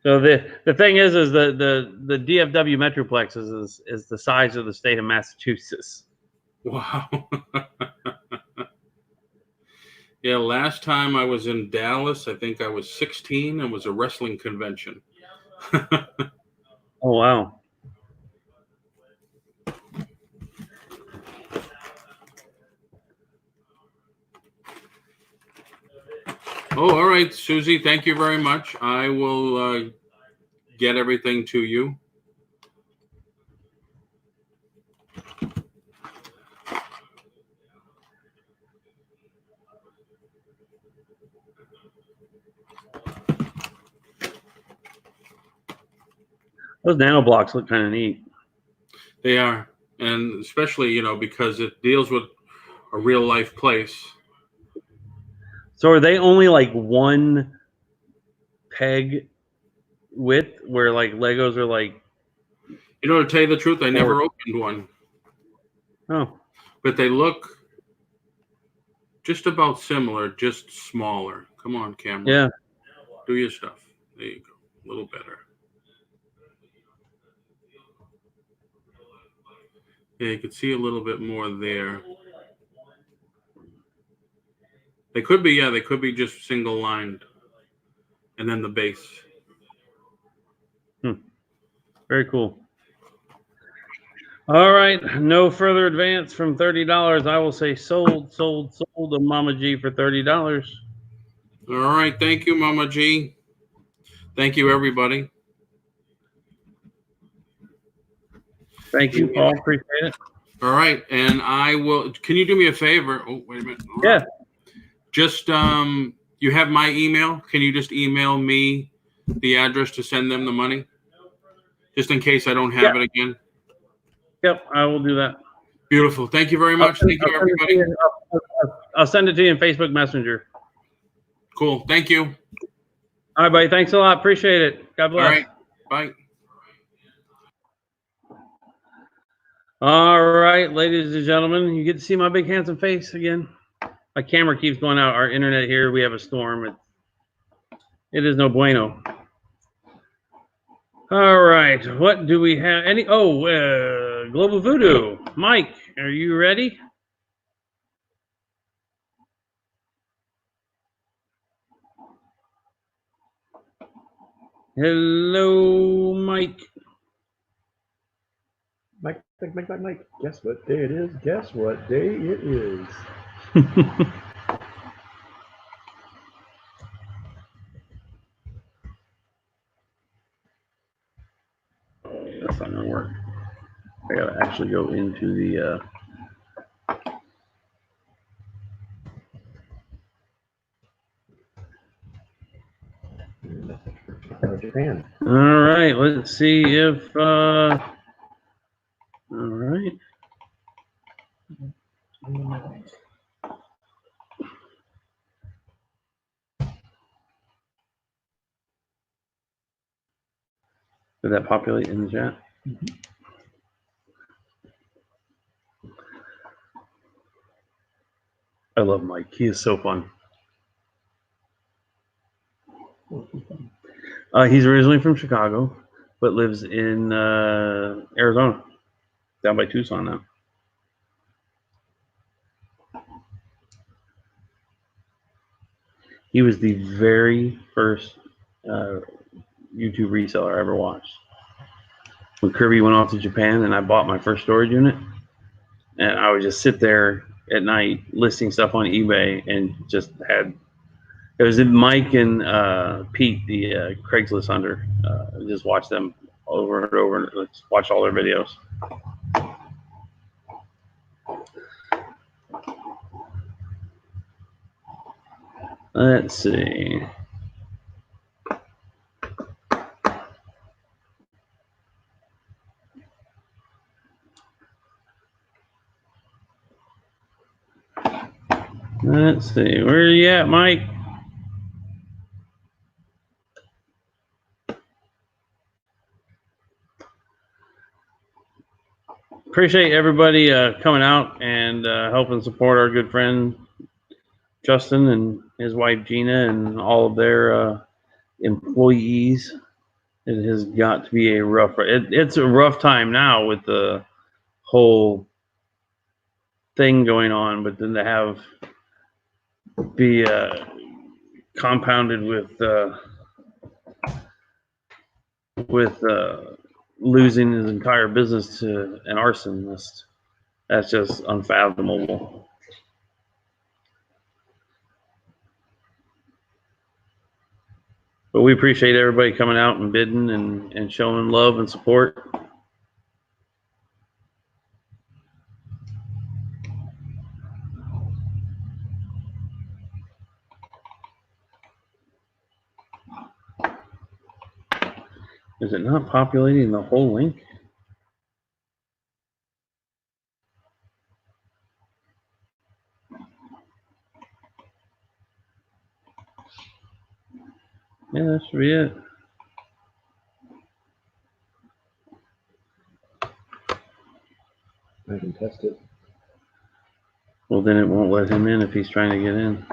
[SPEAKER 2] So the thing is the DFW Metroplex is the size of the state of Massachusetts.
[SPEAKER 5] Wow. Yeah, last time I was in Dallas, I think I was 16 and was a wrestling convention.
[SPEAKER 2] Oh wow.
[SPEAKER 5] Oh, all right, Susie. Thank you very much. I will get everything to you.
[SPEAKER 2] Those nano blocks look kind of neat.
[SPEAKER 5] They are, and especially because it deals with a real life place.
[SPEAKER 2] So are they only like one peg width, where like Legos are like?
[SPEAKER 5] To tell you the truth, I never opened one.
[SPEAKER 2] Oh.
[SPEAKER 5] But they look just about similar, just smaller. Come on, camera.
[SPEAKER 2] Yeah.
[SPEAKER 5] Do your stuff. There you go. A little better. Yeah, you can see a little bit more there. They could be just single lined. And then the base.
[SPEAKER 2] Very cool. All right, no further advance from $30. I will say sold to Mama G for $30.
[SPEAKER 5] All right, thank you, Mama G. Thank you, everybody.
[SPEAKER 2] Thank you, Paul. Appreciate it.
[SPEAKER 5] All right, and I will. Can you do me a favor? Oh, wait a minute.
[SPEAKER 2] Yeah.
[SPEAKER 5] Just you have my email. Can you just email me the address to send them the money, just in case I don't have it again?
[SPEAKER 2] Yep, I will do that.
[SPEAKER 5] Beautiful. Thank you very much. Thank you, everybody.
[SPEAKER 2] I'll send it to you in Facebook Messenger.
[SPEAKER 5] Cool. Thank you.
[SPEAKER 2] All right, buddy. Thanks a lot. Appreciate it. God bless.
[SPEAKER 5] All right. Bye.
[SPEAKER 2] All right, ladies and gentlemen, you get to see my big handsome face again. My camera keeps going out. Our internet here, we have a storm. It is no bueno. All right, what do we have? Global Voodoo. Mike, are you ready? Hello, Mike.
[SPEAKER 1] Mike. Guess what day it is? Guess what day it is?
[SPEAKER 2] That's not gonna work. I gotta actually go into the
[SPEAKER 1] Japan.
[SPEAKER 2] All right, let's see if all right. Did that populate in the chat? I love Mike. He is so fun. He's originally from Chicago, but lives in Arizona, down by Tucson now. He was the very first YouTube reseller I ever watched. When Kirby went off to Japan and I bought my first storage unit, and I would just sit there at night listing stuff on eBay and just had, it was Mike and Pete, the Craigslist hunter. Just watch them over and over and watch all their videos. Let's see. Let's see. Where are you at, Mike? Appreciate everybody coming out and helping support our good friend Justin and his wife Gina and all of their employees. It has got to be a rough. It's a rough time now with the whole thing going on, but then to have be compounded with losing his entire business to an arsonist, that's just unfathomable. But we appreciate everybody coming out and bidding and showing love and support. Is it not populating the whole link? Yeah, that should be it.
[SPEAKER 1] I can test it.
[SPEAKER 2] Well, then it won't let him in if he's trying to get in.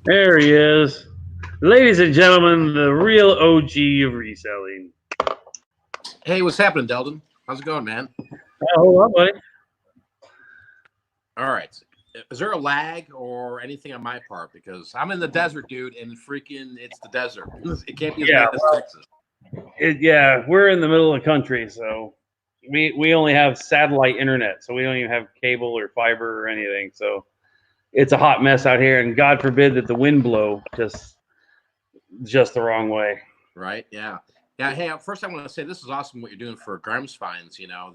[SPEAKER 2] There he is. Ladies and gentlemen, the real OG of reselling.
[SPEAKER 7] Hey, what's happening, Delton? How's it going, man?
[SPEAKER 2] Hold on, buddy.
[SPEAKER 7] All right. Is there a lag or anything on my part? Because I'm in the desert, dude, and freaking it's the desert. It can't be as bad as Texas.
[SPEAKER 2] Yeah, we're in the middle of the country, so we only have satellite internet, so we don't even have cable or fiber or anything. So it's a hot mess out here, and God forbid that the wind blow just the wrong way.
[SPEAKER 7] Right? Yeah. Yeah. Hey, first I want to say this is awesome what you're doing for GRIMES fines. You know,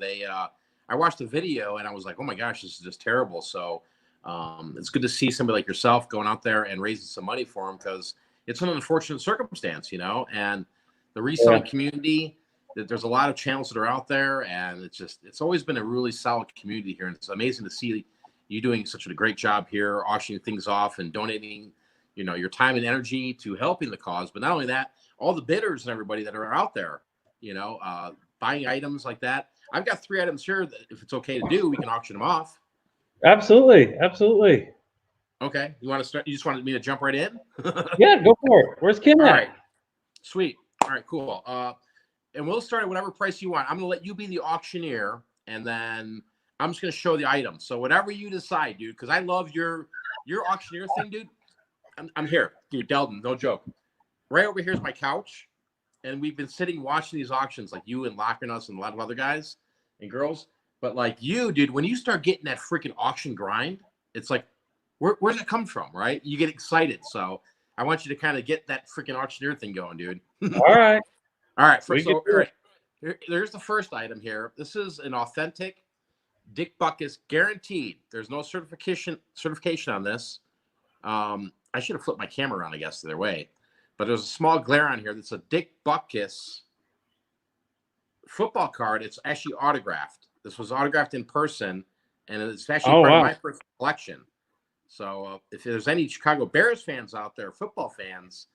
[SPEAKER 7] I watched the video and I was like, oh my gosh, this is just terrible. So it's good to see somebody like yourself going out there and raising some money for them, because it's an unfortunate circumstance, you know, and the reselling community, there's a lot of channels that are out there, and it's always been a really solid community here. And it's amazing to see you doing such a great job here, auctioning things off and donating, you know, your time and energy to helping the cause. But not only that, all the bidders and everybody that are out there, you know, buying items like that. I've got 3 items here that, if it's okay to do, we can auction them off.
[SPEAKER 2] Absolutely, absolutely.
[SPEAKER 7] Okay, you want to start? You just wanted me to jump right in?
[SPEAKER 2] Yeah, go for it. Where's Kim at?
[SPEAKER 7] All right, sweet. All right, cool. And we'll start at whatever price you want. I'm gonna let you be the auctioneer, and then I'm just gonna show the items. So whatever you decide, dude, because I love your auctioneer thing, dude. I'm here, dude. Delton, no joke. Right over here is my couch, and we've been sitting watching these auctions, like you and Lockernus and a lot of other guys and girls. But like you, dude, when you start getting that freaking auction grind, it's like, where's it come from, right? You get excited. So I want you to kind of get that freaking auctioneer thing going, dude.
[SPEAKER 2] All right.
[SPEAKER 7] All right. All right. There's the first item here. This is an authentic Dick Butkus, guaranteed. There's no certification on this. I should have flipped my camera around, I guess, the other way. But there's a small glare on here. That's a Dick Butkus football card. It's actually autographed. This was autographed in person, and it's actually
[SPEAKER 2] Oh,
[SPEAKER 7] part of
[SPEAKER 2] wow.
[SPEAKER 7] my personal collection. So if there's any Chicago Bears fans out there, football fans,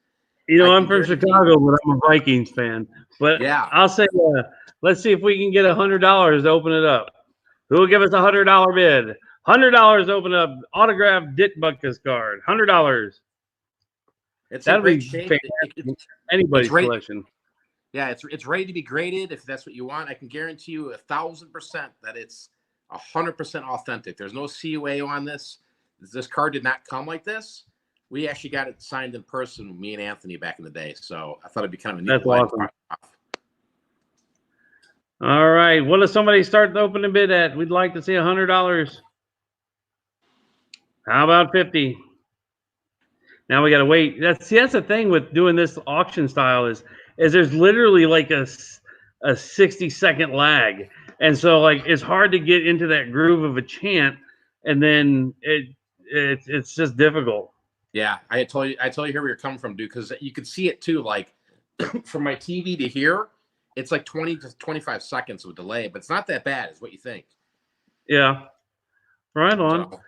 [SPEAKER 2] You know,
[SPEAKER 7] I
[SPEAKER 2] I'm
[SPEAKER 7] can
[SPEAKER 2] from
[SPEAKER 7] guarantee-
[SPEAKER 2] Chicago, but I'm a Vikings fan. But
[SPEAKER 7] Yeah.
[SPEAKER 2] I'll say, let's see if we can get $100 to open it up. Who will give us a $100 bid? $100 to open up autographed Dick Butkus card. $100.
[SPEAKER 7] it's
[SPEAKER 2] That'd
[SPEAKER 7] in great
[SPEAKER 2] be
[SPEAKER 7] shape.
[SPEAKER 2] fantastic. Anybody's
[SPEAKER 7] it's right-
[SPEAKER 2] collection.
[SPEAKER 7] Yeah, it's ready to be graded. If that's what you want, I can guarantee you 1,000% that it's 100% authentic. There's no CUA on this. This card did not come like this. We actually got it signed in person, me and Anthony, back in the day. So I thought it'd be kind of a neat
[SPEAKER 2] That's
[SPEAKER 7] way to
[SPEAKER 2] awesome.
[SPEAKER 7] start off.
[SPEAKER 2] All right. What does somebody start the opening bid at? We'd like to see $100. How about 50? Now we got to wait. That's the thing with doing this auction style is there's literally like a 60-second lag. And so like it's hard to get into that groove of a chant, and then it's just difficult.
[SPEAKER 7] Yeah, I told you here where you're coming from, dude, because you could see it too. Like from my TV to here, it's like 20 to 25 seconds of delay, but it's not that bad, is what you think.
[SPEAKER 2] Yeah. Right on.
[SPEAKER 7] So,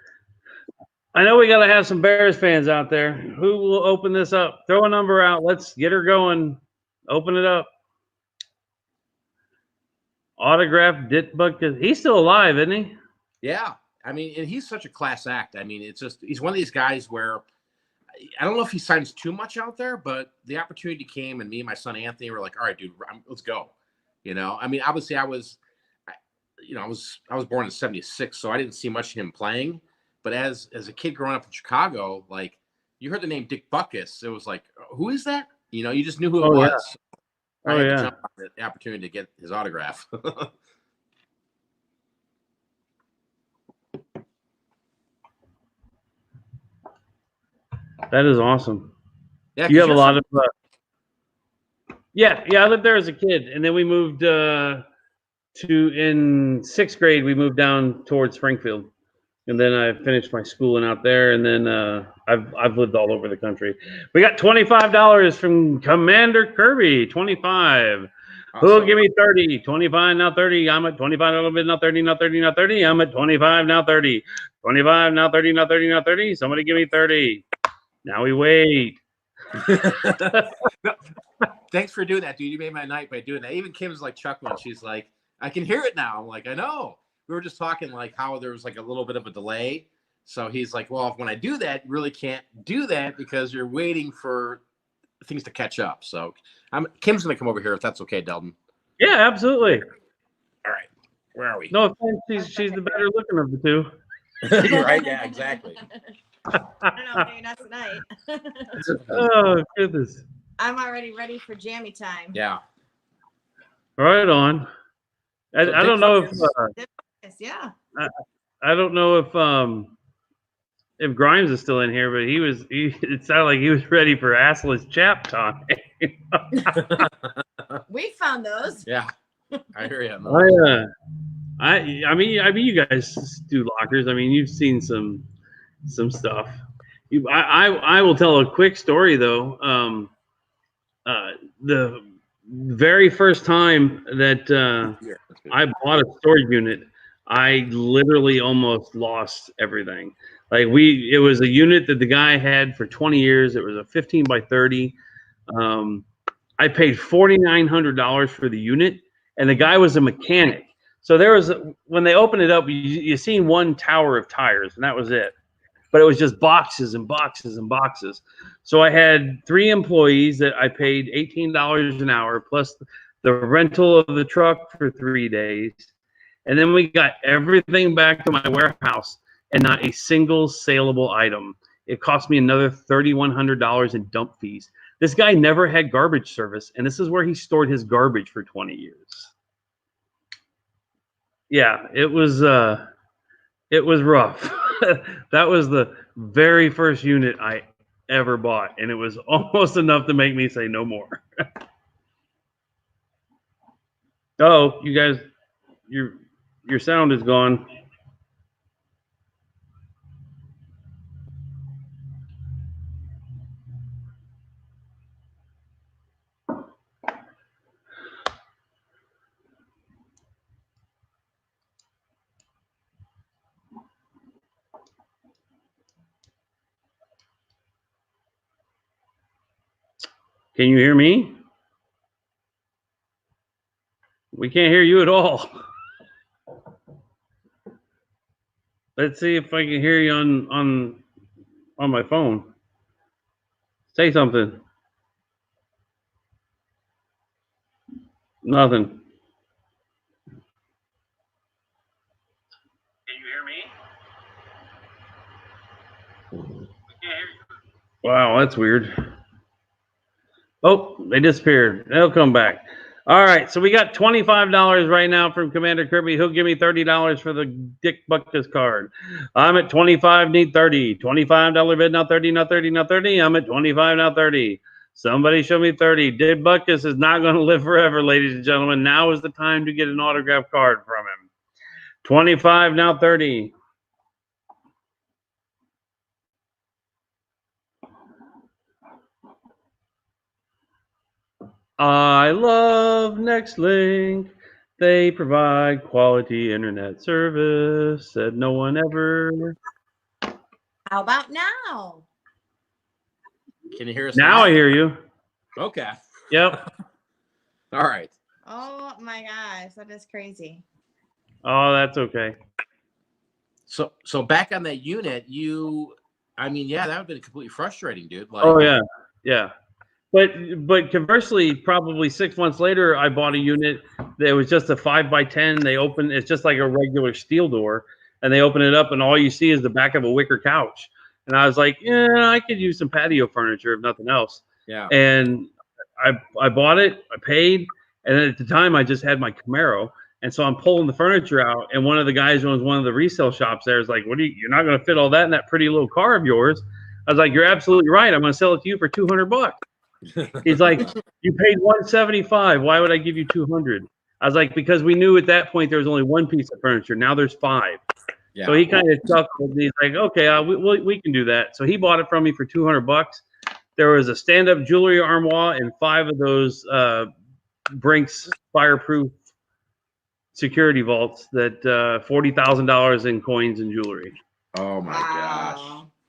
[SPEAKER 2] I know we got to have some Bears fans out there. Who will open this up? Throw a number out. Let's get her going. Open it up. Autographed Dick Butkus. He's still alive, isn't he?
[SPEAKER 7] yeah, I mean, and he's such a class act. I mean, it's just he's one of these guys where I don't know if he signs too much out there, but the opportunity came, and me and my son Anthony were like, "All right, dude, let's go." You know, I mean, obviously, I was born in '76, so I didn't see much of him playing. But as a kid growing up in Chicago, like you heard the name Dick Butkus, it was like, who is that? You know, you just knew who it
[SPEAKER 2] Oh, yeah.
[SPEAKER 7] was. I had to jump on the opportunity to get his autograph.
[SPEAKER 2] That is awesome.
[SPEAKER 7] Yeah,
[SPEAKER 2] You have a
[SPEAKER 7] 'cause
[SPEAKER 2] lot of. Yeah. I lived there as a kid, and then we moved in 6th grade. We moved down towards Springfield, and then I finished my schooling out there, and then I've lived all over the country. We got $25 from Commander Kirby. 25. Who will give me 30? 25 now 30. I'm at 25 a little bit now 30 now 30 now 30. I'm at 25 now 30. 25 now 30 now 30 now 30. Somebody give me 30. Now we wait.
[SPEAKER 7] No, thanks for doing that, dude. You made my night by doing that. Even Kim's like chuckling. She's like, I can hear it now. I'm like, I know. We were just talking like how there was like a little bit of a delay. So he's like, well, when I do that, you really can't do that because you're waiting for things to catch up. So Kim's going to come over here if that's okay, Delton.
[SPEAKER 2] Yeah, absolutely.
[SPEAKER 7] All right. Where are we?
[SPEAKER 2] No offense, she's the better looking of the two.
[SPEAKER 7] You're right. Yeah, exactly.
[SPEAKER 8] I don't know, maybe not tonight.
[SPEAKER 2] Oh, goodness.
[SPEAKER 8] I'm already ready for jammy time.
[SPEAKER 7] Yeah.
[SPEAKER 2] Right on. I don't know if
[SPEAKER 8] Yeah.
[SPEAKER 2] I don't know if Grimes is still in here, but it sounded like he was ready for assless chap time.
[SPEAKER 8] We found those.
[SPEAKER 7] Yeah. I hear you.
[SPEAKER 2] I mean, you guys do lockers. I mean, you've seen some stuff. I will tell a quick story though. The very first time that I bought a storage unit, I literally almost lost everything. Like it was a unit that the guy had for 20 years. It was a 15 by 30. I paid $4,900 for the unit, and the guy was a mechanic. So when they opened it up, you seen one tower of tires, and that was it. But it was just boxes and boxes and boxes. So I had 3 employees that I paid $18 an hour plus the rental of the truck for 3 days. And then we got everything back to my warehouse and not a single saleable item. It cost me another $3,100 in dump fees. This guy never had garbage service, and this is where he stored his garbage for 20 years. Yeah, it was rough. That was the very first unit I ever bought, and it was almost enough to make me say no more. Oh, you guys, your sound is gone. Can you hear me? We can't hear you at all. Let's see if I can hear you on my phone. Say something. Nothing. Can you hear me? We can't hear you. Wow, that's weird. Oh, they disappeared. They'll come back. All right, so we got $25 right now from Commander Kirby. He'll give me $30 for the Dick Butkus card. I'm at 25, need 30. $25 bid, now 30, now 30, now 30. I'm at 25, now 30. Somebody show me 30. Dick Butkus is not going to live forever, ladies and gentlemen. Now is the time to get an autograph card from him. 25, now 30. I love NextLink. They provide quality internet service. Said no one ever.
[SPEAKER 8] How about now?
[SPEAKER 7] Can you hear us
[SPEAKER 2] Now I hear you.
[SPEAKER 7] Okay.
[SPEAKER 2] Yep.
[SPEAKER 7] All right.
[SPEAKER 8] Oh my gosh, that is crazy.
[SPEAKER 2] Oh, that's okay.
[SPEAKER 7] So back on that unit, I mean, yeah, that would have been completely frustrating, dude. Like,
[SPEAKER 2] Oh yeah, yeah. But conversely, probably 6 months later, I bought a unit that was just a 5x10. They open it's just like a regular steel door, and they open it up, and all you see is the back of a wicker couch. And I was like, yeah, I could use some patio furniture if nothing else.
[SPEAKER 7] yeah.
[SPEAKER 2] And I bought it, I paid, and then at the time I just had my Camaro, and so I'm pulling the furniture out, and one of the guys who owns one of the resale shops there is like, you're not going to fit all that in that pretty little car of yours. I was like, you're absolutely right. I'm going to sell it to you for $200. He's like, you paid $175. Why would I give you $200? I was like, because we knew at that point there was only one piece of furniture. Now there's 5.
[SPEAKER 7] Yeah.
[SPEAKER 2] So he kind of chuckled. And he's like, okay, we can do that. So he bought it from me for $200. There was a stand-up jewelry armoire and 5 of those Brinks fireproof security vaults that $40,000 in coins and jewelry.
[SPEAKER 7] Oh my gosh.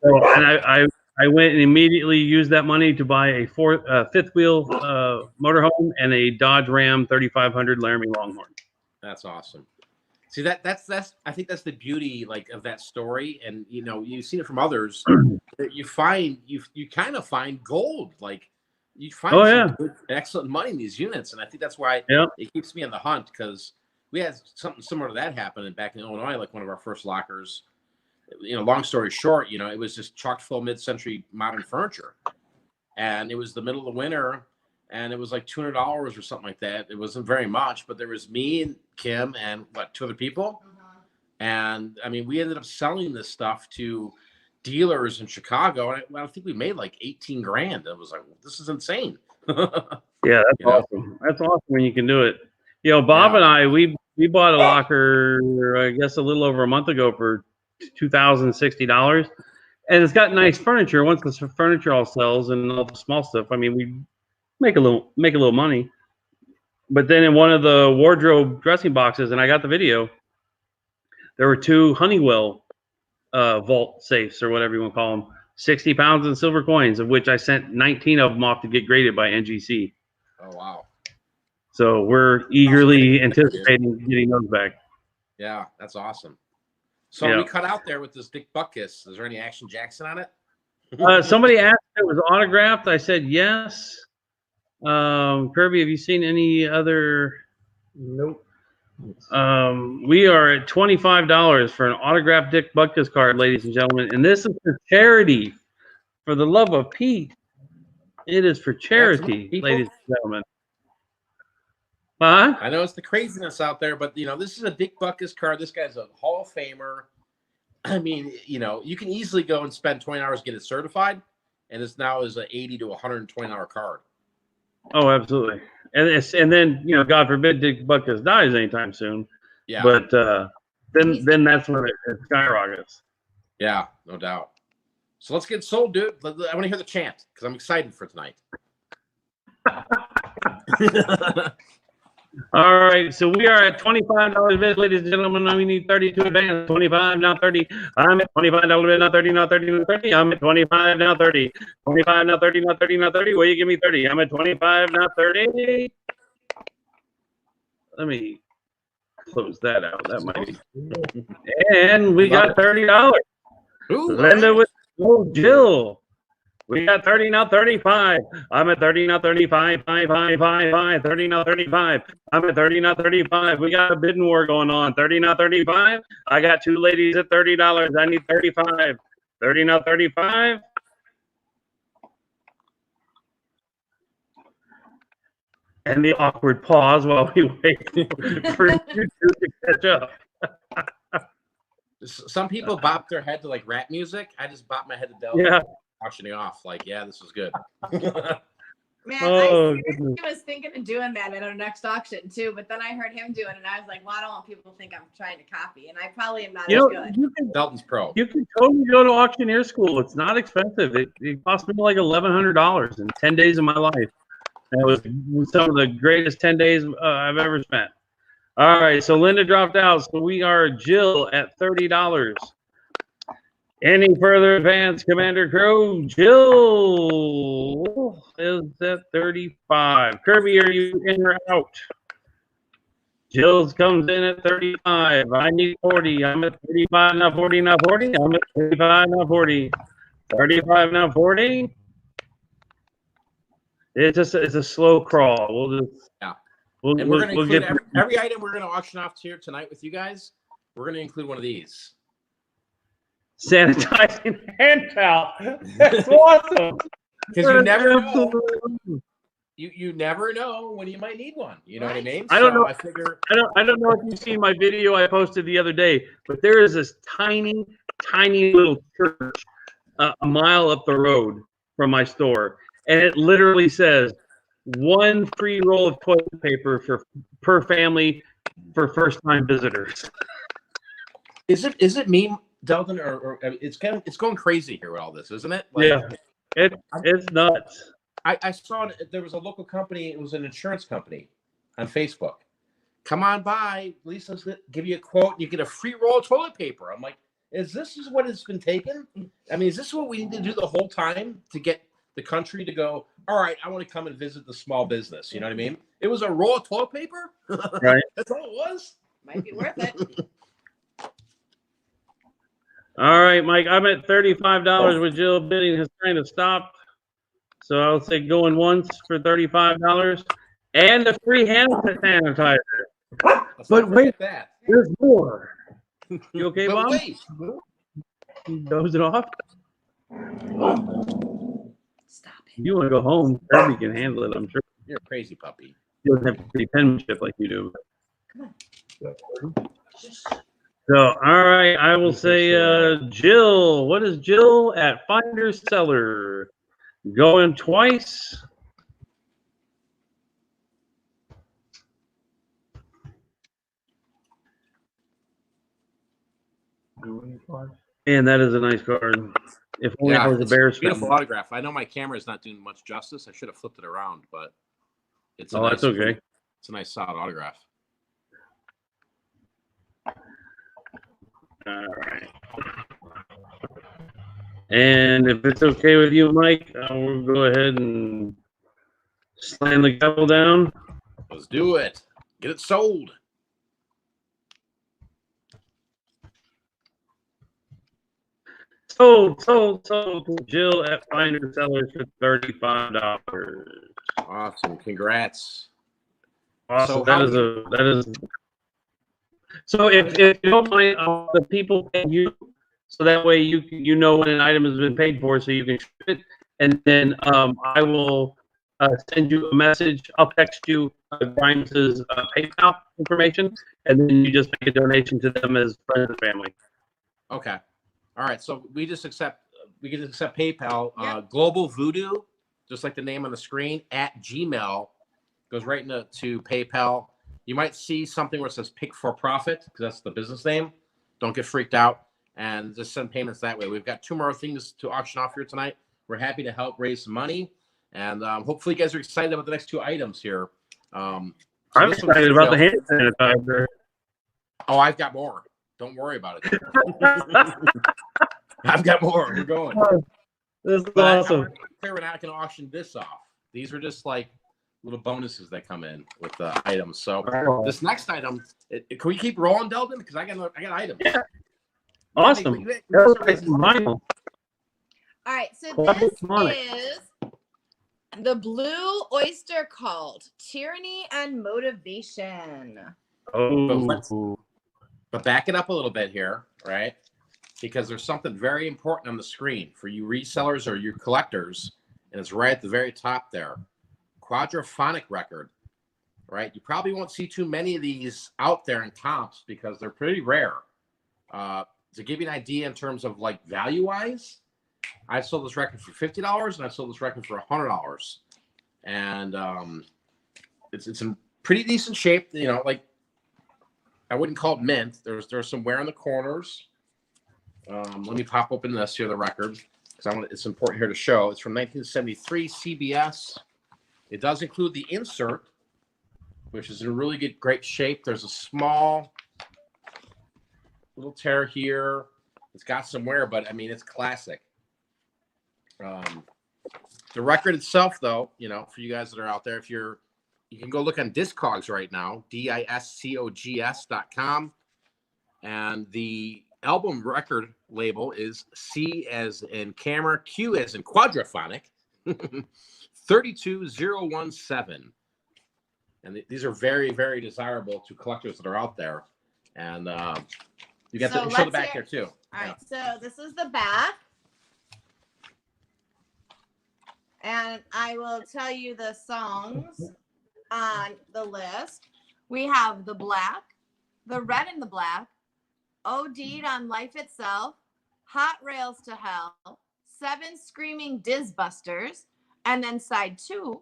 [SPEAKER 2] So, and I went and immediately used that money to buy a fifth wheel motorhome and a Dodge Ram 3500 Laramie Longhorn.
[SPEAKER 7] That's awesome. See, that's I think that's the beauty like of that story, and you know you've seen it from others. That you kind of find gold, like you find some good, excellent money in these units, and I think that's why it keeps me on the hunt, because we had something similar to that happen back in Illinois, like one of our first lockers. You know, long story short, you know, it was just chock full mid-century modern furniture, and it was the middle of the winter, and it was like $200 or something like that. It wasn't very much, but there was me and Kim and 2 other people, and I mean, we ended up selling this stuff to dealers in Chicago, and I think we made like 18 grand. I was like, this is insane.
[SPEAKER 2] Yeah, that's awesome. That's awesome when you can do it. You know, Bob and I, we bought a locker, I guess, a little over a month ago for $2,060, and it's got nice furniture. Once the furniture all sells and all the small stuff, I mean, we make a little money. But then in one of the wardrobe dressing boxes, and I got the video, there were 2 Honeywell vault safes, or whatever you want to call them, 60 pounds in silver coins, of which I sent 19 of them off to get graded by NGC.
[SPEAKER 7] Oh wow!
[SPEAKER 2] So we're eagerly anticipating getting those back.
[SPEAKER 7] Yeah, that's awesome. So we cut out there with this Dick Butkus. Is there any Action Jackson on it?
[SPEAKER 2] Somebody asked if it was autographed. I said yes. Kirby, have you seen any other?
[SPEAKER 1] Nope.
[SPEAKER 2] We are at $25 for an autographed Dick Butkus card, ladies and gentlemen, and this is for charity. For the love of Pete, it is for charity, ladies and gentlemen. Huh?
[SPEAKER 7] I know it's the craziness out there, but you know, this is a Dick Butkus card. This guy's a Hall of Famer. I mean, you know, you can easily go and spend 20 hours to get it certified, and this now is an $80 to $120 card.
[SPEAKER 2] Oh, absolutely. And then, you know, God forbid Dick Butkus dies anytime soon.
[SPEAKER 7] Yeah.
[SPEAKER 2] But then that's when it skyrockets.
[SPEAKER 7] Yeah, no doubt. So let's get sold, dude. I want to hear the chant because I'm excited for tonight.
[SPEAKER 2] All right, so we are at $25 bid, ladies and gentlemen. We need 32 advance. 25 now 30. I'm at $25 bid, now 30, now 30, now 30. I'm at 25 now 30. 25 now 30, now 30, now 30. Will you give me 30? I'm at 25 now 30. Let me close that out. That might be. And we got $30.
[SPEAKER 7] Ooh,
[SPEAKER 2] Linda
[SPEAKER 7] all right.
[SPEAKER 2] with Jill. We got 30 now 35. I'm at 30 now 35. 30 now 35. I'm at 30 now 35. We got a bidding war going on. 30 now 35. I got two ladies at $30. I need 35. 30 now 35. And the awkward pause while we wait for you two to catch up.
[SPEAKER 7] Some people bop their head to like rap music. I just bop my head to Delta.
[SPEAKER 2] Yeah.
[SPEAKER 7] Auctioning off. Like, yeah, this is good.
[SPEAKER 8] Man,
[SPEAKER 2] Oh,
[SPEAKER 8] I seriously was thinking of doing that at our next auction too, but then I heard him do it, and I was like, well, I don't want people to think I'm trying to copy, and I probably am not as good.
[SPEAKER 7] Dalton's pro.
[SPEAKER 2] You can totally go to auctioneer school. It's not expensive. It cost me like $1,100 in 10 days of my life. That was some of the greatest 10 days I've ever spent. All right, so Linda dropped out, so we are Jill at $30. Any further advance, Commander Crow? Jill is at 35. Kirby, are you in or out? Jill's comes in at 35. I need 40. I'm at 35 now 40 now 40. I'm at 35 now 40. 35 now 40. It's a slow crawl. We'll just
[SPEAKER 7] And we're going to include every item we're going to auction off here tonight with you guys. We're going to include one of these.
[SPEAKER 2] Sanitizing hand towel. That's awesome.
[SPEAKER 7] Because you never know. You never know when you might need one. You know what I mean?
[SPEAKER 2] I don't know.
[SPEAKER 7] I figure.
[SPEAKER 2] I don't know if you've seen my video I posted the other day, but there is this tiny little church a mile up the road from my store, and it literally says 1 free roll of toilet paper per family for first-time visitors.
[SPEAKER 7] Is it me, Delton, or it's going crazy here with all this, isn't it? Like,
[SPEAKER 2] yeah, it's nuts.
[SPEAKER 7] I saw there was a local company. It was an insurance company on Facebook. Come on by. Lisa's give you a quote. You get a free roll of toilet paper. I'm like, is this what it's been taken? I mean, is this what we need to do the whole time to get the country to go, all right, I want to come and visit the small business. You know what I mean? It was a roll of toilet paper.
[SPEAKER 2] Right.
[SPEAKER 7] That's all it was.
[SPEAKER 8] Might be worth it.
[SPEAKER 2] All right, Mike, I'm at $35 with Jill bidding has kind of stopped. So I'll say going once for $35 and a free hand sanitizer. But wait, there's more. You okay, Bob?
[SPEAKER 7] Wait.
[SPEAKER 2] You dozing off?
[SPEAKER 8] Stop it.
[SPEAKER 2] You want to go home? Kirby can handle it, I'm sure.
[SPEAKER 7] You're a crazy puppy.
[SPEAKER 2] He doesn't have pretty penmanship like you do. So, all right, I will say, Jill. What is Jill at Finder's Cellar? Going twice. And that is a nice card. If only I was a Bears fan.
[SPEAKER 7] Beautiful autograph. I know my camera is not doing much justice. I should have flipped it around, but it's a nice,
[SPEAKER 2] that's okay.
[SPEAKER 7] It's a nice solid autograph.
[SPEAKER 2] All right. And if it's okay with you, Mike, we'll go ahead and slam the gavel down.
[SPEAKER 7] Let's do it. Get it sold.
[SPEAKER 2] Sold to Jill at Finder Sellers for $35.
[SPEAKER 7] Awesome. Congrats.
[SPEAKER 2] Awesome.
[SPEAKER 7] So
[SPEAKER 2] that is. So if you don't mind, the people pay you, so that way you know when an item has been paid for, so you can ship it, and then I will send you a message. I'll text you Grimes' PayPal information, and then you just make a donation to them as friends and family.
[SPEAKER 7] Okay. All right. So we can just accept PayPal. Global Voodoo, just like the name on the screen, at Gmail, goes right into PayPal. You might see something where it says Pick for Profit, because that's the business name. Don't get freaked out, and just send payments that way. We've got 2 more things to auction off here tonight. We're happy to help raise some money, and hopefully you guys are excited about the next 2 items here. So
[SPEAKER 2] I'm
[SPEAKER 7] this one's
[SPEAKER 2] excited about the
[SPEAKER 7] still-
[SPEAKER 2] hand sanitizer.
[SPEAKER 7] Oh, I've got more. Don't worry about it. I've got more. We're going.
[SPEAKER 2] This is
[SPEAKER 7] But
[SPEAKER 2] awesome.
[SPEAKER 7] I want to be clear, we're not going to auction this off. These are just like little bonuses that come in with the items. So this next item, can we keep rolling, Delvin? Because I got items.
[SPEAKER 2] Yeah. Awesome. That was vinyl.
[SPEAKER 8] All right, so
[SPEAKER 2] Classic
[SPEAKER 8] this
[SPEAKER 2] Sonic.
[SPEAKER 8] is the Blue Oyster Cult, Tyranny and Motivation.
[SPEAKER 2] Oh,
[SPEAKER 7] But back it up a little bit here, right? Because there's something very important on the screen for you resellers or you collectors, and it's right at the very top there. Quadraphonic record, right? You probably won't see too many of these out there in comps because they're pretty rare. To give you an idea in terms of like value-wise, I sold this record for $50 and I sold this record for $100. And it's in pretty decent shape, you know, like I wouldn't call it mint. There's some wear in the corners. Let me pop open this here, the record, because it's important here to show. It's from 1973 CBS. It does include the insert, which is in really great shape. There's a small little tear here. It's got some wear, but I mean, it's classic. The record itself, though, you know, for you guys that are out there, you can go look on Discogs right now, discogs.com, and the album record label is C as in camera, Q as in quadraphonic, 32017. And these are very, very desirable to collectors that are out there. And you got to show the back here too.
[SPEAKER 8] All right, so this is the back. And I will tell you the songs on the list. We have The Black, The Red and the Black, OD'd on Life Itself, Hot Rails to Hell, 7 Screaming Dizzbusters, and then side 2,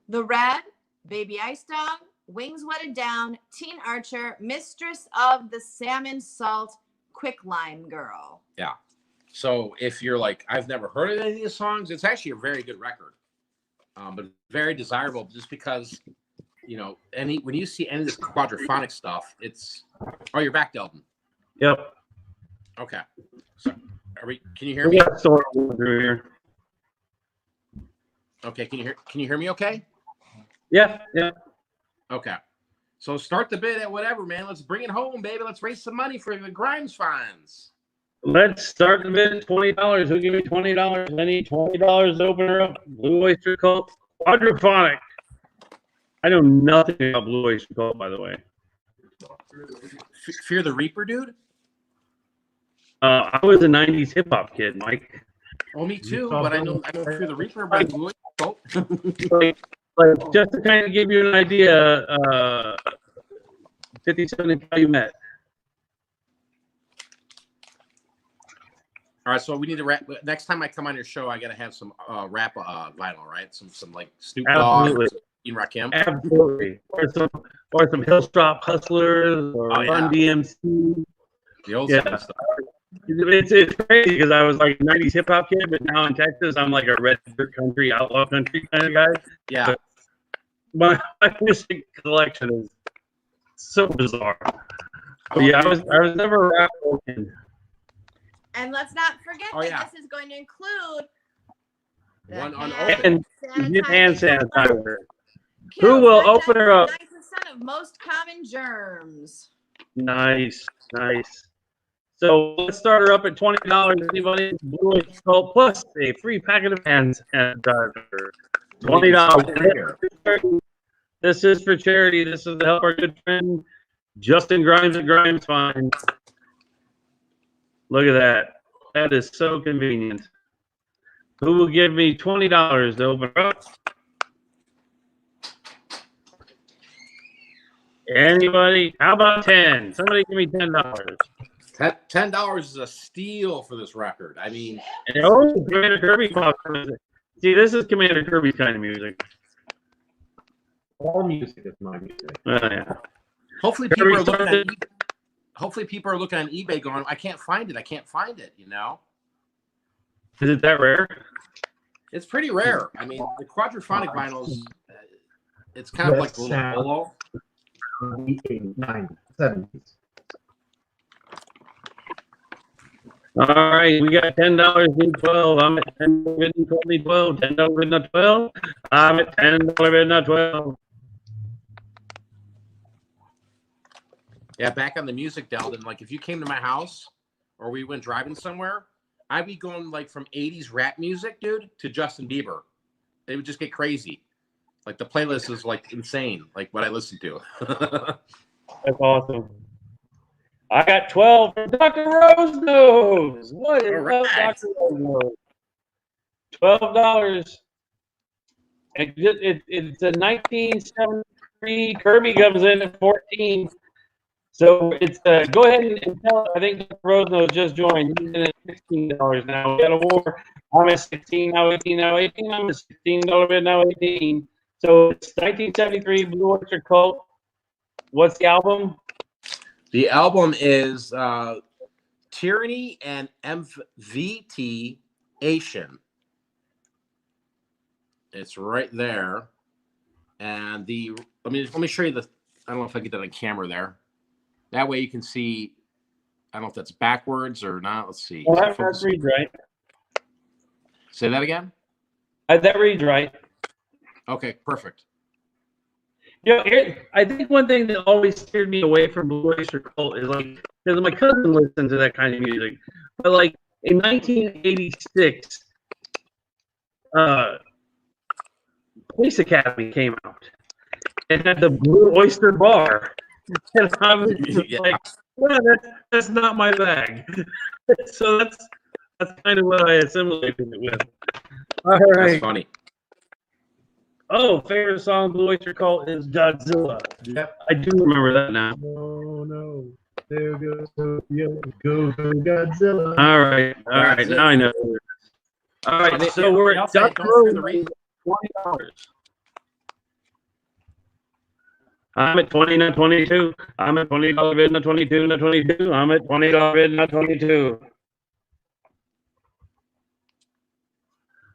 [SPEAKER 8] The Red, Baby Ice Dog, Wings Wetted Down, Teen Archer, Mistress of the Salmon Salt, Quicklime Girl.
[SPEAKER 7] Yeah. So if you're like, I've never heard of any of these songs, it's actually a very good record, but very desirable just because, you know, when you see any of this quadraphonic stuff, it's, oh, you're back, Delton.
[SPEAKER 2] Yep.
[SPEAKER 7] Okay. So can you hear me?
[SPEAKER 2] Yeah, so through here.
[SPEAKER 7] Okay. Can you hear me okay?
[SPEAKER 2] Yeah, yeah.
[SPEAKER 7] Okay. So start the bid at whatever, man. Let's bring it home, baby. Let's raise some money for the Grimes fines.
[SPEAKER 2] Let's start the bid at $20. Who'll give me $20? I need $20 to open her up. Blue Oyster Cult, quadraphonic. I know nothing about Blue Oyster Cult, by the way.
[SPEAKER 7] Fear the Reaper, dude?
[SPEAKER 2] I was a 90s hip hop kid, Mike.
[SPEAKER 7] Oh, me too, but I know Fear the Reaper by Blue Oyster Cult.
[SPEAKER 2] like, just to kind of give you an idea, 57 and Calumet.
[SPEAKER 7] All right, so we need to wrap. Next time I come on your show, I got to have some rap vinyl, right? Some like Snoop Dogg, Rakim.
[SPEAKER 2] Absolutely. Or some Hillstrop Hustlers or Run DMC.
[SPEAKER 7] The old stuff.
[SPEAKER 2] It's crazy because I was like a 90s hip hop kid, but now in Texas, I'm like a red dirt country, outlaw country kind of guy.
[SPEAKER 7] Yeah.
[SPEAKER 2] But my music collection is so bizarre. But yeah, I was never rap broken.
[SPEAKER 8] And let's not forget that this is going to include
[SPEAKER 7] one
[SPEAKER 2] unopened hand sanitizer. Who will open her up?
[SPEAKER 8] 9% of most common germs.
[SPEAKER 2] Nice, nice. So let's start her up at $20. Anybody? Blue Oyster Cult plus a free packet of hand sanitizer. $20. This is for charity. This is to help our good friend Justin Grimes at Grimes Fine. Look at that. That is so convenient. Who will give me $20 to open her up? Anybody? How about 10? Somebody give me $10.
[SPEAKER 7] $10 is a steal for this record. I mean,
[SPEAKER 2] oh, Commander Kirby pops. See, this is Commander Kirby's kind of music.
[SPEAKER 1] All music is my music.
[SPEAKER 2] Yeah.
[SPEAKER 7] Hopefully people are looking at eBay going, I can't find it. You know?
[SPEAKER 2] Is it that rare?
[SPEAKER 7] It's pretty rare. I mean, the quadraphonic vinyls, it's kind of like a little polo.
[SPEAKER 1] the 80s, 90s, 70s.
[SPEAKER 2] All right, we got $10 in 12. I'm at $10 in 12. $10 in the 12. I'm at $10 in the 12.
[SPEAKER 7] Yeah, back on the music, Delden, like if you came to my house or we went driving somewhere, I'd be going like from 80s rap music, dude, to Justin Bieber. They would just get crazy. Like the playlist is like insane, like what I listen to.
[SPEAKER 2] That's awesome. I got 12 for Dr. Rose Nose. What is
[SPEAKER 7] All
[SPEAKER 2] up,
[SPEAKER 7] right.
[SPEAKER 2] Dr. Rose Nose? $12. It's a 1973. Kirby comes in at 14. So it's go ahead and tell. I think Dr. Rose Nose just joined. He's in at $16 now. We got a war. I'm at 16 now. 18 now. 18. I'm at $16 bid now. 18. So it's 1973 Blue Oyster Cult. What's the album?
[SPEAKER 7] The album is Tyranny and MVT Asian. It's right there. And let me show you the, I don't know if I get that on camera there. That way you can see, I don't know if that's backwards or not. Let's see.
[SPEAKER 2] Well, that reads right.
[SPEAKER 7] Say that again?
[SPEAKER 2] That reads right.
[SPEAKER 7] Okay, perfect.
[SPEAKER 2] You know, I think one thing that always steered me away from Blue Oyster Cult is like, because my cousin listened to that kind of music. But like in 1986, Police Academy came out and had the Blue Oyster Bar. And I was just like, well, that's not my bag. So that's kind of what I assimilated it with. All right.
[SPEAKER 7] That's funny.
[SPEAKER 2] Oh, favorite song Blue Oyster Cult is Godzilla.
[SPEAKER 1] Yep.
[SPEAKER 2] I do remember that now.
[SPEAKER 1] Oh no. There goes Tokyo. Go Godzilla.
[SPEAKER 2] All right. Now I know. All right, so we're at Dr. Rose, $20. I'm at 20, not 22. I'm at $20 bid, not 22, not 22. I'm at $20 bid, not 22.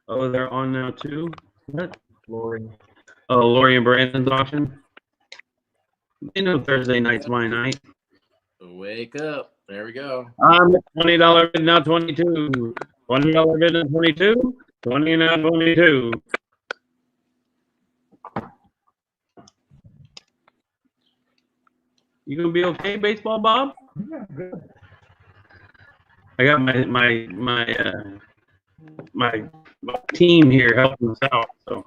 [SPEAKER 2] Oh, they're on now too? What?
[SPEAKER 1] Lori.
[SPEAKER 2] Oh, Lori and Brandon's auction. You know Thursday night's my night.
[SPEAKER 7] Wake up. There we go.
[SPEAKER 2] I'm at $20 bid, now 22. $20 bid, now 22. 20, now 22. You gonna be okay, baseball Bob?
[SPEAKER 1] Yeah, good.
[SPEAKER 2] I got my team here helping us out. So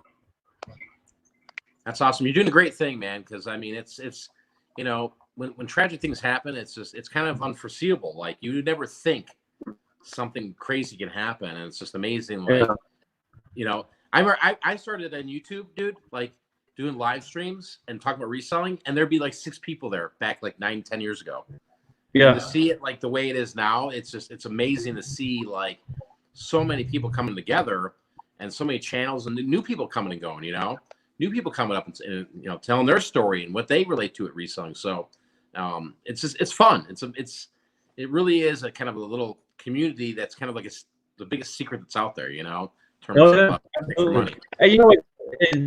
[SPEAKER 7] That's awesome. You're doing a great thing, man. Because I mean, it's you know, when tragic things happen, it's kind of unforeseeable. Like you would never think something crazy can happen, and it's just amazing. Like, you know, I started on YouTube, dude. Like doing live streams and talking about reselling, and there'd be like 6 people there back like 9-10 years ago.
[SPEAKER 2] yeah,
[SPEAKER 7] And to see it like the way it is now, it's amazing to see like so many people coming together and so many channels and new people coming and going, you know, new people coming up and you know, telling their story and what they relate to at reselling. So it's fun. It really is a kind of a little community that's kind of like the biggest secret that's out there, you know, in terms of extra money.
[SPEAKER 2] And you know,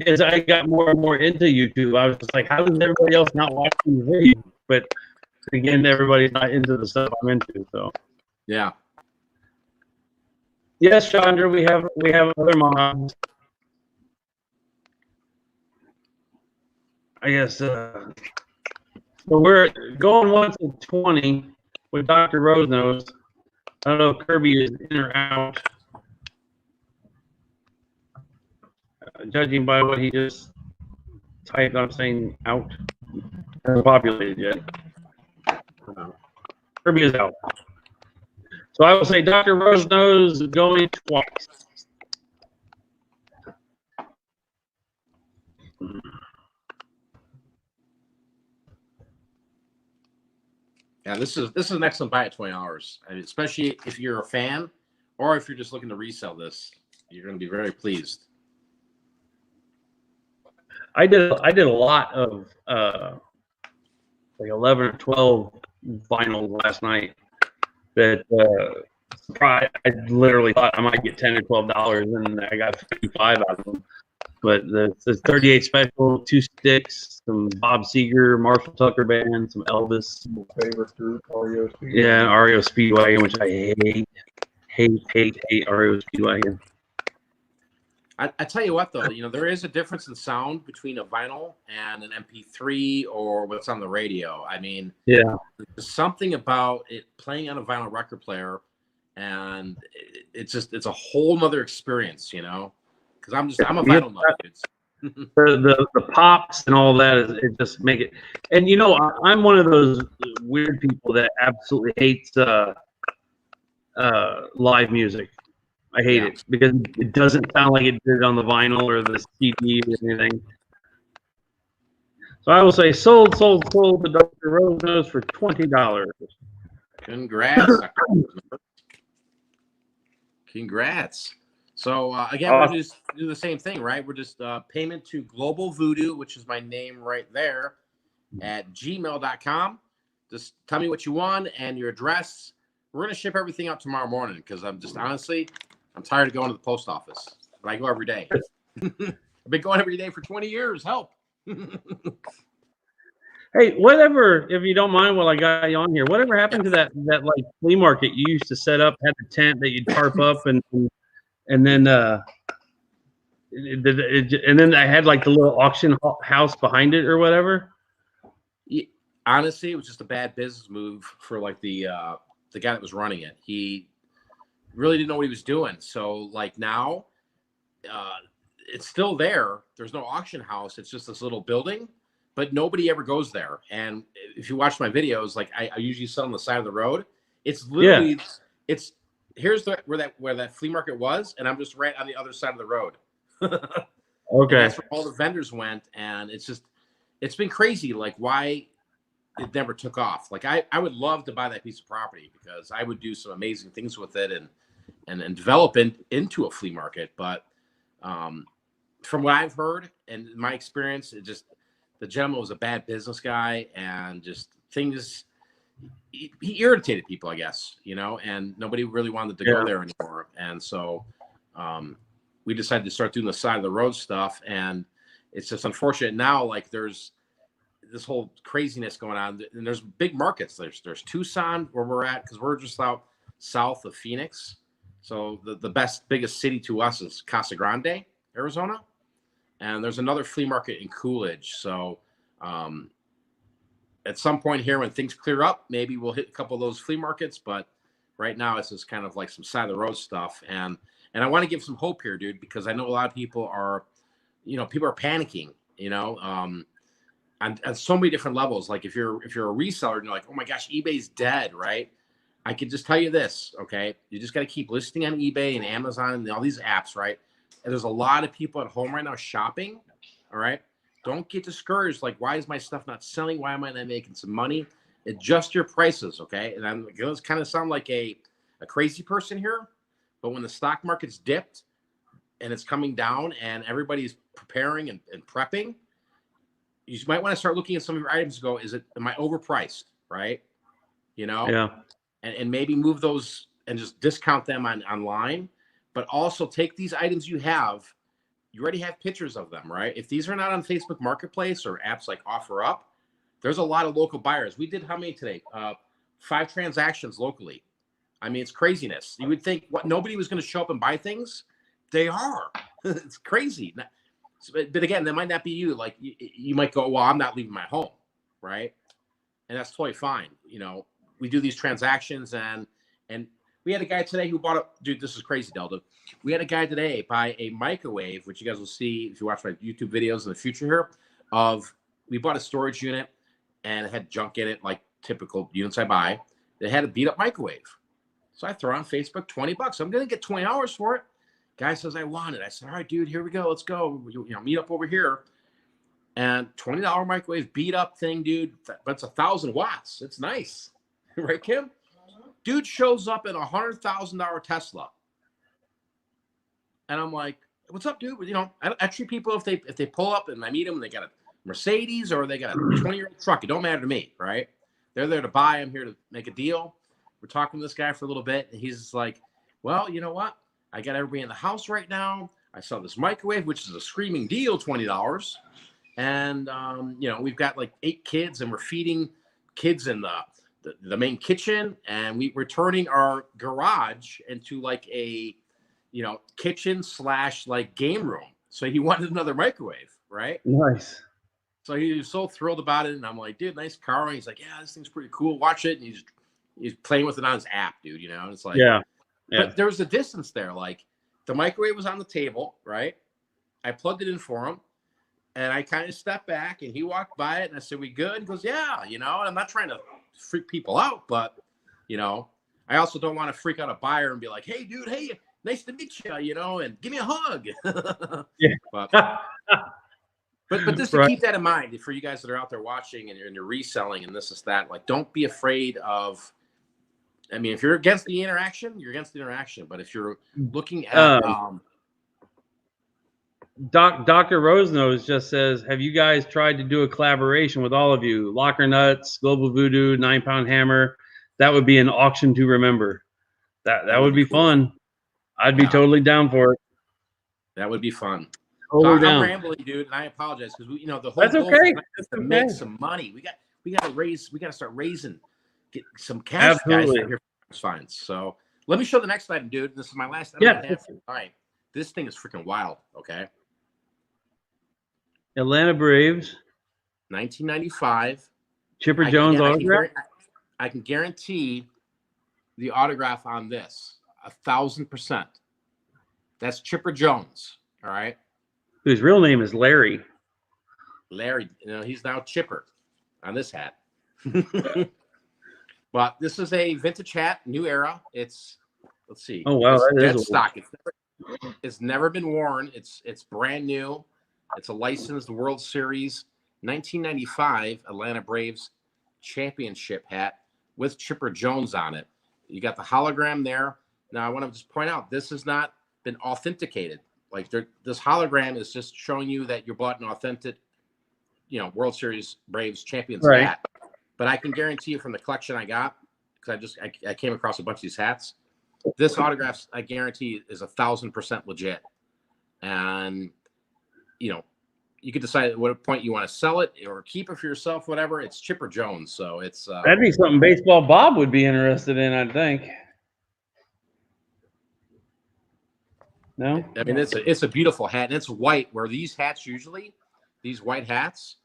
[SPEAKER 2] as I got more and more into YouTube, I was just like, how does everybody else not watch these videos? But again, everybody's not into the stuff I'm into. So
[SPEAKER 7] Yeah.
[SPEAKER 2] yes, Chandra, we have other moms. I guess so we're going once at 20 with Dr. Rose Nose. I don't know if Kirby is in or out. Judging by what he just typed, I'm saying out. Hasn't populated yet. Kirby is out. So I will say Dr. Rose Nose going twice.
[SPEAKER 7] Yeah, this is an excellent buy at $20. I mean, especially if you're a fan or if you're just looking to resell this, you're going to be very pleased.
[SPEAKER 2] I did a lot of like 11 or 12 vinyls last night that I literally thought I might get $10 or $12 and I got 55 out of them. But the 38 special, 2 sticks, some Bob Seger, Marshall Tucker band, some Elvis.
[SPEAKER 3] Favorite group, REO Speedwagon.
[SPEAKER 2] Yeah, REO Speedwagon, which I hate REO Speedwagon.
[SPEAKER 7] I tell you what, though, there is a difference in sound between a vinyl and an MP3 or what's on the radio. I mean,
[SPEAKER 2] yeah,
[SPEAKER 7] there's something about it playing on a vinyl record player, and it's a whole nother experience, because I'm a vinyl nut, dude.
[SPEAKER 2] the pops and all that it just make it. And I'm one of those weird people that absolutely hates live music. I hate it because it doesn't sound like it did on the vinyl or the CD or anything. So I will say sold to Dr. Rose Nose for $20.
[SPEAKER 7] Congrats. Congrats. So again, we're just do the same thing, right? We're just payment to Global Voodoo, which is my name right there, at gmail.com. Just tell me what you want and your address. We're going to ship everything out tomorrow morning because I'm tired of going to the post office. But I go every day. I've been going every day for 20 years. Help.
[SPEAKER 2] Hey, whatever, if you don't mind while I got you on here, whatever happened to that like flea market you used to set up, had the tent that you'd tarp up and then I had like the little auction house behind it or whatever?
[SPEAKER 7] Honestly, it was just a bad business move for like the guy that was running it. He really didn't know what he was doing. So like now, it's still there. There's no auction house. It's just this little building, but nobody ever goes there. And if you watch my videos, like I usually sit on the side of the road. It's literally here's where that flea market was, and I'm just right on the other side of the road. Okay, and that's where all the vendors went, and it's been crazy. Like why it never took off. Like I would love to buy that piece of property because I would do some amazing things with it and develop into a flea market. But from what I've heard and my experience, the gentleman was a bad business guy and just things. He irritated people, I guess, and nobody really wanted to go there anymore. And so we decided to start doing the side of the road stuff. And it's just unfortunate now, like there's this whole craziness going on, and there's big markets. There's Tucson where we're at, because we're just out south of Phoenix. So the biggest city to us is Casa Grande, Arizona. And there's another flea market in Coolidge. So at some point here, when things clear up, maybe we'll hit a couple of those flea markets. But right now, it's just kind of like some side of the road stuff. And I want to give some hope here, dude, because I know a lot of people are, people are panicking, on so many different levels. Like if you're a reseller and you're like, oh my gosh, eBay's dead, right? I can just tell you this, okay? You just got to keep listing on eBay and Amazon and all these apps, right? And there's a lot of people at home right now shopping, all right? Don't get discouraged. Like, why is my stuff not selling? Why am I not making some money? Adjust your prices, okay? And I'm going to kind of sound like a crazy person here, but when the stock market's dipped and it's coming down and everybody's preparing and prepping, you might want to start looking at some of your items and go, am I overpriced, right? Yeah. And maybe move those and just discount them online, but also take these items you already have pictures of them, right? If these are not on Facebook Marketplace or apps like OfferUp, there's a lot of local buyers. We did how many today? 5 transactions locally. I mean, it's craziness. You would think nobody was going to show up and buy things. They are. It's crazy. But again, that might not be you. Like you might go, well, I'm not leaving my home, right? And that's totally fine. We do these transactions, and we had a guy today who bought dude, this is crazy, Delta. We had a guy today buy a microwave, which you guys will see if you watch my YouTube videos in the future here, we bought a storage unit and it had junk in it, like typical units I buy. They had a beat up microwave. So I throw on Facebook, $20. I'm going to get $20 for it. Guy says, I want it. I said, all right, dude, here we go. Let's go. Meet up over here. And $20 microwave beat up thing, dude. But it's 1,000 watts. It's nice. Right, Kim? Dude shows up in a $100,000 Tesla. And I'm like, what's up, dude? I treat people if they pull up and I meet them, they got a Mercedes or they got a 20-year-old truck. It don't matter to me, right? They're there to buy. I'm here to make a deal. We're talking to this guy for a little bit. And he's just like, well, you know what? I got everybody in the house right now. I saw this microwave, which is a screaming deal, $20. And, you know, we've got like 8 kids and we're feeding kids in the main kitchen. And we're turning our garage into like a, you know, kitchen / like game room. So he wanted another microwave, right?
[SPEAKER 2] Nice.
[SPEAKER 7] So he was so thrilled about it. And I'm like, dude, nice car. And he's like, yeah, this thing's pretty cool. Watch it. And he's playing with it on his app, dude. You know, and it's like,
[SPEAKER 2] Yeah.
[SPEAKER 7] But there was a distance there. Like the microwave was on the table, right? I plugged it in for him. And I kind of stepped back and he walked by it and I said, we good? He goes, yeah, you know, and I'm not trying to freak people out, but, you know, I also don't want to freak out a buyer and be like, hey, dude, hey, nice to meet you, you know, and give me a hug.
[SPEAKER 2] Yeah.
[SPEAKER 7] But just to keep that in mind for you guys that are out there watching and you're reselling and this is that, like, don't be afraid of, I mean, if you're against the interaction, you're against the interaction. But if you're looking at,
[SPEAKER 2] Dr. Rosenose just says, have you guys tried to do a collaboration with all of you? Locker Nuts, Global Voodoo, 9 Pound Hammer. That would be an auction to remember. That would be cool. Fun. I'd be totally down for it.
[SPEAKER 7] That would be fun.
[SPEAKER 2] Totally
[SPEAKER 7] I'm rambling, dude, and I apologize because you know the whole
[SPEAKER 2] That's
[SPEAKER 7] goal
[SPEAKER 2] okay.
[SPEAKER 7] is to make some money. We got to start raising, get some cash, guys. Here for fines. So let me show the next item, dude. This is my last item.
[SPEAKER 2] Yeah.
[SPEAKER 7] All right. This thing is freaking wild. Okay.
[SPEAKER 2] Atlanta Braves,
[SPEAKER 7] 1995.
[SPEAKER 2] Chipper Jones autograph.
[SPEAKER 7] I can guarantee the autograph on this 1,000%. That's Chipper Jones. All right.
[SPEAKER 2] Whose real name is Larry.
[SPEAKER 7] Larry, you know, he's now Chipper on this hat. But this is a vintage hat, new era. It's, let's see.
[SPEAKER 2] Oh wow,
[SPEAKER 7] it's
[SPEAKER 2] that
[SPEAKER 7] dead
[SPEAKER 2] is
[SPEAKER 7] stock. It's never been worn. It's brand new. It's a licensed World Series 1995 Atlanta Braves championship hat with Chipper Jones on it. You got the hologram there. Now I want to just point out this has not been authenticated. Like this hologram is just showing you that you bought an authentic, you know, World Series Braves champions hat. But I can guarantee you from the collection I got, because I came across a bunch of these hats. This autograph, I guarantee, is 1,000% legit. And you know, you could decide at what point you want to sell it or keep it for yourself, whatever. It's Chipper Jones, so it's
[SPEAKER 2] that'd be something Baseball Bob would be interested in, I think. No,
[SPEAKER 7] I mean it's a beautiful hat and it's white. Where these hats usually, these white hats,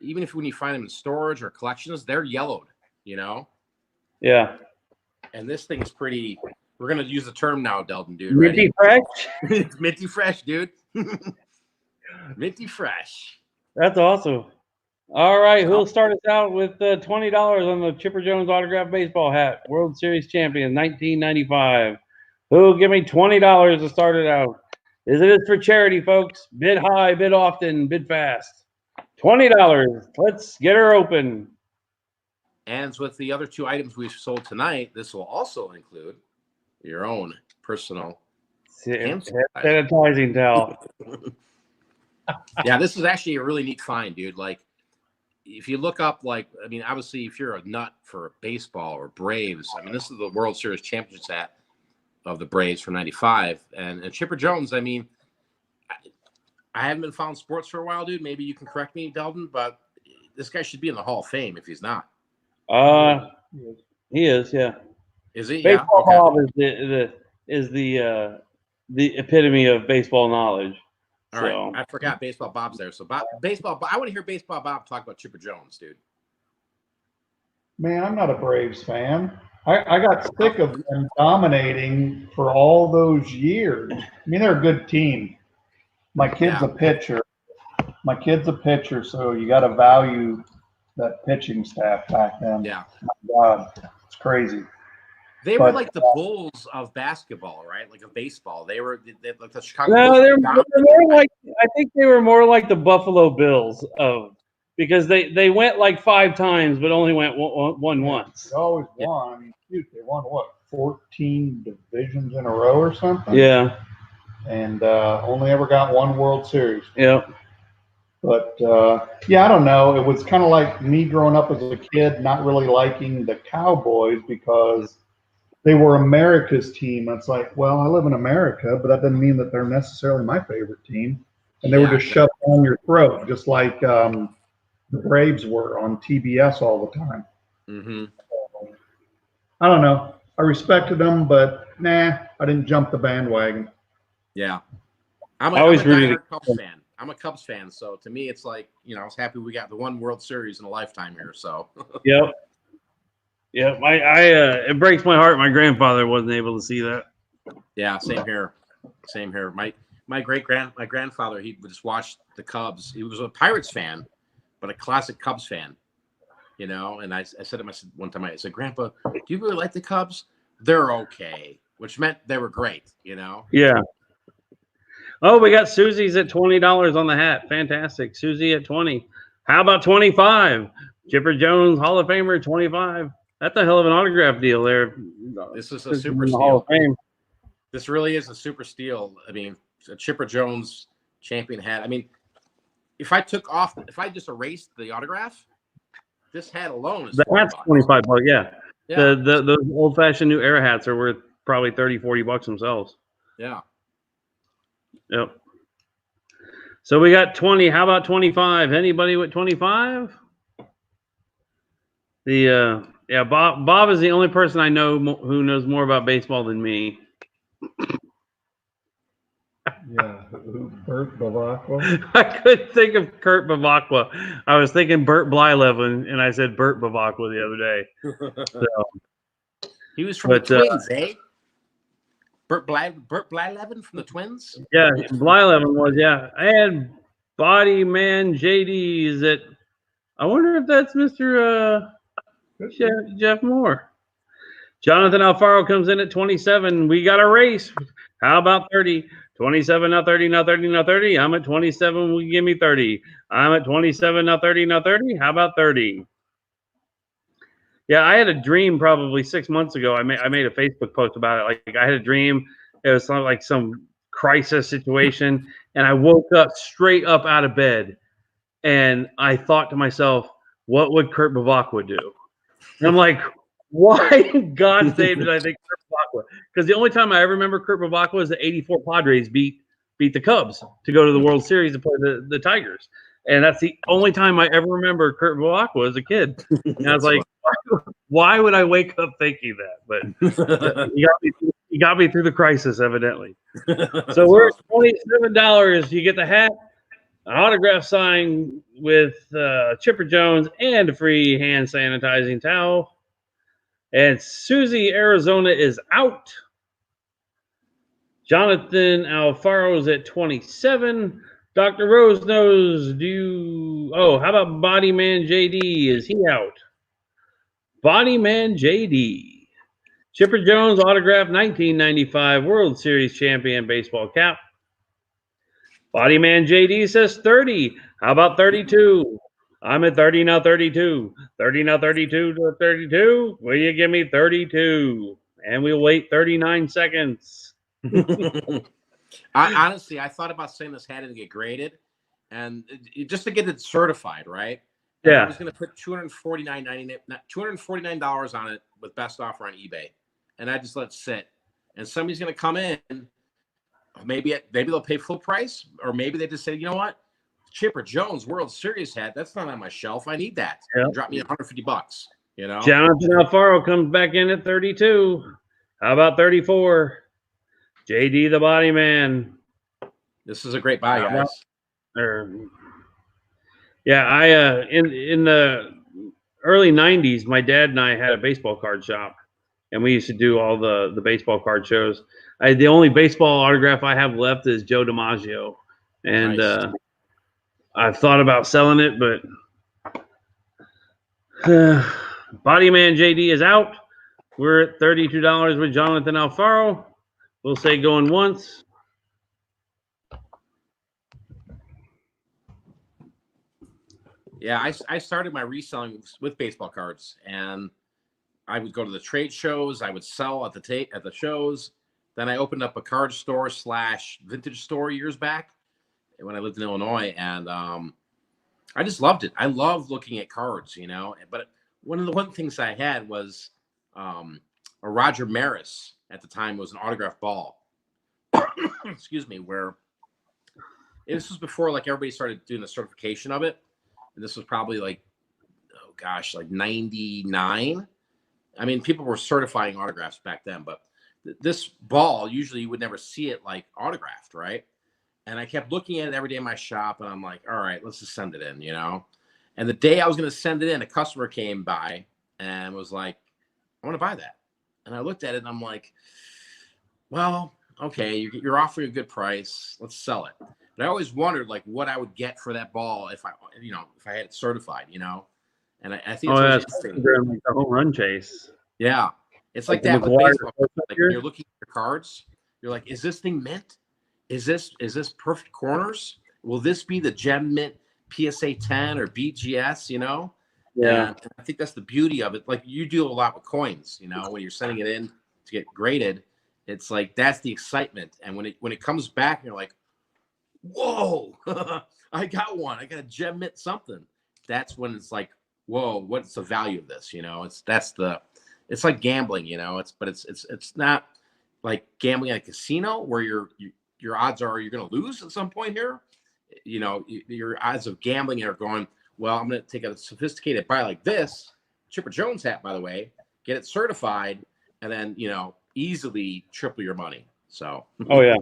[SPEAKER 7] even if when you find them in storage or collections, they're yellowed. You know.
[SPEAKER 2] Yeah.
[SPEAKER 7] And this thing is pretty. We're gonna use the term now, Delton, dude.
[SPEAKER 2] Minty fresh.
[SPEAKER 7] It's minty fresh, dude. Minty fresh.
[SPEAKER 2] That's awesome. All right, who'll start us out with $20 on the Chipper Jones autographed baseball hat, World Series champion, 1995. Who'll give me $20 to start it out? It is for charity, folks. Bid high, bid often, bid fast. $20. Let's get her open.
[SPEAKER 7] And with the other 2 items we've sold tonight, this will also include your own personal
[SPEAKER 2] sanitizing towel.
[SPEAKER 7] Yeah, this is actually a really neat find, dude. Like, if you look up, like, I mean, obviously, if you're a nut for baseball or Braves, I mean, this is the World Series championships hat of the Braves from '95, and Chipper Jones. I mean, I haven't been following sports for a while, dude. Maybe you can correct me, Delton, but this guy should be in the Hall of Fame if he's not.
[SPEAKER 2] He is, yeah.
[SPEAKER 7] Is he?
[SPEAKER 2] Baseball
[SPEAKER 7] Yeah.
[SPEAKER 2] Bob is the epitome of baseball knowledge.
[SPEAKER 7] All right, I forgot Baseball Bob's there. So Baseball Bob, I want to hear Baseball Bob talk about Chipper Jones, dude.
[SPEAKER 3] Man, I'm not a Braves fan. I got sick of them dominating for all those years. I mean, they're a good team. My kid's a pitcher. So you got to value that pitching staff back then.
[SPEAKER 7] Yeah.
[SPEAKER 3] My God, it's crazy.
[SPEAKER 7] They were like the Bulls of basketball, right? Like of baseball. They were like the Chicago
[SPEAKER 2] No,
[SPEAKER 7] Bulls.
[SPEAKER 2] they're more like, I think they were more like the Buffalo Bills because they went like 5 times, but only went one once.
[SPEAKER 3] They always won. I mean, shoot, they won what, 14 divisions in a row or something?
[SPEAKER 2] Yeah.
[SPEAKER 3] And only ever got 1 World Series.
[SPEAKER 2] Yeah.
[SPEAKER 3] But yeah, I don't know. It was kind of like me growing up as a kid, not really liking the Cowboys because they were America's team. It's like, well, I live in America, but that doesn't mean that they're necessarily my favorite team. And they were just shoved down your throat, just like the Braves were on TBS all the time.
[SPEAKER 7] Mm-hmm.
[SPEAKER 3] I don't know. I respected them, but nah, I didn't jump the bandwagon.
[SPEAKER 7] Yeah. I'm a
[SPEAKER 2] always rooted
[SPEAKER 7] diehard Cubs fan. I'm a Cubs fan, so to me, it's like, you know, I was happy we got the one World Series in a lifetime here. So.
[SPEAKER 2] Yep. Yep. It breaks my heart. My grandfather wasn't able to see that.
[SPEAKER 7] Yeah, same here. Same here. My grandfather, he would just watch the Cubs. He was a Pirates fan, but a classic Cubs fan. You know, and I said to him, one time, I said, Grandpa, do you really like the Cubs? They're okay, which meant they were great, you know?
[SPEAKER 2] Yeah. Oh, we got Susie's at $20 on the hat. Fantastic. Susie at 20. How about 25? Chipper Jones, Hall of Famer, 25. That's a hell of an autograph deal there.
[SPEAKER 7] This is a super
[SPEAKER 2] in the Hall
[SPEAKER 7] steal.
[SPEAKER 2] of Fame.
[SPEAKER 7] This really is a super steal. I mean, a Chipper Jones champion hat. I mean, if I just erased the autograph, this hat alone is
[SPEAKER 2] That's $25. Yeah.
[SPEAKER 7] Yeah.
[SPEAKER 2] Those old-fashioned new era hats are worth probably $30-$40 themselves.
[SPEAKER 7] Yeah.
[SPEAKER 2] Yep. So we got 20. How about 25? Anybody with 25? Bob is the only person I know who knows more about baseball than me.
[SPEAKER 3] Yeah, Burt Bavacqua.
[SPEAKER 2] I couldn't think of Kurt Bavacqua. I was thinking Burt Blyleven, and I said Burt Bavacqua the other day. So,
[SPEAKER 7] he was from the Twins, eh? Burt Blyleven from the Twins?
[SPEAKER 2] Yeah, Blyleven was, yeah. I had Body Man JD's at, I wonder if that's Mr. Jeff Moore. Jonathan Alfaro comes in at 27. We got a race. How about 30? 27, now 30, now 30, now 30. I'm at 27. Will you give me 30? I'm at 27, now 30, now 30. How about 30? Yeah, I had a dream probably 6 months ago. I made a Facebook post about it. Like I had a dream. It was like some crisis situation, and I woke up straight up out of bed, and I thought to myself, "What would Kurt Bavacqua do?" And I'm like, "Why in God's name did I think Kurt Bavacqua?" Because the only time I ever remember Kurt Bavacqua was the '84 Padres beat the Cubs to go to the World Series to play the Tigers, and that's the only time I ever remember Kurt Bavacqua as a kid. And I was like, why would I wake up thinking that? But you got me through the crisis, evidently. So we're at $27. You get the hat, an autograph sign with Chipper Jones, and a free hand sanitizing towel. And Susie, Arizona is out. Jonathan Alfaro's at 27. Dr. Rose knows. How about Body Man JD? Is he out? Body Man JD. Chipper Jones autograph 1995 World Series champion baseball cap. Body Man JD says 30. How about 32? I'm at 30 now, 32. 30 now, 32 to 32. Will you give me 32? And we'll wait 39 seconds.
[SPEAKER 7] Honestly, I thought about saying this hat and get graded, and just to get it certified, right? And
[SPEAKER 2] Yeah.
[SPEAKER 7] I was going to put $249 on it with best offer on eBay, and I just let it sit. And somebody's going to come in, maybe they'll pay full price, or maybe they just say, you know what, Chipper Jones World Series hat, that's not on my shelf. I need that.
[SPEAKER 2] Yep.
[SPEAKER 7] Drop me $150. You know.
[SPEAKER 2] Jonathan Alfaro comes back in at 32. How about 34? JD the Body Man.
[SPEAKER 7] This is a great buy, guys.
[SPEAKER 2] In the early 90s, my dad and I had a baseball card shop, and we used to do all the baseball card shows. The only baseball autograph I have left is Joe DiMaggio, and
[SPEAKER 7] Nice.
[SPEAKER 2] I've thought about selling it, but Body Man JD is out. We're at $32 with Jonathan Alfaro. We'll say going once.
[SPEAKER 7] Yeah, I started my reselling with baseball cards, and I would go to the trade shows. I would sell at the shows. Then I opened up a card store / vintage store years back when I lived in Illinois, and I just loved it. I love looking at cards, you know. But one of the things I had was a Roger Maris at the time. It was an autograph ball. Excuse me, where this was before like everybody started doing the certification of it. And this was probably like, oh gosh, like 99. I mean, people were certifying autographs back then, but this ball, usually you would never see it like autographed, right? And I kept looking at it every day in my shop, and I'm like, all right, let's just send it in, you know? And the day I was going to send it in, a customer came by and was like, I want to buy that. And I looked at it and I'm like, well, okay, you're offering a good price. Let's sell it. But I always wondered like what I would get for that ball if I had it certified, you know? And I think it's always interesting.
[SPEAKER 2] Like a home run chase.
[SPEAKER 7] Yeah. It's like that with baseball. Like when you're looking at your cards, you're like, is this thing mint? Is this perfect corners? Will this be the gem mint PSA 10 or BGS, you know?
[SPEAKER 2] Yeah.
[SPEAKER 7] And I think that's the beauty of it. Like you do a lot with coins, you know, when you're sending it in to get graded, it's like that's the excitement. And when it comes back, you're like, whoa, I got one. I got a gem mint something. That's when it's like, whoa, what's the value of this? You know, it's like gambling, you know, it's not like gambling at a casino where your odds are you're going to lose at some point here. You know, your odds of gambling are going, well, I'm going to take a sophisticated buy like this, Chipper Jones hat, by the way, get it certified, and then, you know, easily triple your money. So.
[SPEAKER 2] Oh, yeah.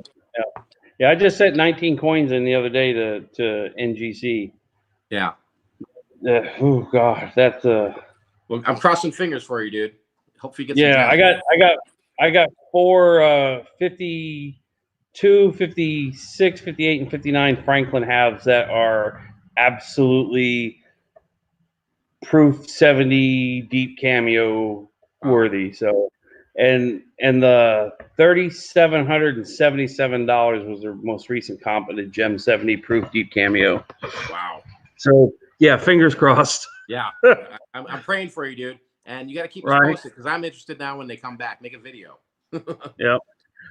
[SPEAKER 2] Yeah, I just sent 19 coins in the other day to NGC.
[SPEAKER 7] Yeah.
[SPEAKER 2] Oh, God, that's
[SPEAKER 7] Well, I'm crossing fingers for you, dude. Hopefully you get
[SPEAKER 2] yeah, I got 4 52, 56, 58, and 59 Franklin halves that are absolutely proof 70 deep cameo worthy. So, and the $3,777 was their most recent comp of the Gem 70 proof deep cameo.
[SPEAKER 7] Wow.
[SPEAKER 2] So yeah, fingers crossed.
[SPEAKER 7] Yeah, I'm praying for you, dude. And you got to keep us posted because I'm interested now when they come back. Make a video.
[SPEAKER 2] Yep.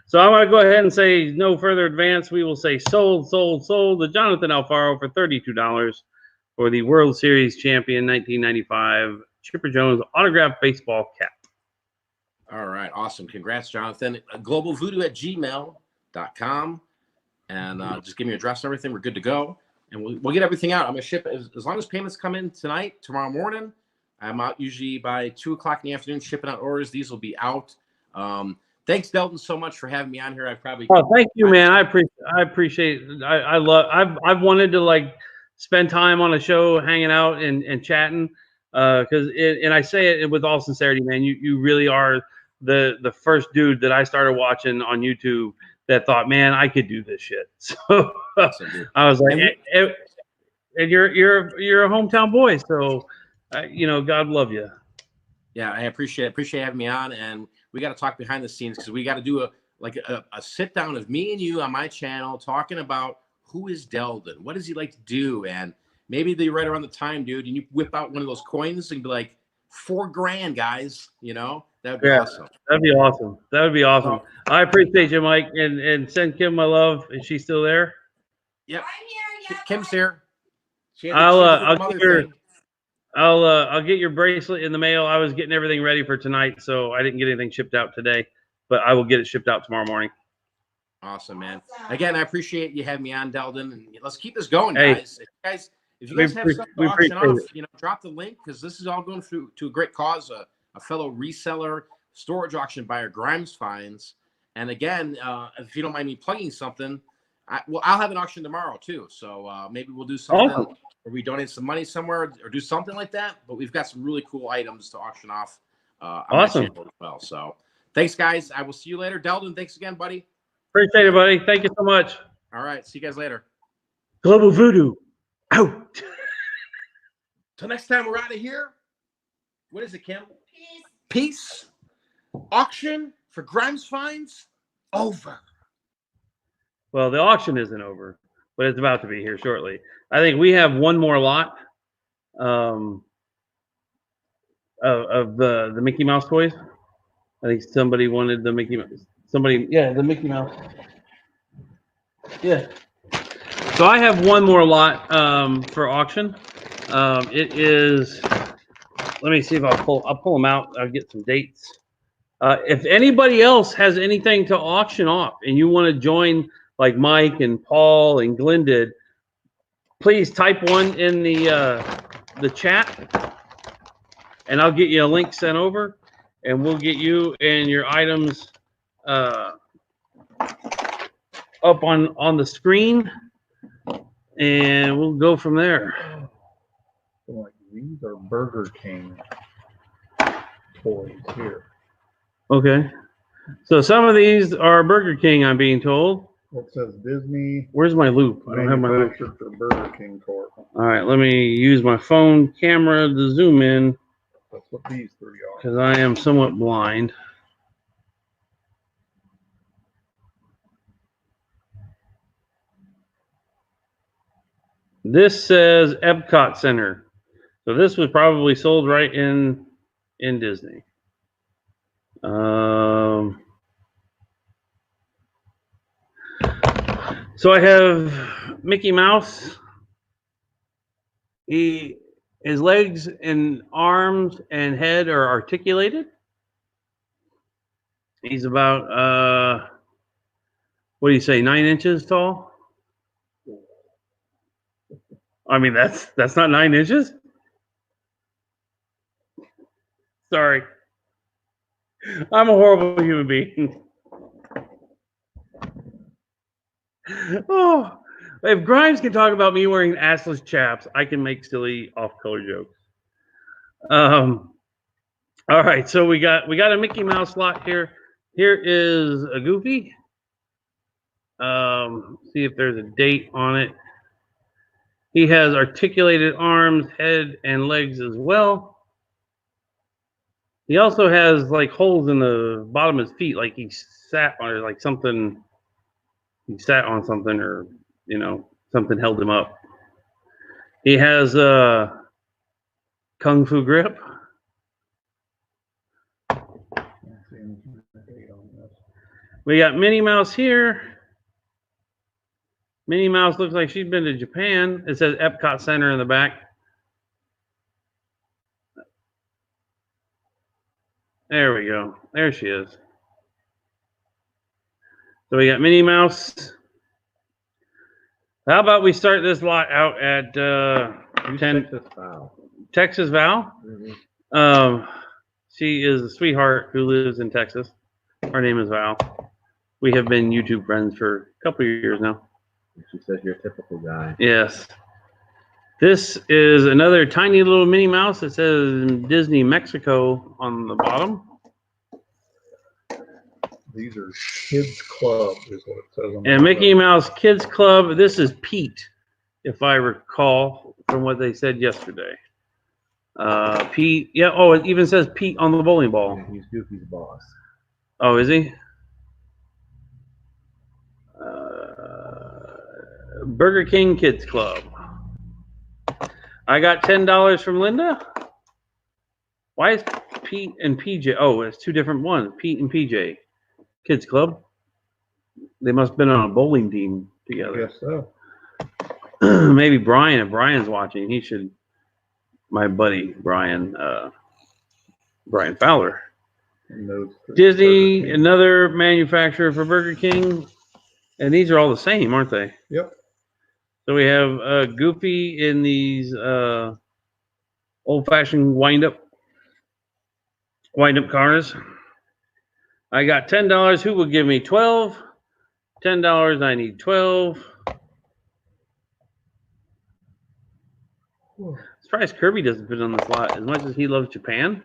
[SPEAKER 2] So I want to go ahead and say no further advance. We will say sold to Jonathan Alfaro for $32 for the World Series champion 1995 Chipper Jones autographed baseball cap.
[SPEAKER 7] All right. Awesome. Congrats, Jonathan. globalvoodoo@gmail.com. And just give me your address and everything. We're good to go. And we'll get everything out. I'm going to ship it as long as payments come in tonight, tomorrow morning. I'm out usually by 2 o'clock in the afternoon shipping out orders. These will be out. Thanks, Delton, so much for having me on here.
[SPEAKER 2] Thank you, man. I appreciate it. I've wanted to like spend time on a show, hanging out and chatting. Because I say it with all sincerity, man. You really are the first dude that I started watching on YouTube that thought, man, I could do this shit. So I was like, and you're a hometown boy, so you know, God love you.
[SPEAKER 7] Yeah, I appreciate having me on, and we got to talk behind the scenes because we got to do a sit down of me and you on my channel talking about who is Deldon, what does he like to do, and maybe they right around the time, dude, and you whip out one of those coins and be like, $4,000, guys, you know, that'd be awesome.
[SPEAKER 2] That'd be awesome. That would be awesome. I appreciate you, Mike, and send Kim my love. Is she still there?
[SPEAKER 7] Yep.
[SPEAKER 8] I'm here. Yeah,
[SPEAKER 7] Kim's here.
[SPEAKER 2] I'll get your bracelet in the mail. I was getting everything ready for tonight, so I didn't get anything shipped out today, but I will get it shipped out tomorrow morning.
[SPEAKER 7] Awesome, man. Again, I appreciate you having me on, Deldon, and let's keep this going, guys. If you guys have something to auction off, you know, drop the link because this is all going through to a great cause. A fellow reseller, storage auction buyer, Grimes Finds. And again, if you don't mind me plugging something, I'll have an auction tomorrow too. So maybe we'll do something where we donate some money somewhere or do something like that. But we've got some really cool items to auction off on my channel as well. So thanks, guys. I will see you later. Deldon, thanks again, buddy.
[SPEAKER 2] Appreciate it, buddy. Thank you so much.
[SPEAKER 7] All right. See you guys later.
[SPEAKER 2] Global Voodoo out.
[SPEAKER 7] Till next time, we're out of here. What is it, Kim? Peace. Auction for Grimes Finds over.
[SPEAKER 2] Well, the auction isn't over, but it's about to be here shortly. I think we have one more lot of the Mickey Mouse toys. I think somebody wanted the Mickey Mouse. The Mickey Mouse. Yeah. So I have one more lot for auction. It is. Let me see if I'll pull them out. I'll get some dates. If anybody else has anything to auction off and you want to join, like Mike and Paul and Glenn did, please type one in the chat, and I'll get you a link sent over, and we'll get you and your items up on the screen, and we'll go from there.
[SPEAKER 1] Like these are Burger King toys here.
[SPEAKER 2] Okay. So some of these are Burger King, I'm being told.
[SPEAKER 1] It says Disney
[SPEAKER 2] Where's my loop? I don't have my loop.
[SPEAKER 1] manufactured for Burger King toy.
[SPEAKER 2] All right, let me use my phone camera to zoom in
[SPEAKER 1] That's what these three are.
[SPEAKER 2] because I am somewhat blind. This says Epcot Center. So this was probably sold right in Disney. So I have Mickey Mouse. His legs and arms and head are articulated. He's about what do you say, 9 inches tall? I mean, that's not 9 inches. Sorry, I'm a horrible human being. Oh, if Grimes can talk about me wearing assless chaps, I can make silly off-color jokes. All right, so we got a Mickey Mouse lot here. Here is a Goofy. See if there's a date on it. He has articulated arms, head, and legs as well. He also has like holes in the bottom of his feet, like he sat on, or like something. He sat on something, or something held him up. He has a kung fu grip. We got Minnie Mouse here. Minnie Mouse looks like she's been to Japan. It says Epcot Center in the back. There we go. There she is. So we got Minnie Mouse. How about we start this lot out at 10
[SPEAKER 1] Texas Val.
[SPEAKER 2] Texas Val?
[SPEAKER 1] Mm-hmm.
[SPEAKER 2] She is a sweetheart who lives in Texas. Her name is Val. We have been YouTube friends for a couple of years now.
[SPEAKER 1] She says you're a typical guy.
[SPEAKER 2] Yes. This is another tiny little Minnie Mouse. It says Disney Mexico on the bottom.
[SPEAKER 1] These are Kids Club, is what it says on the
[SPEAKER 2] And Mickey Mouse Kids Club. This is Pete, if I recall from what they said yesterday. Pete, yeah. Oh, it even says Pete on the bowling ball.
[SPEAKER 1] Yeah, he's Goofy's boss.
[SPEAKER 2] Oh, is he? Burger King Kids Club. I got $10 from Linda. Why is Pete and PJ? Oh, it's two different ones. Pete and PJ Kids Club. They must have been on a bowling team together.
[SPEAKER 1] I guess so.
[SPEAKER 2] Maybe Brian, if Brian's watching, he should. My buddy Brian Fowler.
[SPEAKER 1] And those
[SPEAKER 2] Disney, another manufacturer for Burger King, and these are all the same, aren't they?
[SPEAKER 1] Yep.
[SPEAKER 2] So we have Goofy in these old-fashioned wind-up cars. I got $10. Who will give me 12? $10. I need 12. Surprised Kirby doesn't fit on this lot as much as he loves Japan,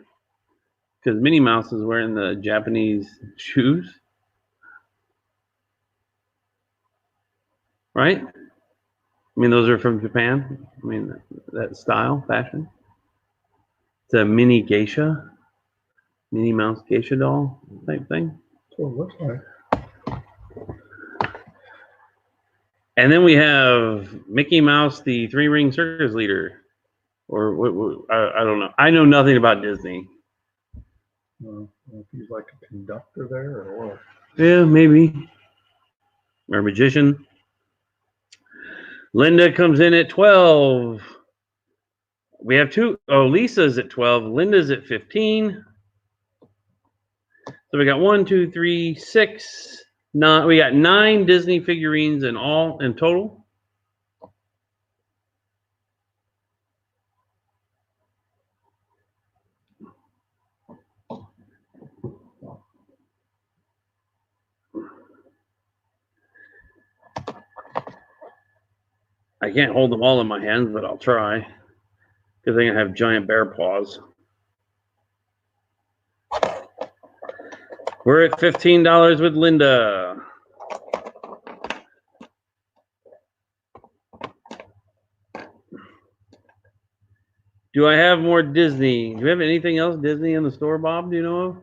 [SPEAKER 2] because Minnie Mouse is wearing the Japanese shoes, right? I mean, those are from Japan. I mean, that style, fashion. It's a mini geisha, Minnie Mouse geisha doll type thing.
[SPEAKER 1] That's what it looks like.
[SPEAKER 2] And then we have Mickey Mouse, the three-ring circus leader, or what, I don't know. I know nothing about Disney.
[SPEAKER 1] If he's like a conductor there or what.
[SPEAKER 2] Yeah, maybe. Or magician. Linda comes in at 12. We have two. Oh, Lisa's at 12. Linda's at 15. So we got 1, 2, 3, 6, 9. We got 9 Disney figurines in total. I can't hold them all in my hands, but I'll try. Good thing I have giant bear paws. We're at $15 with Linda. Do I have more Disney? Do you have anything else Disney in the store, Bob? Do you know of?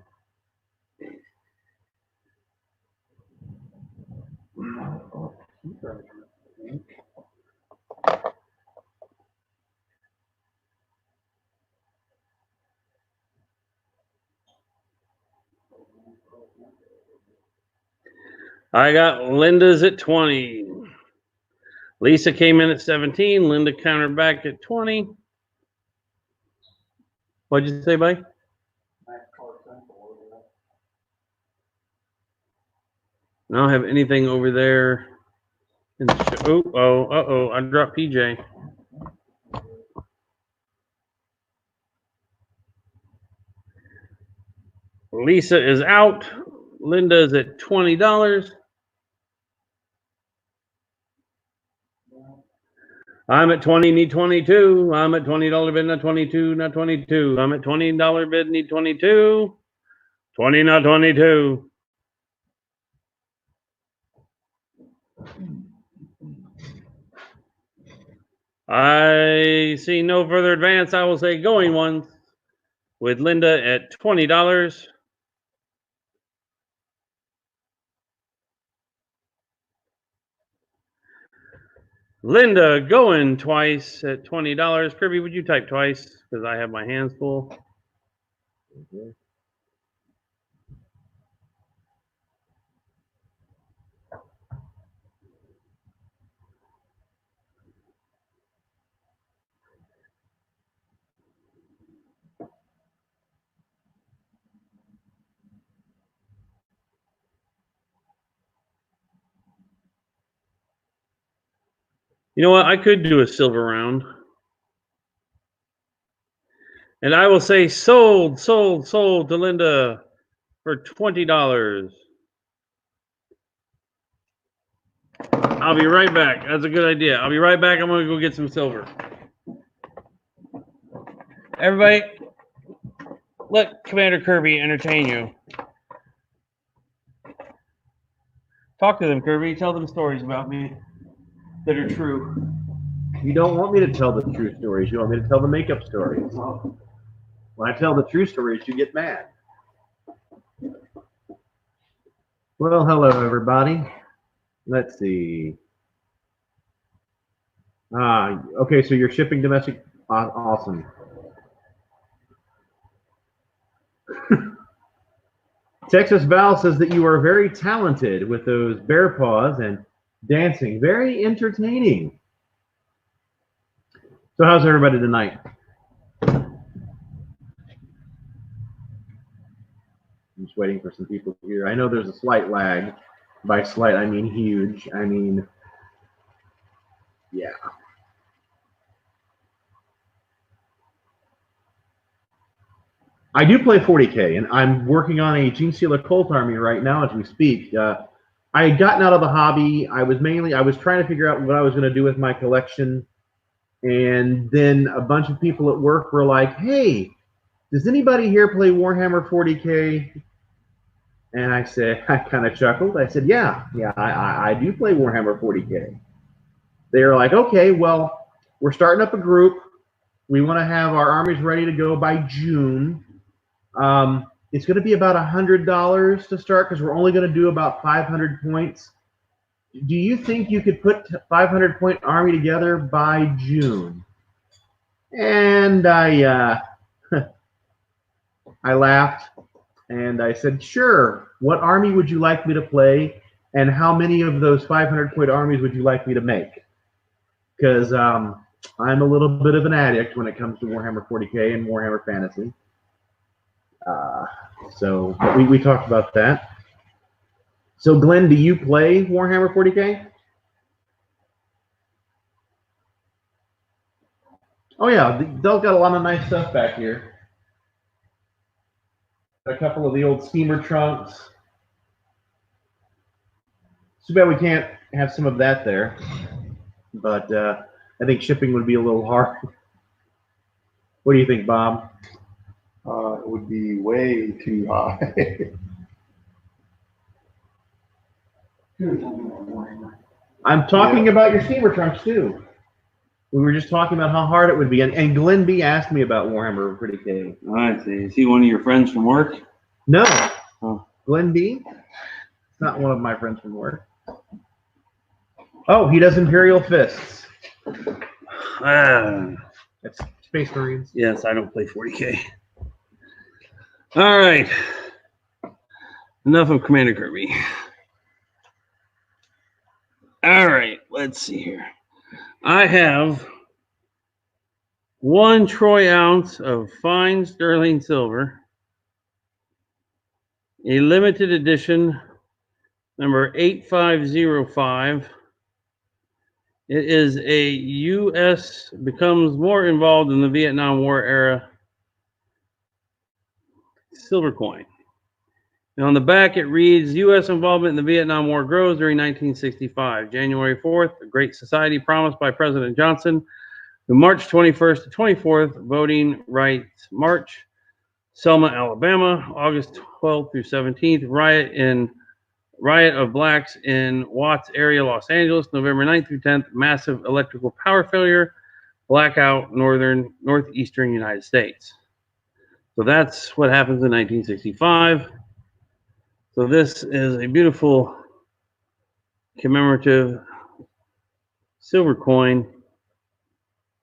[SPEAKER 2] I got Linda's at 20. Lisa came in at 17. Linda countered back at 20. What'd you say, buddy? I don't have anything over there. In the show. Oh, I dropped PJ. Lisa is out. Linda is at $20. I'm at 20, need 22. I'm at $20 bid, not 22, not 22. I'm at $20 bid, need 22. 20, not 22. I see no further advance. I will say going once with Linda at $20. Linda going twice at $20. Kirby, would you type twice? Because I have my hands full. Okay. You know what? I could do a silver round. And I will say sold to Linda for $20. I'll be right back. That's a good idea. I'll be right back. I'm going to go get some silver. Everybody, let Commander Kirby entertain you. Talk to them, Kirby. Tell them stories about me that are true.
[SPEAKER 1] You don't want me to tell the true stories. You want me to tell the makeup stories. When I tell the true stories, you get mad. Well, hello, everybody. Let's see. Okay, so you're shipping domestic. Awesome. Texas Val says that you are very talented with those bear paws and dancing. Very entertaining. So how's everybody tonight? I'm just waiting for some people here. I know there's a slight lag. By slight, I mean huge. I mean, yeah. I do play 40K, and I'm working on a Gene Stealer Cult army right now as we speak. I had gotten out of the hobby. I was trying to figure out what I was going to do with my collection. And then a bunch of people at work were like, hey, does anybody here play Warhammer 40K? And I said, I kind of chuckled. I said, yeah, I do play Warhammer 40K. They were like, okay, well, we're starting up a group. We want to have our armies ready to go by June. It's going to be about $100 to start because we're only going to do about 500 points. Do you think you could put 500-point army together by June? And I laughed and I said, sure. What army would you like me to play? And how many of those 500-point armies would you like me to make? Because I'm a little bit of an addict when it comes to Warhammer 40K and Warhammer Fantasy. So we talked about that. So Glenn, do you play Warhammer 40K? Oh yeah, Dell's got a lot of nice stuff back here. A couple of the old steamer trunks. Too bad we can't have some of that there, but I think shipping would be a little hard. What do you think, Bob?
[SPEAKER 3] It would be way too high.
[SPEAKER 1] I'm talking about your steamer trunks too. We were just talking about how hard it would be, and Glenn B asked me about Warhammer 40K.
[SPEAKER 2] I see. Is he one of your friends from work?
[SPEAKER 1] No,
[SPEAKER 2] Oh.
[SPEAKER 1] Glenn B. It's not one of my friends from work. Oh, he does Imperial Fists. That's Space Marines.
[SPEAKER 2] Yes, I don't play 40K. All right. Enough of Commander Kirby. All right, let's see here. I have 1 troy ounce of fine sterling silver, a limited edition number 8505. It is a U.S. becomes more involved in the Vietnam War era silver coin. And on the back, it reads, U.S. involvement in the Vietnam War grows during 1965. January 4th, a great society promised by President Johnson. The March 21st to 24th, voting rights march. Selma, Alabama, August 12th through 17th, riot of blacks in Watts area, Los Angeles, November 9th through 10th, massive electrical power failure, blackout, northeastern United States. So that's what happens in 1965. So this is a beautiful commemorative silver coin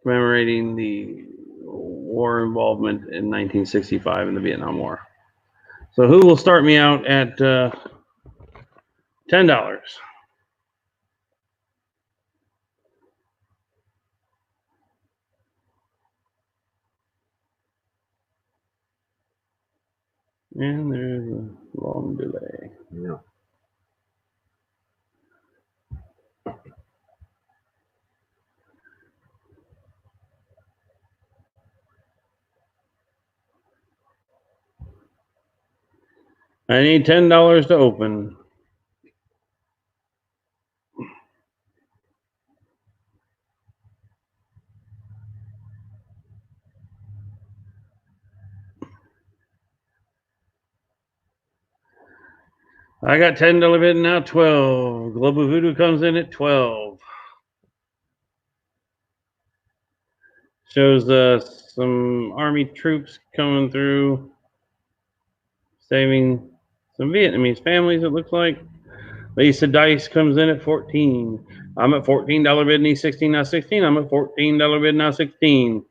[SPEAKER 2] commemorating the war involvement in 1965 in the Vietnam War. So who will start me out at $10? And there's a long delay.
[SPEAKER 1] Yeah.
[SPEAKER 2] I need $10 to open. I got $10 bid now, 12. Global Voodoo comes in at 12. Shows some Army troops coming through, saving some Vietnamese families, it looks like. Lisa Dice comes in at 14. I'm at $14 bid, need 16, now 16. I'm at $14 bid, now 16.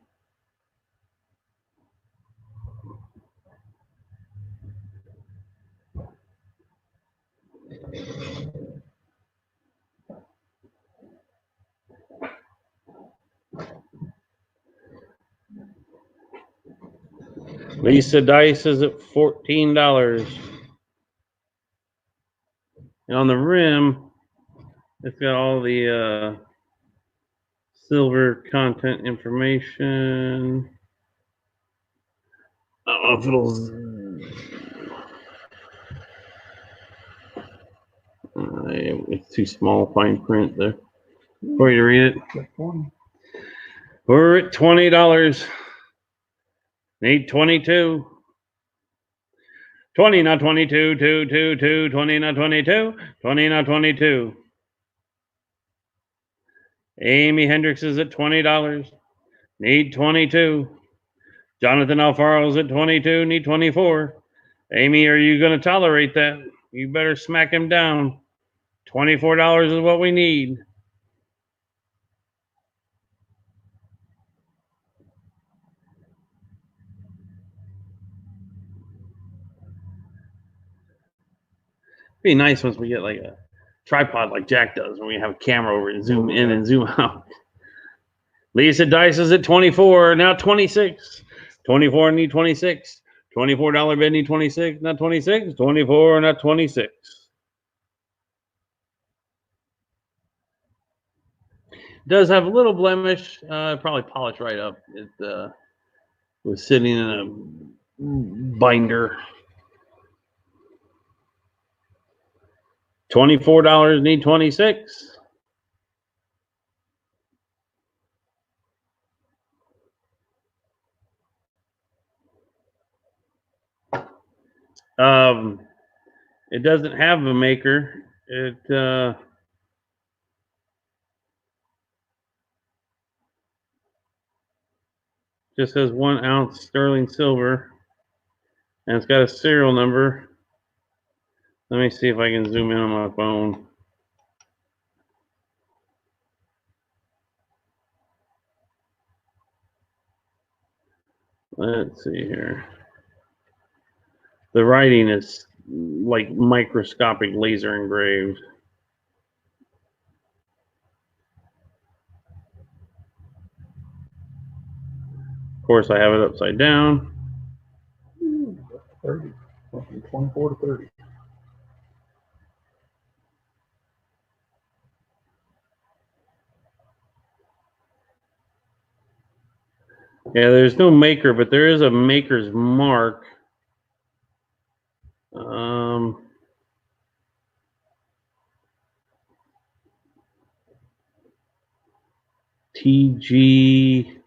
[SPEAKER 2] Lisa Dice is at $14. And on the rim, it's got all the silver content information. I don't know if it's too small, fine print there for you to read it. We're at $20. Need 22. 20, not 22, 2, 2, 2, 20, not 22, 20, not 22. Amy Hendricks is at $20. Need 22. Jonathan Alfaro's at 22, need 24. Amy, are you going to tolerate that? You better smack him down. $24 is what we need. Be nice once we get like a tripod like Jack does when we have a camera over and zoom in and zoom out. Lisa Dice is at 24, now 26. 24 need 26. $24 bid, need 26, not 26. 24, not 26. Does have a little blemish. Probably polished right up. It was sitting in a binder. $24, need 26. It doesn't have a maker. It just says 1 ounce sterling silver, and it's got a serial number. Let me see if I can zoom in on my phone. Let's see here. The writing is like microscopic laser engraved. Of course, I have it upside down.
[SPEAKER 3] 30. From 24 to 30.
[SPEAKER 2] Yeah, there's no maker, but there is a maker's mark. TG.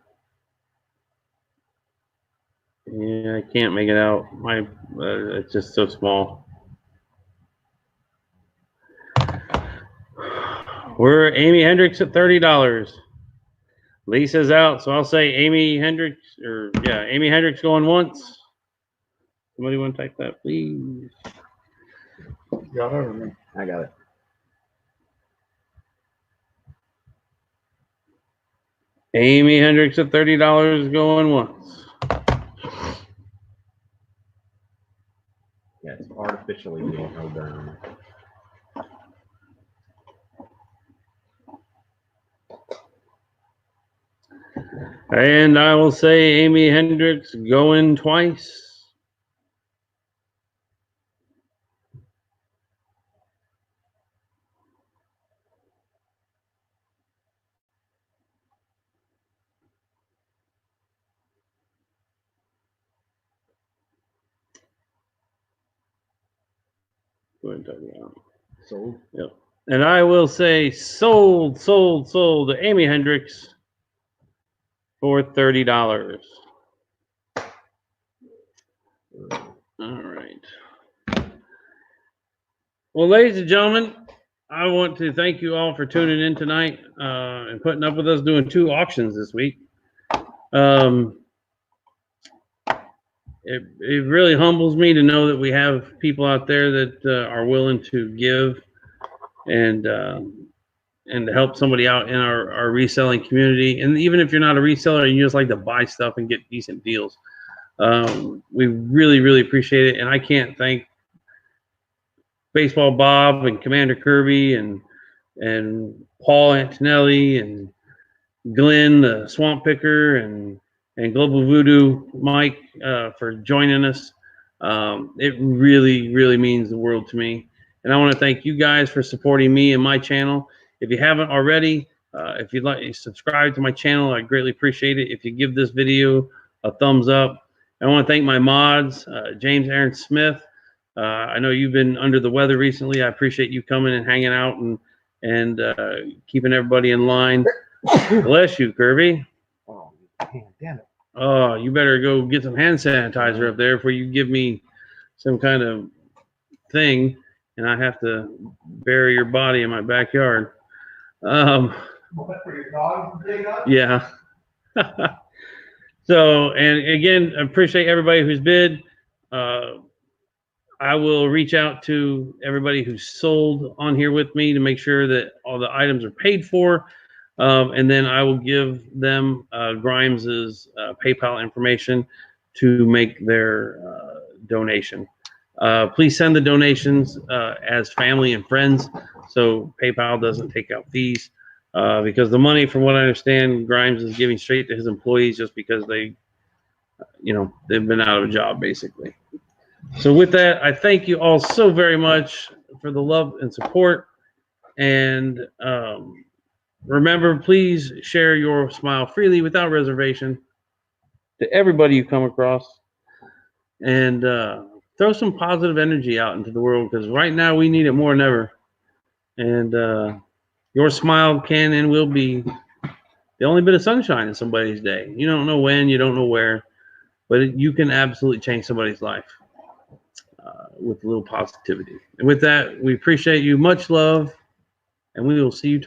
[SPEAKER 2] Yeah, I can't make it out. It's just so small. We're Amy Hendricks at $30. Lisa's out, so I'll say Amy Hendricks, Amy Hendricks going once. Somebody want to type that, please?
[SPEAKER 3] Got it or me?
[SPEAKER 1] I got it.
[SPEAKER 2] Amy Hendricks at $30 going once.
[SPEAKER 1] Yeah, it's artificially being held down.
[SPEAKER 2] And I will say Amy Hendricks going twice. Go ahead and type it out.
[SPEAKER 1] Sold.
[SPEAKER 2] Yep. And I will say sold to Amy Hendricks for $30. All right. Well, ladies and gentlemen, I want to thank you all for tuning in tonight and putting up with us doing 2 auctions this week. It really humbles me to know that we have people out there that are willing to give and to help somebody out in our reselling community. And even if you're not a reseller and you just like to buy stuff and get decent deals, we really, really appreciate it. And I can't thank Baseball Bob and Commander Kirby and Paul Antonelli and Glenn, the Swamp Picker, and Global Voodoo Mike for joining us. It really, really means the world to me. And I want to thank you guys for supporting me and my channel. If you haven't already, if you'd like to subscribe to my channel, I greatly appreciate it. If you give this video a thumbs up. I want to thank my mods, James Aaron Smith. I know you've been under the weather recently. I appreciate you coming and hanging out and keeping everybody in line. Bless you, Kirby.
[SPEAKER 1] Oh, damn it.
[SPEAKER 2] Oh, you better go get some hand sanitizer up there before you give me some kind of thing and I have to bury your body in my backyard. Yeah. So, and again, I appreciate everybody who's bid. I will reach out to everybody who's sold on here with me to make sure that all the items are paid for. And then I will give them Grimes's PayPal information to make their donation. Please send the donations as family and friends, so PayPal doesn't take out fees. Because the money, from what I understand, Grimes is giving straight to his employees just because they they've been out of a job basically. So with that, I thank you all so very much for the love and support. And remember, please share your smile freely without reservation to everybody you come across. And throw some positive energy out into the world, because right now we need it more than ever. And your smile can and will be the only bit of sunshine in somebody's day. You don't know when, you don't know where, but you can absolutely change somebody's life with a little positivity. And with that, we appreciate you. Much love, and we will see you tomorrow.